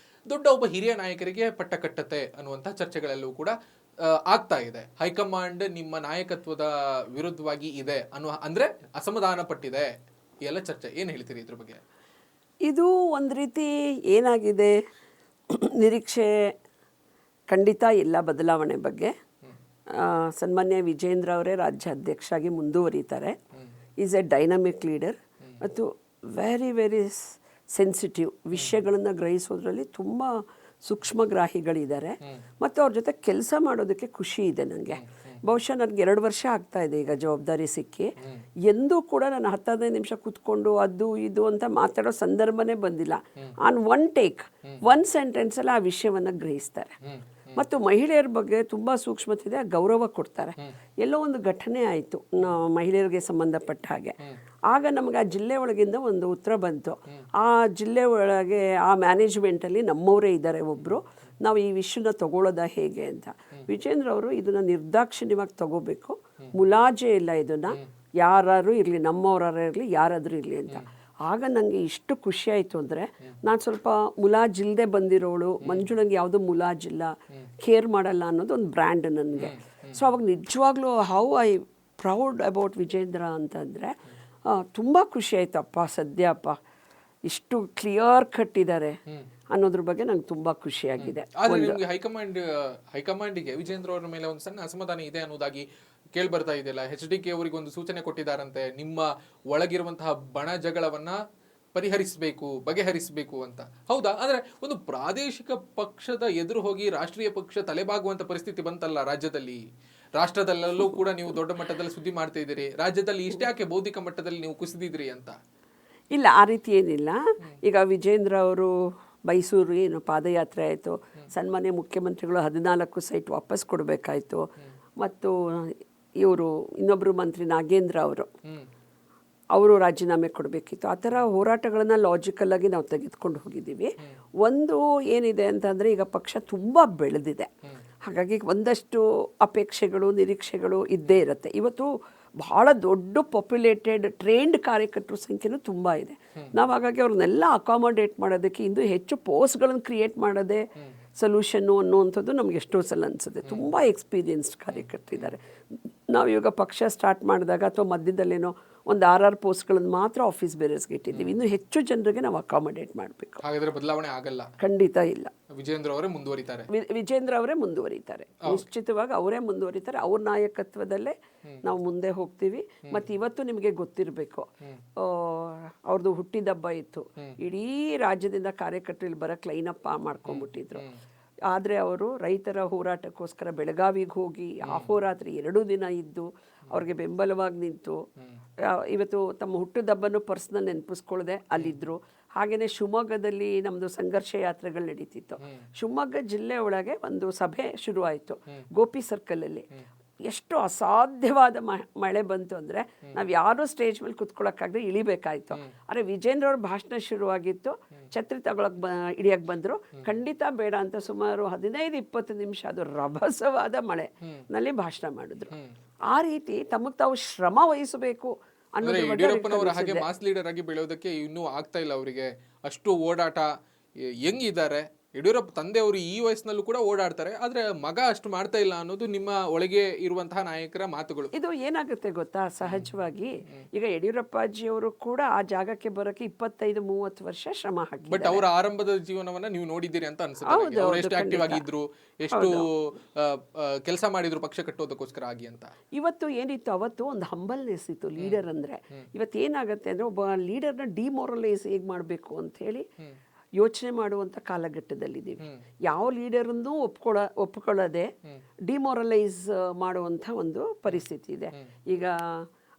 ದೊಡ್ಡ ಒಬ್ಬ ಹಿರಿಯ ನಾಯಕರಿಗೆ ಪಟ್ಟ ಕಟ್ಟತ್ತೆ ಅನ್ನುವಂಥ ಚರ್ಚೆಗಳೆಲ್ಲವೂ ಕೂಡ ಆಗ್ತಾ ಇದೆ. ಹೈಕಮಾಂಡ್ ನಿಮ್ಮ ನಾಯಕತ್ವದ ವಿರುದ್ಧವಾಗಿ ಇದೆ ಅಂದ್ರೆ ಅಸಮಾಧಾನ ಪಟ್ಟಿದೆ, ಈ ಎಲ್ಲ ಚರ್ಚೆ. ಏನು ಹೇಳ್ತೀರಿ ಇದ್ರ ಬಗ್ಗೆ? ಇದು ಒಂದು ರೀತಿ ಏನಾಗಿದೆ, ನಿರೀಕ್ಷೆ ಖಂಡಿತ ಇಲ್ಲ ಬದಲಾವಣೆ ಬಗ್ಗೆ. ಸನ್ಮಾನ್ಯ ವಿಜೇಂದ್ರ ಅವರೇ ರಾಜ್ಯಾಧ್ಯಕ್ಷರಾಗಿ ಮುಂದುವರಿತಾರೆ. ಈಸ್ ಎ ಡೈನಮಿಕ್ ಲೀಡರ್ ಮತ್ತು ವೆರಿ ವೆರಿ ಸೆನ್ಸಿಟಿವ್. ವಿಷಯಗಳನ್ನು ಗ್ರಹಿಸೋದ್ರಲ್ಲಿ ತುಂಬ ಸೂಕ್ಷ್ಮಗ್ರಾಹಿಗಳಿದ್ದಾರೆ ಮತ್ತು ಅವ್ರ ಜೊತೆ ಕೆಲಸ ಮಾಡೋದಕ್ಕೆ ಖುಷಿ ಇದೆ ನನಗೆ. ಬಹುಶಃ ನನಗೆ 2 ವರ್ಷ ಆಗ್ತಾ ಇದೆ ಈಗ ಜವಾಬ್ದಾರಿ ಸಿಕ್ಕಿ. ಎಂದೂ ಕೂಡ ನಾನು 10-15 ನಿಮಿಷ ಕೂತ್ಕೊಂಡು ಅದು ಇದು ಅಂತ ಮಾತಾಡೋ ಸಂದರ್ಭನೇ ಬಂದಿಲ್ಲ. ಆನ್ ಒನ್ ಟೇಕ್, ಒನ್ ಸೆಂಟೆನ್ಸಲ್ಲಿ ಆ ವಿಷಯವನ್ನು ಗ್ರಹಿಸ್ತಾರೆ. ಮತ್ತು ಮಹಿಳೆಯರ ಬಗ್ಗೆ ತುಂಬ ಸೂಕ್ಷ್ಮತೆ ಇದೆ, ಗೌರವ ಕೊಡ್ತಾರೆ. ಎಲ್ಲೋ ಒಂದು ಘಟನೆ ಆಯಿತು ಮಹಿಳೆಯರಿಗೆ ಸಂಬಂಧಪಟ್ಟ ಹಾಗೆ. ಆಗ ನಮಗೆ ಆ ಜಿಲ್ಲೆ ಒಳಗಿಂದ ಒಂದು ಉತ್ತರ ಬಂತು. ಆ ಜಿಲ್ಲೆ ಒಳಗೆ ಆ ಮ್ಯಾನೇಜ್ಮೆಂಟಲ್ಲಿ ನಮ್ಮವರೇ ಇದ್ದಾರೆ ಒಬ್ಬರು, ನಾವು ಈ ವಿಷಯನ ತಗೊಳ್ಳೋದ ಹೇಗೆ ಅಂತ. ವಿಜೇಂದ್ರ ಅವರು ಇದನ್ನು ನಿರ್ದಾಕ್ಷಿಣ್ಯವಾಗಿ ತಗೋಬೇಕು, ಮುಲಾಜೆ ಇಲ್ಲ, ಇದನ್ನು ಯಾರು ಇರಲಿ, ನಮ್ಮವರಾರು ಇರಲಿ, ಯಾರಾದರೂ ಇರಲಿ ಅಂತ. ಆಗ ನನಗೆ ಇಷ್ಟು ಖುಷಿ ಆಯಿತು ಅಂದರೆ, ನಾನು ಸ್ವಲ್ಪ ಮುಲಾಜಿಲ್ಲದೆ ಬಂದಿರೋಳು, ಮಂಜುಳಂಗೆ ಯಾವುದೂ ಮುಲಾಜಿಲ್ಲ, ಕೇರ್ ಮಾಡಲ್ಲ ಅನ್ನೋದು ಒಂದು ಬ್ರ್ಯಾಂಡ್ ನನಗೆ. ಸೊ ಅವಾಗ ನಿಜವಾಗ್ಲೂ how I proud about Vijendra ಅಂತಂದರೆ ತುಂಬ ಖುಷಿ ಆಯಿತು. ಅಪ್ಪ ಸದ್ಯಪ್ಪ ಇಷ್ಟು ಕ್ಲಿಯರ್ ಕಟ್ ಇದ್ದಾರೆ ಅನ್ನೋದ್ರ ಬಗ್ಗೆ ನಂಗೆ ತುಂಬ ಖುಷಿಯಾಗಿದೆ. ಹೈಕಮಾಂಡಿಗೆ ವಿಜೇಂದ್ರ ಅವರ ಮೇಲೆ ಒಂದು ಸಣ್ಣ ಅಸಮಾಧಾನ ಇದೆ ಅನ್ನೋದಾಗಿ ಕೇಳಿ ಬರ್ತಾ ಇದೆಯಲ್ಲ. HDK ಅವರಿಗೆ ಒಂದು ಸೂಚನೆ ಕೊಟ್ಟಿದ್ದಾರಂತೆ, ನಿಮ್ಮ ಒಳಗಿರುವಂತಹ ಬಣ ಜಗಳವನ್ನ ಬಗೆಹರಿಸಬೇಕು ಅಂತ. ಹೌದಾ? ಅಂದ್ರೆ ಒಂದು ಪ್ರಾದೇಶಿಕ ಪಕ್ಷದ ಎದುರು ಹೋಗಿ ರಾಷ್ಟ್ರೀಯ ಪಕ್ಷ ತಲೆಬಾಗುವಂತ ಪರಿಸ್ಥಿತಿ ಬಂತಲ್ಲ ರಾಜ್ಯದಲ್ಲಿ. ರಾಷ್ಟ್ರದಲ್ಲೂ ಕೂಡ ನೀವು ದೊಡ್ಡ ಮಟ್ಟದಲ್ಲಿ ಸುದ್ದಿ ಮಾಡ್ತಾ ಇದ್ದೀರಿ, ರಾಜ್ಯದಲ್ಲಿ ಇಷ್ಟ್ಯಾಕೆ ಬೌದ್ಧಿಕ ಮಟ್ಟದಲ್ಲಿ ನೀವು ಕುಸಿದಿದ್ರಿ ಅಂತ. ಇಲ್ಲ, ಆ ರೀತಿ ಏನಿಲ್ಲ. ಈಗ ವಿಜೇಂದ್ರ ಅವರು ಮೈಸೂರು ಏನು ಪಾದಯಾತ್ರೆ ಆಯಿತು, ಸನ್ಮಾನ್ಯ ಮುಖ್ಯಮಂತ್ರಿಗಳು 14 ಸೈಟ್ ವಾಪಸ್ ಕೊಡಬೇಕಾಯಿತು, ಮತ್ತು ಇವರು ಇನ್ನೊಬ್ಬರು ಮಂತ್ರಿ ನಾಗೇಂದ್ರ ಅವರು ರಾಜೀನಾಮೆ ಕೊಡಬೇಕಿತ್ತು. ಆ ಥರ ಹೋರಾಟಗಳನ್ನು ಲಾಜಿಕಲ್ಲಾಗಿ ನಾವು ತೆಗೆದುಕೊಂಡು ಹೋಗಿದ್ದೀವಿ. ಒಂದು ಏನಿದೆ ಅಂತಂದರೆ, ಈಗ ಪಕ್ಷ ತುಂಬ ಬೆಳೆದಿದೆ, ಹಾಗಾಗಿ ಒಂದಷ್ಟು ಅಪೇಕ್ಷೆಗಳು ನಿರೀಕ್ಷೆಗಳು ಇದ್ದೇ ಇರುತ್ತೆ. ಇವತ್ತು ಬಹಳ ದೊಡ್ಡ ಪಾಪ್ಯುಲೇಟೆಡ್ ಟ್ರೈನ್ಡ್ ಕಾರ್ಯಕರ್ತರ ಸಂಖ್ಯೆನೂ ತುಂಬ ಇದೆ. ನಾವು ಹಾಗಾಗಿ ಅವ್ರನ್ನೆಲ್ಲ ಅಕಾಮಡೇಟ್ ಮಾಡೋದಕ್ಕೆ ಇನ್ನೂ ಹೆಚ್ಚು ಪೋಸ್ಟ್ಗಳನ್ನು ಕ್ರಿಯೇಟ್ ಮಾಡೋದೇ ಸೊಲ್ಯೂಷನ್ನು ಅನ್ನುವಂಥದ್ದು ನಮ್ಗೆ ಎಷ್ಟೋ ಸಲ ಅನಿಸುತ್ತೆ. ತುಂಬ ಎಕ್ಸ್ಪೀರಿಯನ್ಸ್ಡ್ ಕಾರ್ಯಕರ್ತರಿದ್ದಾರೆ. ನಾವು ಇವಾಗ ಪಕ್ಷ ಸ್ಟಾರ್ಟ್ ಮಾಡಿದಾಗ ಅಥವಾ ಮಧ್ಯದಲ್ಲೇನೋ ಒಂದು 6 ಪೋಸ್ಟ್ಗಳನ್ನು ಮಾತ್ರ ಆಫೀಸ್ ಬೇರರ್ಸ್ಗೆ ಇಟ್ಟಿದ್ದೀವಿ. ಇನ್ನೂ ಹೆಚ್ಚು ಜನರಿಗೆ ನಾವು ಅಕಾಮಡೇಟ್ ಮಾಡಬೇಕು. ಹಾಗಾದ್ರೆ ಬದಲಾವಣೆ ಆಗಲ್ಲ? ಖಂಡಿತ ಇಲ್ಲ. ವಿಜೇಂದ್ರ ಅವರೇ ಮುಂದುವರಿತಾರೆ. ವಿಜೇಂದ್ರ ಅವರೇ ಮುಂದುವರಿತಾರೆ, ನಿಶ್ಚಿತವಾಗಿ ಅವರೇ ಮುಂದುವರಿತಾರೆ. ಅವ್ರ ನಾಯಕತ್ವದಲ್ಲೇ ನಾವು ಮುಂದೆ ಹೋಗ್ತೀವಿ. ಮತ್ತು ಇವತ್ತು ನಿಮಗೆ ಗೊತ್ತಿರಬೇಕು, ಅವ್ರದ್ದು ಹುಟ್ಟಿದಬ್ಬ ಇತ್ತು. ಇಡೀ ರಾಜ್ಯದಿಂದ ಕಾರ್ಯಕರ್ತರು ಇಲ್ಲಿ ಬರೋಕ್ಕೆ ಲೈನಪ್ ಮಾಡ್ಕೊಂಡ್ಬಿಟ್ಟಿದ್ರು. ಆದರೆ ಅವರು ರೈತರ ಹೋರಾಟಕ್ಕೋಸ್ಕರ ಬೆಳಗಾವಿಗೆ ಹೋಗಿ ಅಹೋರಾತ್ರಿ 2 ದಿನ ಇದ್ದು ಅವ್ರಿಗೆ ಬೆಂಬಲವಾಗಿ ನಿಂತು ಇವತ್ತು ತಮ್ಮ ಹುಟ್ಟುದಬ್ಬನ್ನು ಪರ್ಸ್ನಲ್ ನೆನಪಿಸ್ಕೊಳ್ಳದೆ ಅಲ್ಲಿದ್ದರು. ಹಾಗೆಯೇ ಶಿವಮೊಗ್ಗದಲ್ಲಿ ನಮ್ಮದು ಸಂಘರ್ಷ ಯಾತ್ರೆಗಳು ನಡೀತಿತ್ತು. ಶಿವಮೊಗ್ಗ ಜಿಲ್ಲೆ ಒಳಗೆ ಒಂದು ಸಭೆ ಶುರುವಾಯಿತು ಗೋಪಿ ಸರ್ಕಲಲ್ಲಿ. ಎಷ್ಟು ಅಸಾಧ್ಯವಾದ ಮಳೆ ಬಂತು ಅಂದರೆ ನಾವು ಯಾರೂ ಸ್ಟೇಜ್ ಮೇಲೆ ಕುತ್ಕೊಳ್ಳೋಕ್ಕಾಗದೆ ಇಳಿಬೇಕಾಯ್ತು. ಆದರೆ ವಿಜೇಂದ್ರ ಅವ್ರ ಭಾಷಣ ಶುರುವಾಗಿತ್ತು, ಛತ್ರಿ ತಗೊಳಕ್ಕೆ ಹಿಡಿಯಕ್ಕೆ ಬಂದರು. ಖಂಡಿತ ಬೇಡ ಅಂತ ಸುಮಾರು 15-20 ನಿಮಿಷ ಅದು ರಭಸವಾದ ಮಳೆ ನಲ್ಲಿ ಭಾಷಣ ಮಾಡಿದ್ರು. ಆ ರೀತಿ ತಮಗೆ ತಾವು ಶ್ರಮ ವಹಿಸಬೇಕು ಅನ್ನೋದು. ಯಡಿಯೂರಪ್ಪನವರ ಹಾಗೆ ಮಾಸ್ ಲೀಡರ್ ಆಗಿ ಬೆಳೆಯೋದಕ್ಕೆ ಇನ್ನೂ ಆಗ್ತಾ ಇಲ್ಲ ಅವರಿಗೆ. ಅಷ್ಟು ಓಡಾಟ ಹೆಂಗಿದ್ದಾರೆ ಯಡಿಯೂರಪ್ಪ ತಂದೆಯವರು ಈ ವಯಸ್ಸಿನಲ್ಲೂ ಕೂಡ ಓಡಾಡ್ತಾರೆ, ಆದ್ರೆ ಮಗ ಅಷ್ಟು ಮಾಡ್ತಾ ಇಲ್ಲ ಅನ್ನೋದು ನಿಮ್ಮ ಒಳಗೆ ಇರುವಂತಹ ನಾಯಕರ ಮಾತುಗಳು. ಇದು ಏನಾಗುತ್ತೆ ಗೊತ್ತಾ, ಸಹಜವಾಗಿ ಈಗ ಯಡಿಯೂರಪ್ಪಾಜಿಯವರು ಕೂಡ ಆ ಜಾಗಕ್ಕೆ ಬರೋಕೆ 25-30 ವರ್ಷ ಶ್ರಮ ಹಾಕಿ. ಬಟ್ ಅವರ ಆರಂಭದ ಜೀವನವನ್ನ ನೀವು ನೋಡಿದ್ದೀರಿ ಅಂತ ಅನ್ಸುತ್ತೆ. ಅವ್ರು ಎಷ್ಟು ಆಕ್ಟಿವ್ ಆಗಿದ್ರು, ಎಷ್ಟು ಕೆಲಸ ಮಾಡಿದ್ರು ಪಕ್ಷ ಕಟ್ಟೋದಕ್ಕೋಸ್ಕರ ಆಗಿ ಅಂತ. ಇವತ್ತು ಏನಿತ್ತು, ಅವತ್ತು ಒಂದು ಹಂಬಲ್ನೆಸ್ ಇತ್ತು ಲೀಡರ್ ಅಂದ್ರೆ. ಇವತ್ತು ಏನಾಗುತ್ತೆ ಅಂದ್ರೆ, ಒಬ್ಬ ಲೀಡರ್ನ ಡಿಮೋರಲೈಸ್ ಹೇಗೆ ಮಾಡಬೇಕು ಅಂತ ಹೇಳಿ ಯೋಚನೆ ಮಾಡುವಂಥ ಕಾಲಘಟ್ಟದಲ್ಲಿದ್ದೀವಿ. ಯಾವ ಲೀಡರನ್ನು ಒಪ್ಕೊಳ್ಳದೆ ಡಿಮೋರಲೈಸ್ ಮಾಡುವಂಥ ಒಂದು ಪರಿಸ್ಥಿತಿ ಇದೆ. ಈಗ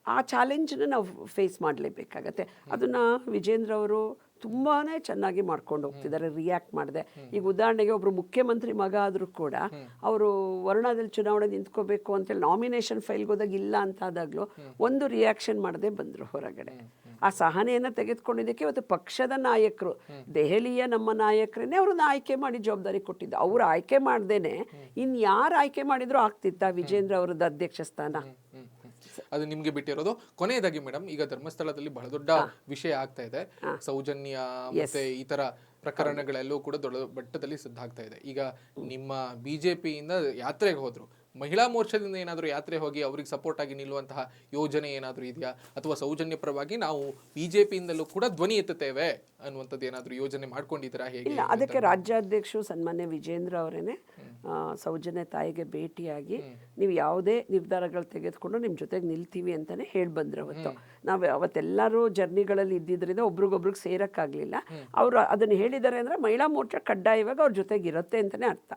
ಆ ಚಾಲೆಂಜನ್ನ ನಾವು ಫೇಸ್ ಮಾಡಲೇಬೇಕಾಗತ್ತೆ. ಅದನ್ನು ವಿಜೇಂದ್ರ ಅವರು ತುಂಬಾ ಚೆನ್ನಾಗಿ ಮಾಡ್ಕೊಂಡು ಹೋಗ್ತಿದ್ದಾರೆ, ರಿಯಾಕ್ಟ್ ಮಾಡಿದೆ. ಈಗ ಉದಾಹರಣೆಗೆ ಒಬ್ಬರು ಮುಖ್ಯಮಂತ್ರಿ ಮಗ ಆದರೂ ಕೂಡ ಅವರು ವರುಣಾದಲ್ಲಿ ಚುನಾವಣೆ ನಿಂತ್ಕೋಬೇಕು ಅಂತೇಳಿ ನಾಮಿನೇಷನ್ ಫೈಲ್ಗೆ ಹೋದಾಗ ಇಲ್ಲ ಅಂತಾದಾಗಲೂ ಒಂದು ರಿಯಾಕ್ಷನ್ ಮಾಡದೆ ಬಂದರು ಹೊರಗಡೆ. ಆ ಸಹನೆಯನ್ನು ತೆಗೆದುಕೊಂಡಿದ್ದಕ್ಕೆ ಇವತ್ತು ಪಕ್ಷದ ನಾಯಕರು, ದೆಹಲಿಯ ನಮ್ಮ ನಾಯಕರನ್ನೇ ಅವ್ರನ್ನ ಆಯ್ಕೆ ಮಾಡಿ ಜವಾಬ್ದಾರಿ ಕೊಟ್ಟಿದ್ದು. ಅವ್ರು ಆಯ್ಕೆ ಮಾಡ್ದೇನೆ ಇನ್ಯಾರು ಆಯ್ಕೆ ಮಾಡಿದ್ರು ಆಗ್ತಿತ್ತ ವಿಜೇಂದ್ರ ಅವರದ್ದು ಅಧ್ಯಕ್ಷ ಸ್ಥಾನ? ಅದು ನಿಮ್ಗೆ ಬಿಟ್ಟಿರೋದು. ಕೊನೆಯದಾಗಿ ಮೇಡಮ್, ಈಗ ಧರ್ಮಸ್ಥಳದಲ್ಲಿ ಬಹಳ ದೊಡ್ಡ ವಿಷಯ ಆಗ್ತಾ ಇದೆ, ಸೌಜನ್ಯ ಮತ್ತೆ ಈ ತರ ಪ್ರಕರಣಗಳೆಲ್ಲೂ ಕೂಡ ದೊಡ್ಡ ಮಟ್ಟದಲ್ಲಿ ಸಿದ್ಧಾಗ್ತಾ ಇದೆ. ಈಗ ನಿಮ್ಮ ಬಿಜೆಪಿಯಿಂದ ಯಾತ್ರೆಗೆ ಹೋದ್ರು, ಮಹಿಳಾ ಮೋರ್ಚಾದಿಂದ ಏನಾದರೂ ಯಾತ್ರೆ ಹೋಗಿ ಅವ್ರಿಗೆ ಸಪೋರ್ಟ್ ಆಗಿ ನಿಲ್ಲುವಂತಹ ಯೋಜನೆ ಏನಾದರೂ ಇದೆಯಾ? ಅಥವಾ ಸೌಜನ್ಯ ಪರವಾಗಿ ನಾವು ಬಿಜೆಪಿಯಿಂದಲೂ ಕೂಡ ಧ್ವನಿ ಎತ್ತುತ್ತೇವೆ ಅನ್ನುವಂಥದ್ದು ಏನಾದರೂ ಯೋಜನೆ ಮಾಡ್ಕೊಂಡಿದ್ದೀರಾ? ಹೇಗೆ? ಇಲ್ಲ, ಅದಕ್ಕೆ ರಾಜ್ಯಾಧ್ಯಕ್ಷರು ಸನ್ಮಾನ್ಯ ವಿಜೇಂದ್ರ ಅವರೇನೆ ಸೌಜನ್ಯ ತಾಯಿಗೆ ಭೇಟಿಯಾಗಿ ನೀವು ಯಾವುದೇ ನಿರ್ಧಾರಗಳು ತೆಗೆದುಕೊಂಡು ನಿಮ್ಮ ಜೊತೆಗೆ ನಿಲ್ತೀವಿ ಅಂತಾನೆ ಹೇಳಿ ಬಂದ್ರು. ನಾವು ಅವತ್ತೆಲ್ಲರೂ ಜರ್ನಿಗಳಲ್ಲಿ ಇದ್ದಿದ್ದರಿಂದ ಒಬ್ರಿಗೊಬ್ರಿಗೆ ಸೇರಕ್ಕಾಗಲಿಲ್ಲ. ಅವರು ಅದನ್ನು ಹೇಳಿದ್ದಾರೆ ಅಂದರೆ ಮಹಿಳಾ ಮೋರ್ಚಾ ಕಡ್ಡಾಯವಾಗಿ ಅವ್ರ ಜೊತೆಗೆ ಇರುತ್ತೆ ಅಂತಲೇ ಅರ್ಥ.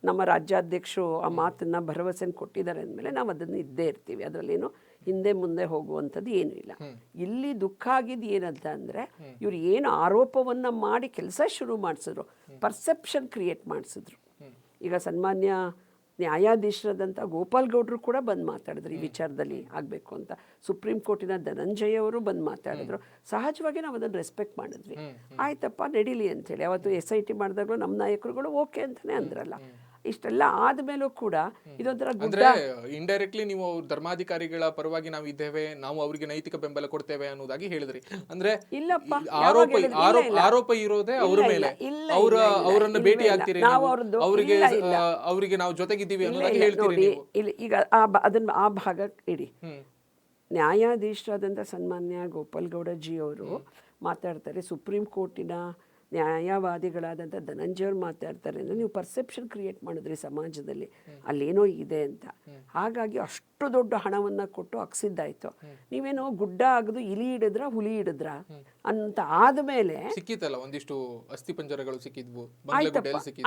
ನಮ್ಮ ರಾಜ್ಯಾಧ್ಯಕ್ಷರು ಆ ಮಾತನ್ನ ಭರವಸೆನ ಕೊಟ್ಟಿದ್ದಾರೆ ಅಂದಮೇಲೆ ನಾವು ಅದನ್ನು ಇದ್ದೇ ಇರ್ತೀವಿ. ಅದರಲ್ಲೇನು ಹಿಂದೆ ಮುಂದೆ ಹೋಗುವಂಥದ್ದು ಏನೂ ಇಲ್ಲ. ಇಲ್ಲಿ ದುಃಖ ಆಗಿದ್ದು ಏನಂತ ಅಂದರೆ, ಇವ್ರು ಏನು ಆರೋಪವನ್ನು ಮಾಡಿ ಕೆಲಸ ಶುರು ಮಾಡಿಸಿದ್ರು, ಪರ್ಸೆಪ್ಷನ್ ಕ್ರಿಯೇಟ್ ಮಾಡಿಸಿದ್ರು. ಈಗ ಸನ್ಮಾನ್ಯ ನ್ಯಾಯಾಧೀಶರಾದಂಥ ಗೋಪಾಲ್ ಗೌಡರು ಕೂಡ ಬಂದು ಮಾತಾಡಿದ್ರು ಈ ವಿಚಾರದಲ್ಲಿ ಆಗಬೇಕು ಅಂತ. ಸುಪ್ರೀಂ ಕೋರ್ಟಿನ ಧನಂಜಯ ಅವರು ಬಂದು ಮಾತಾಡಿದ್ರು. ಸಹಜವಾಗಿ ನಾವು ಅದನ್ನು ರೆಸ್ಪೆಕ್ಟ್ ಮಾಡಿದ್ವಿ. ಆಯ್ತಪ್ಪ ನಡೀಲಿ ಅಂಥೇಳಿ. ಅವತ್ತು SIT ಮಾಡಿದಾಗಲೂ ನಮ್ಮ ನಾಯಕರುಗಳು ಓಕೆ ಅಂತಲೇ ಅಂದ್ರಲ್ಲ. ಇಷ್ಟೆಲ್ಲ ಆದ್ಮೇಲೂ ಕೂಡ ಇದೊಂಥರ ಇಂಡೈರೆಕ್ಟ್ಲಿ ನೀವು ಧರ್ಮಾಧಿಕಾರಿಗಳ ಪರವಾಗಿ ನಾವು ಇದ್ದೇವೆ, ನಾವು ಅವರಿಗೆ ನೈತಿಕ ಬೆಂಬಲ ಕೊಡ್ತೇವೆ ಅನ್ನೋದಾಗಿ ಹೇಳಿದ್ರಿ. ಅಂದ್ರೆ ಇಲ್ಲಪ್ಪ, ಆರೋಪ ಇರೋದೇ ಅವರ ಮೇಲೆ. ಅವರನ್ನ ಭೇಟಿ ಆಗ್ತೀರಿ, ಅವರಿಗೆ ನಾವು ಜೊತೆಗಿದ್ದೀವಿ ಅನ್ನೋದಾಗಿ ಹೇಳ್ತೀರಿ. ಈಗ ಅದನ್ನ ಆ ಭಾಗ ಇಡಿ. ನ್ಯಾಯಾಧೀಶರಾದಂಥ ಸನ್ಮಾನ್ಯ ಗೋಪಾಲ್ ಗೌಡ ಜಿ ಅವರು ಮಾತಾಡ್ತಾರೆ, ಸುಪ್ರೀಂ ಕೋರ್ಟಿನ ನ್ಯಾಯವಾದಿಗಳಾದಂಥ ಧನಂಜಯವ್ರು ಮಾತಾಡ್ತಾರೆ ಅಂದರೆ ನೀವು ಪರ್ಸೆಪ್ಷನ್ ಕ್ರಿಯೇಟ್ ಮಾಡಿದ್ರಿ ಸಮಾಜದಲ್ಲಿ ಅಲ್ಲೇನೋ ಇದೆ ಅಂತ. ಹಾಗಾಗಿ ಅಷ್ಟು ದೊಡ್ಡ ಹಣವನ್ನು ಕೊಟ್ಟು ಅಕ್ಸಿದ್ದಾಯ್ತು. ನೀವೇನೋ ಗುಡ್ಡ ಆಗದು ಇಲಿ ಹಿಡಿದ್ರ ಹುಲಿ ಹಿಡಿದ್ರ ಅಂತ ಆದಮೇಲೆ ಸಿಕ್ಕಿತಲ್ಲ, ಒಂದಿಷ್ಟು ಅಸ್ಥಿ ಪಂಜರಗಳು ಸಿಕ್ಕಿದ್ವು,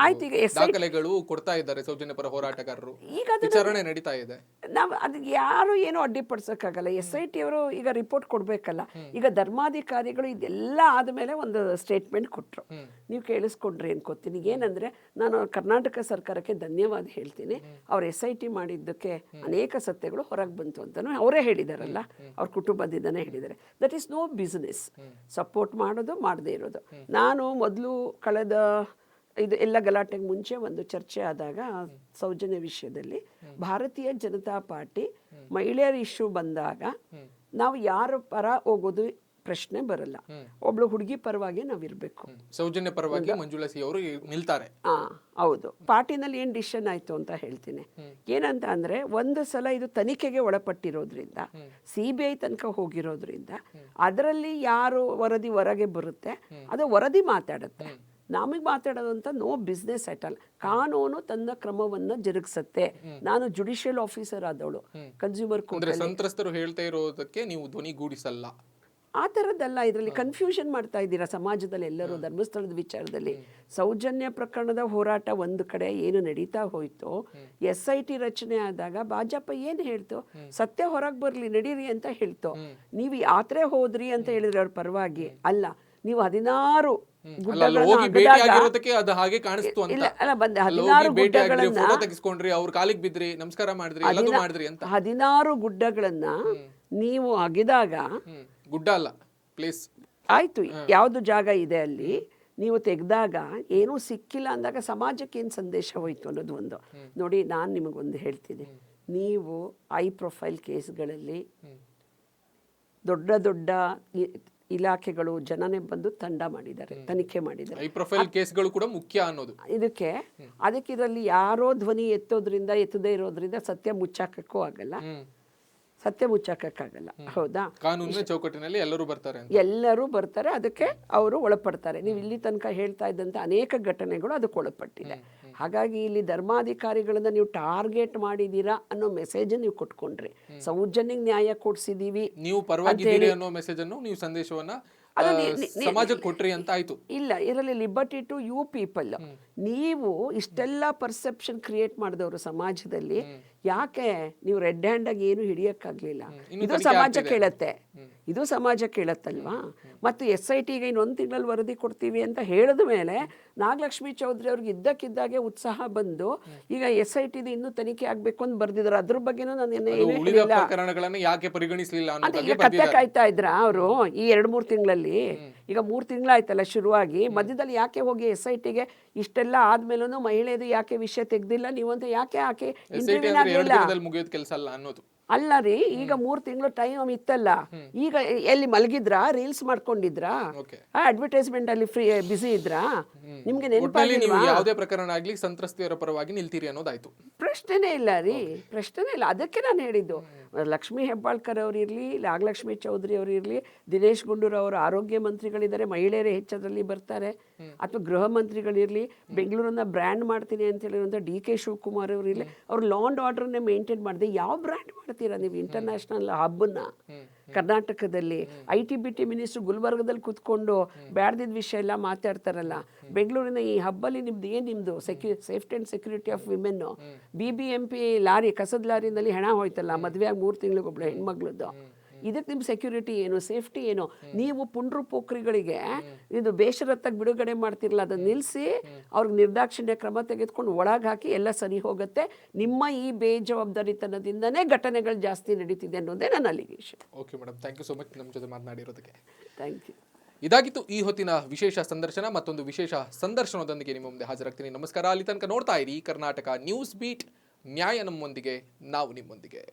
ಆಯ್ತು. ಈಗ ದಾಖಲೆಗಳು ಕೊಡ್ತಾ ಇದ್ದಾರೆ ಸೌಜನ್ಯ ಪರ ಹೋರಾಟಗಾರರು, ಈಗ ವಿಚಾರಣೆ ನಡೀತಾ ಇದೆ. ನಾವು ಅದಕ್ಕೆ ಯಾರು ಏನೋ ಅಡ್ಡಿಪಡಿಸೋಕ್ಕಾಗಲ್ಲ. SIT ಅವರು ಈಗ ರಿಪೋರ್ಟ್ ಕೊಡಬೇಕಲ್ಲ. ಈಗ ಧರ್ಮಾಧಿಕಾರಿಗಳು ಇದೆಲ್ಲ ಆದಮೇಲೆ ಒಂದು ಸ್ಟೇಟ್ಮೆಂಟ್ ಕೊಟ್ಟರು, ನೀವು ಕೇಳಿಸ್ಕೊಂಡ್ರಿ ಅನ್ಕೋತೀನಿ. ಏನಂದರೆ ನಾನು ಕರ್ನಾಟಕ ಸರ್ಕಾರಕ್ಕೆ ಧನ್ಯವಾದ ಹೇಳ್ತೀನಿ. ಅವ್ರು SIT ಮಾಡಿದ್ದಕ್ಕೆ ಅನೇಕ ಸತ್ಯಗಳು ಹೊರಗೆ ಬಂತು ಅಂತಲೂ ಅವರೇ ಹೇಳಿದಾರಲ್ಲ, ಅವ್ರ ಕುಟುಂಬದಿಂದನೇ ಹೇಳಿದ್ದಾರೆ. That is no business. Support ಮಾಡೋದು ಮಾಡದೇ ಇರೋದು. ನಾನು ಮೊದಲು ಕಳೆದ ಇದು ಎಲ್ಲ ಗಲಾಟೆಗೆ ಮುಂಚೆ ಒಂದು ಚರ್ಚೆ ಆದಾಗ ಸೌಜನ್ಯ ವಿಷಯದಲ್ಲಿ ಭಾರತೀಯ ಜನತಾ ಪಾರ್ಟಿ ಮಹಿಳೆಯರ ಇಶ್ಯೂ ಬಂದಾಗ ನಾವು ಯಾರ ಪರ ಹೋಗೋದು ಪ್ರಶ್ನೆ ಬರಲ್ಲ. ಒಬ್ಳು ಹುಡುಗಿ ಪರವಾಗಿ ನಾವಿರ್ಬೇಕು. ಸೌಜನ್ಯ ಪರವಾಗಿ ಮಂಜುಳಾ ಸಿ ಅವರು ನಿಲ್ತಾರೆ. ಹೌದು. ಪಾರ್ಟಿನಲ್ಲಿ ಏನು ಡಿಸಿಷನ್ ಆಯ್ತು ಅಂತ ಹೇಳ್ತೀನಿ. ಏನಂತ ಅಂದ್ರೆ ಒಂದು ಸಲ ಇದು ತನಿಖೆಗೆ ಒಳಪಟ್ಟಿರೋದ್ರಿಂದ, CBI ತನಕ ಹೋಗಿರೋದ್ರಿಂದ, ಅದರಲ್ಲಿ ಯಾರು ವರದಿ ಹೊರಗೆ ಬರುತ್ತೆ ಅದು ವರದಿ ಮಾತಾಡುತ್ತೆ. ನಮಗೆ ಮಾತಾಡೋದಂತ ನೋ ಬಿಸ್ನೆಸ್ ಅಟ್ ಆಲ್. ಕಾನೂನು ತನ್ನ ಕ್ರಮವನ್ನ ಜರುಗಿಸುತ್ತೆ. ನಾನು ಜುಡಿಷಿಯಲ್ ಆಫೀಸರ್ ಆದವಳು, ಕನ್ಸ್ಯೂಮರ್ ಕೋರ್ಟ್. ಸಂತ್ರಸ್ತರು ಹೇಳ್ತಾ ಇರೋದಕ್ಕೆ ನೀವು ಧ್ವನಿಗೂಡಿಸಲ್ಲ, ಆ ಥರದ್ದಲ್ಲ. ಇದರಲ್ಲಿ ಕನ್ಫ್ಯೂಷನ್ ಮಾಡ್ತಾ ಇದ್ದೀರಾ ಸಮಾಜದಲ್ಲಿ ಎಲ್ಲರೂ. ಧರ್ಮಸ್ಥಳದ ವಿಚಾರದಲ್ಲಿ ಸೌಜನ್ಯ ಪ್ರಕರಣದ ಹೋರಾಟ ಒಂದು ಕಡೆ ಏನು ನಡೀತಾ ಹೋಯ್ತು, SIT ರಚನೆ ಆದಾಗ ಭಾಜಪ ಏನು ಹೇಳ್ತು, ಸತ್ಯ ಹೊರಗೆ ಬರಲಿ ನಡೀರಿ ಅಂತ ಹೇಳ್ತು. ನೀವು ಯಾತ್ರೆ ಹೋದ್ರಿ ಅಂತ ಹೇಳಿದ್ರೆ ಅವ್ರ ಪರವಾಗಿ ಅಲ್ಲ. ನೀವು 16 ಹಾಗೆ ಕಾಣಿಸ್ತು ಅಂತ ಅಲ್ಲ, ಬಂದೆ 16 ಗುಡ್ಡಗಳನ್ನ ತೆಗೆಸ್ಕೊಂಡ್ರಿ, ಅವ್ರ ಕಾಲಿಗೆ ಬಿದ್ರಿ, ನಮಸ್ಕಾರ ಮಾಡಿದ್ರಿ, ಎಲ್ಲದೂ ಮಾಡಿದ್ರಿ ಅಂತ. 16 ಗುಡ್ಡಗಳನ್ನ ನೀವು ಅಗೆದಾಗ, ಗುಡ್ಡ ಅಲ್ಲ ಪ್ಲೇಸ್ ಆಯ್ತು, ಯಾವ್ದು ಜಾಗ ಇದೆ ಅಲ್ಲಿ ನೀವು ತೆಗೆದಾಗ ಏನೂ ಸಿಕ್ಕಿಲ್ಲ ಅಂದಾಗ ಸಮಾಜಕ್ಕೆ ಏನು ಸಂದೇಶ ಹೋಯ್ತು ಅನ್ನೋದು ಒಂದು ನೋಡಿ. ನಾನು ನಿಮಗೊಂದು ಹೇಳ್ತೀನಿ, ನೀವು ಹೈ ಪ್ರೊಫೈಲ್ ಕೇಸ್ಗಳಲ್ಲಿ ದೊಡ್ಡ ದೊಡ್ಡ ಇಲಾಖೆಗಳು ಜನನೇ ಬಂದು ತಂಡ ಮಾಡಿದ್ದಾರೆ, ತನಿಖೆ ಮಾಡಿದ್ದಾರೆ. ಹೈ ಪ್ರೊಫೈಲ್ ಕೇಸ್ಗಳು ಕೂಡ ಮುಖ್ಯ ಅನ್ನೋದು ಅದಕ್ಕೆ ಇದರಲ್ಲಿ ಯಾರೋ ಧ್ವನಿ ಎತ್ತೋದ್ರಿಂದ ಎತ್ತದೇ ಇರೋದ್ರಿಂದ ಸತ್ಯ ಮುಚ್ಚಾಕಕ್ಕೂ ಆಗಲ್ಲ, ಸತ್ಯ ಮುಚ್ಚಾಕಕ್ಕಾಗಲ್ಲ. ಹೌದಾ? ಕಾನೂನಿನ ಚೌಕಟ್ಟಿನಲ್ಲಿ ಎಲ್ಲರೂ ಬರ್ತಾರೆ, ಅದಕ್ಕೆ ಅವರು ಒಳಪಡ್ತಾರೆ. ನೀವು ಇಲ್ಲಿ ತನಕ ಹೇಳ್ತಾ ಇದ್ದಂಥ ಅನೇಕ ಘಟನೆಗಳು ಅದಕ್ಕೆ ಒಳಪಟ್ಟಿದೆ. ಹಾಗಾಗಿ ಇಲ್ಲಿ ಧರ್ಮಾಧಿಕಾರಿಗಳನ್ನ ನೀವು ಟಾರ್ಗೆಟ್ ಮಾಡಿದೀರಾ ಅನ್ನೋ ಮೆಸೇಜ್ ನೀವು ಕೊಟ್ಕೊಂಡ್ರಿ. ಸೌಜನ್ಯಕ್ಕೆ ನ್ಯಾಯ ಕೊಡ್ಸಿದೀವಿ, ನೀವು ಪರವಾಗಿದ್ದೀರಿ ಅನ್ನೋ ಮೆಸೇಜ್ ಅನ್ನು, ನೀವು ಸಂದೇಶವನ್ನ ಸಮಾಜಕ್ಕೆ ಕೊಟ್ರಿ ಅಂತ ಆಯ್ತು. ಇಲ್ಲ, ಇದರಲ್ಲಿ ಲಿಬರ್ಟಿ ಟು ಯು ಪೀಪಲ್. ನೀವು ಇಷ್ಟೆಲ್ಲ ಪರ್ಸೆಪ್ಷನ್ ಕ್ರಿಯೇಟ್ ಮಾಡಿದವರು ಸಮಾಜದಲ್ಲಿ, ಯಾಕೆ ನೀವು ರೆಡ್ ಹ್ಯಾಂಡ್ ಆಗಿ ಏನು ಹಿಡಿಯಕ್ಕಾಗ್ಲಿಲ್ಲ? ಇದು ಸಮಾಜ ಕೇಳತ್ತೆ, ಇದು ಸಮಾಜ ಕೇಳತ್ತಲ್ವಾ? ಮತ್ತು SITಗೆ ಇನ್ನೊಂದು ತಿಂಗಳಲ್ಲಿ ವರದಿ ಕೊಡ್ತೀವಿ ಅಂತ ಹೇಳಿದ ಮೇಲೆ ನಾಗಲಕ್ಷ್ಮಿ ಚೌಧರಿ ಅವ್ರಿಗೆ ಇದ್ದಕ್ಕಿದ್ದಾಗೆ ಉತ್ಸಾಹ ಬಂದು ಈಗ SIT ಇನ್ನೂ ತನಿಖೆ ಆಗ್ಬೇಕು ಅಂತ ಬರ್ದಿದ್ರು. ಅದ್ರ ಬಗ್ಗೆನೂ ನಾನು ಯಾಕೆ ಪರಿಗಣಿಸಲಿಲ್ಲ ಈಗ ಕತ್ತೆ ಕಾಯ್ತಾ ಇದ್ರ ಅವರು ಈ 2-3 ತಿಂಗಳಲ್ಲಿ. ಈಗ 3 ತಿಂಗಳಾಯ್ತಲ್ಲ ಶುರುವಾಗಿ, ಮಧ್ಯದಲ್ಲಿ ಯಾಕೆ ಹೋಗಿ SITಗೆ ಇಷ್ಟೆಲ್ಲ ಆದ್ಮೇಲೂ ಮಹಿಳೆದು ಯಾಕೆ ವಿಷಯ ತೆಗ್ದಿಲ್ಲ ನೀವಂತ ಯಾಕೆ ಇಂಟರ್ವ್ಯೂನ ಮುಗಿಯೋದು ಕೆಲಸ ಅಲ್ಲ ಅನ್ನೋದು ಅಲ್ಲ ರೀ. ಈಗ 3 ತಿಂಗಳು ಟೈಮ್ ಇತ್ತಲ್ಲ, ಈಗ ಎಲ್ಲಿ ಮಲಗಿದ್ರಾ, ರೀಲ್ಸ್ ಮಾಡ್ಕೊಂಡಿದ್ರಾ, ಅಡ್ವರ್ಟೈಸ್ಮೆಂಟ್ ಅಲ್ಲಿ ಫ್ರೀ ಬಿಸಿ ಇದ್ರಾ? ನಿಮ್ಗೆ ನೆನಪಾಗಿಲ್ವಾ? ಯಾವುದೇ ಪ್ರಕರಣ ಆಗ್ಲಿ ಸಂತ್ರಸ್ತೆಯರ ಪರವಾಗಿ ನಿಲ್ತೀರಿ ಅನ್ನೋದಾಯ್ತು. ಪ್ರಶ್ನೆನೇ ಇಲ್ಲ ರೀ, ಪ್ರಶ್ನೆನೇ ಇಲ್ಲ. ಅದಕ್ಕೆ ನಾನು ಹೇಳಿದ್ದು, ಲಕ್ಷ್ಮೀ ಹೆಬ್ಬಾಳ್ಕರ್ ಅವ್ರು ಇರಲಿ, ನಾಗಲಕ್ಷ್ಮಿ ಚೌಧರಿ ಅವರು ಇರಲಿ, ದಿನೇಶ್ ಗುಂಡೂರಾವ್ ಅವರು ಆರೋಗ್ಯ ಮಂತ್ರಿಗಳಿದ್ದಾರೆ, ಮಹಿಳೆಯರೇ ಹೆಚ್ಚದರಲ್ಲಿ ಬರ್ತಾರೆ, ಅಥವಾ ಗೃಹ ಮಂತ್ರಿಗಳಿರಲಿ, ಬೆಂಗಳೂರನ್ನ ಬ್ರ್ಯಾಂಡ್ ಮಾಡ್ತೀನಿ ಅಂತ ಹೇಳಿರುವಂಥ DK ಶಿವಕುಮಾರ್ ಅವರು ಇರಲಿ, ಅವ್ರು ಲಾ ಅಂಡ್ ಆರ್ಡರ್ನೇ ಮೇಂಟೈನ್ ಮಾಡಿದೆ. ಯಾವ ಬ್ರ್ಯಾಂಡ್ ಮಾಡ್ತೀರಾ ನೀವು? ಇಂಟರ್ನ್ಯಾಷನಲ್ ಹಬ್ಬನ್ನ ಕರ್ನಾಟಕದಲ್ಲಿ IT-BT ಮಿನಿಸ್ಟ್ರು ಗುಲ್ಬರ್ಗದಲ್ಲಿ ಕೂತ್ಕೊಂಡು ಬ್ಯಾಡ್ದಿದ್ದ ವಿಷಯ ಎಲ್ಲ ಮಾತಾಡ್ತಾರಲ್ಲ. ಬೆಂಗಳೂರಿನ ಈ ಹಬ್ಬಲ್ಲಿ ನಿಮ್ದು ಸೇಫ್ಟಿ ಆ್ಯಂಡ್ ಸೆಕ್ಯೂರಿಟಿ ಆಫ್ ವಿಮೆನ್ನು, BBMP ಲಾರಿ, ಕಸದ ಲಾರಿನಲ್ಲಿ ಹೆಣ ಹೋಯ್ತಲ್ಲ ಮದುವೆಯಾಗಿ 3 ತಿಂಗಳಿಗೊಬ್ಳು ಹೆಣ್ಮಗ್ಳದ್ದು. ಇದಕ್ಕೆ ನಿಮ್ಮ ಸೆಕ್ಯೂರಿಟಿ ಏನು, ಸೇಫ್ಟಿ ಏನು? ನೀವು ಪುಂಡ್ರು ಪೋಖ್ರಿಗಳಿಗೆ ಇದು ಬೇಷರತ್ತಾಗಿ ಬಿಡುಗಡೆ ಮಾಡ್ತಿರಲ್ಲ, ಅದನ್ನು ನಿಲ್ಲಿಸಿ ಅವ್ರಿಗೆ ನಿರ್ದಾಕ್ಷಿಣ್ಯ ಕ್ರಮ ತೆಗೆದುಕೊಂಡು ಒಳಗೆ ಹಾಕಿ ಎಲ್ಲ ಸರಿ ಹೋಗುತ್ತೆ. ನಿಮ್ಮ ಈ ಬೇಜವಾಬ್ದಾರಿತನದಿಂದನೇ ಘಟನೆಗಳು ಜಾಸ್ತಿ ನಡೀತಿದೆ ಅನ್ನೋದೇ ನನ್ನ allegation. Okay madam, thank you so much ನಮ್ಮ ಜೊತೆ ಮಾತನಾಡಿರೋದಕ್ಕೆ. Thank you. ಇದಾಗಿತ್ತು ಈ ಹೊತ್ತಿನ ವಿಶೇಷ ಸಂದರ್ಶನ. ಮತ್ತೊಂದು ವಿಶೇಷ ಸಂದರ್ಶನದೊಂದಿಗೆ ನಿಮ್ಮ ಮುಂದೆ ಹಾಜರಾಗ್ತೀನಿ. ನಮಸ್ಕಾರ. ಅಲ್ಲಿ ತನಕ ನೋಡ್ತಾ ಇರಿ ಕರ್ನಾಟಕ ನ್ಯೂಸ್ ಬೀಟ್. ನ್ಯಾಯ ನಮ್ಮೊಂದಿಗೆ, ನಾವು ನಿಮ್ಮೊಂದಿಗೆ.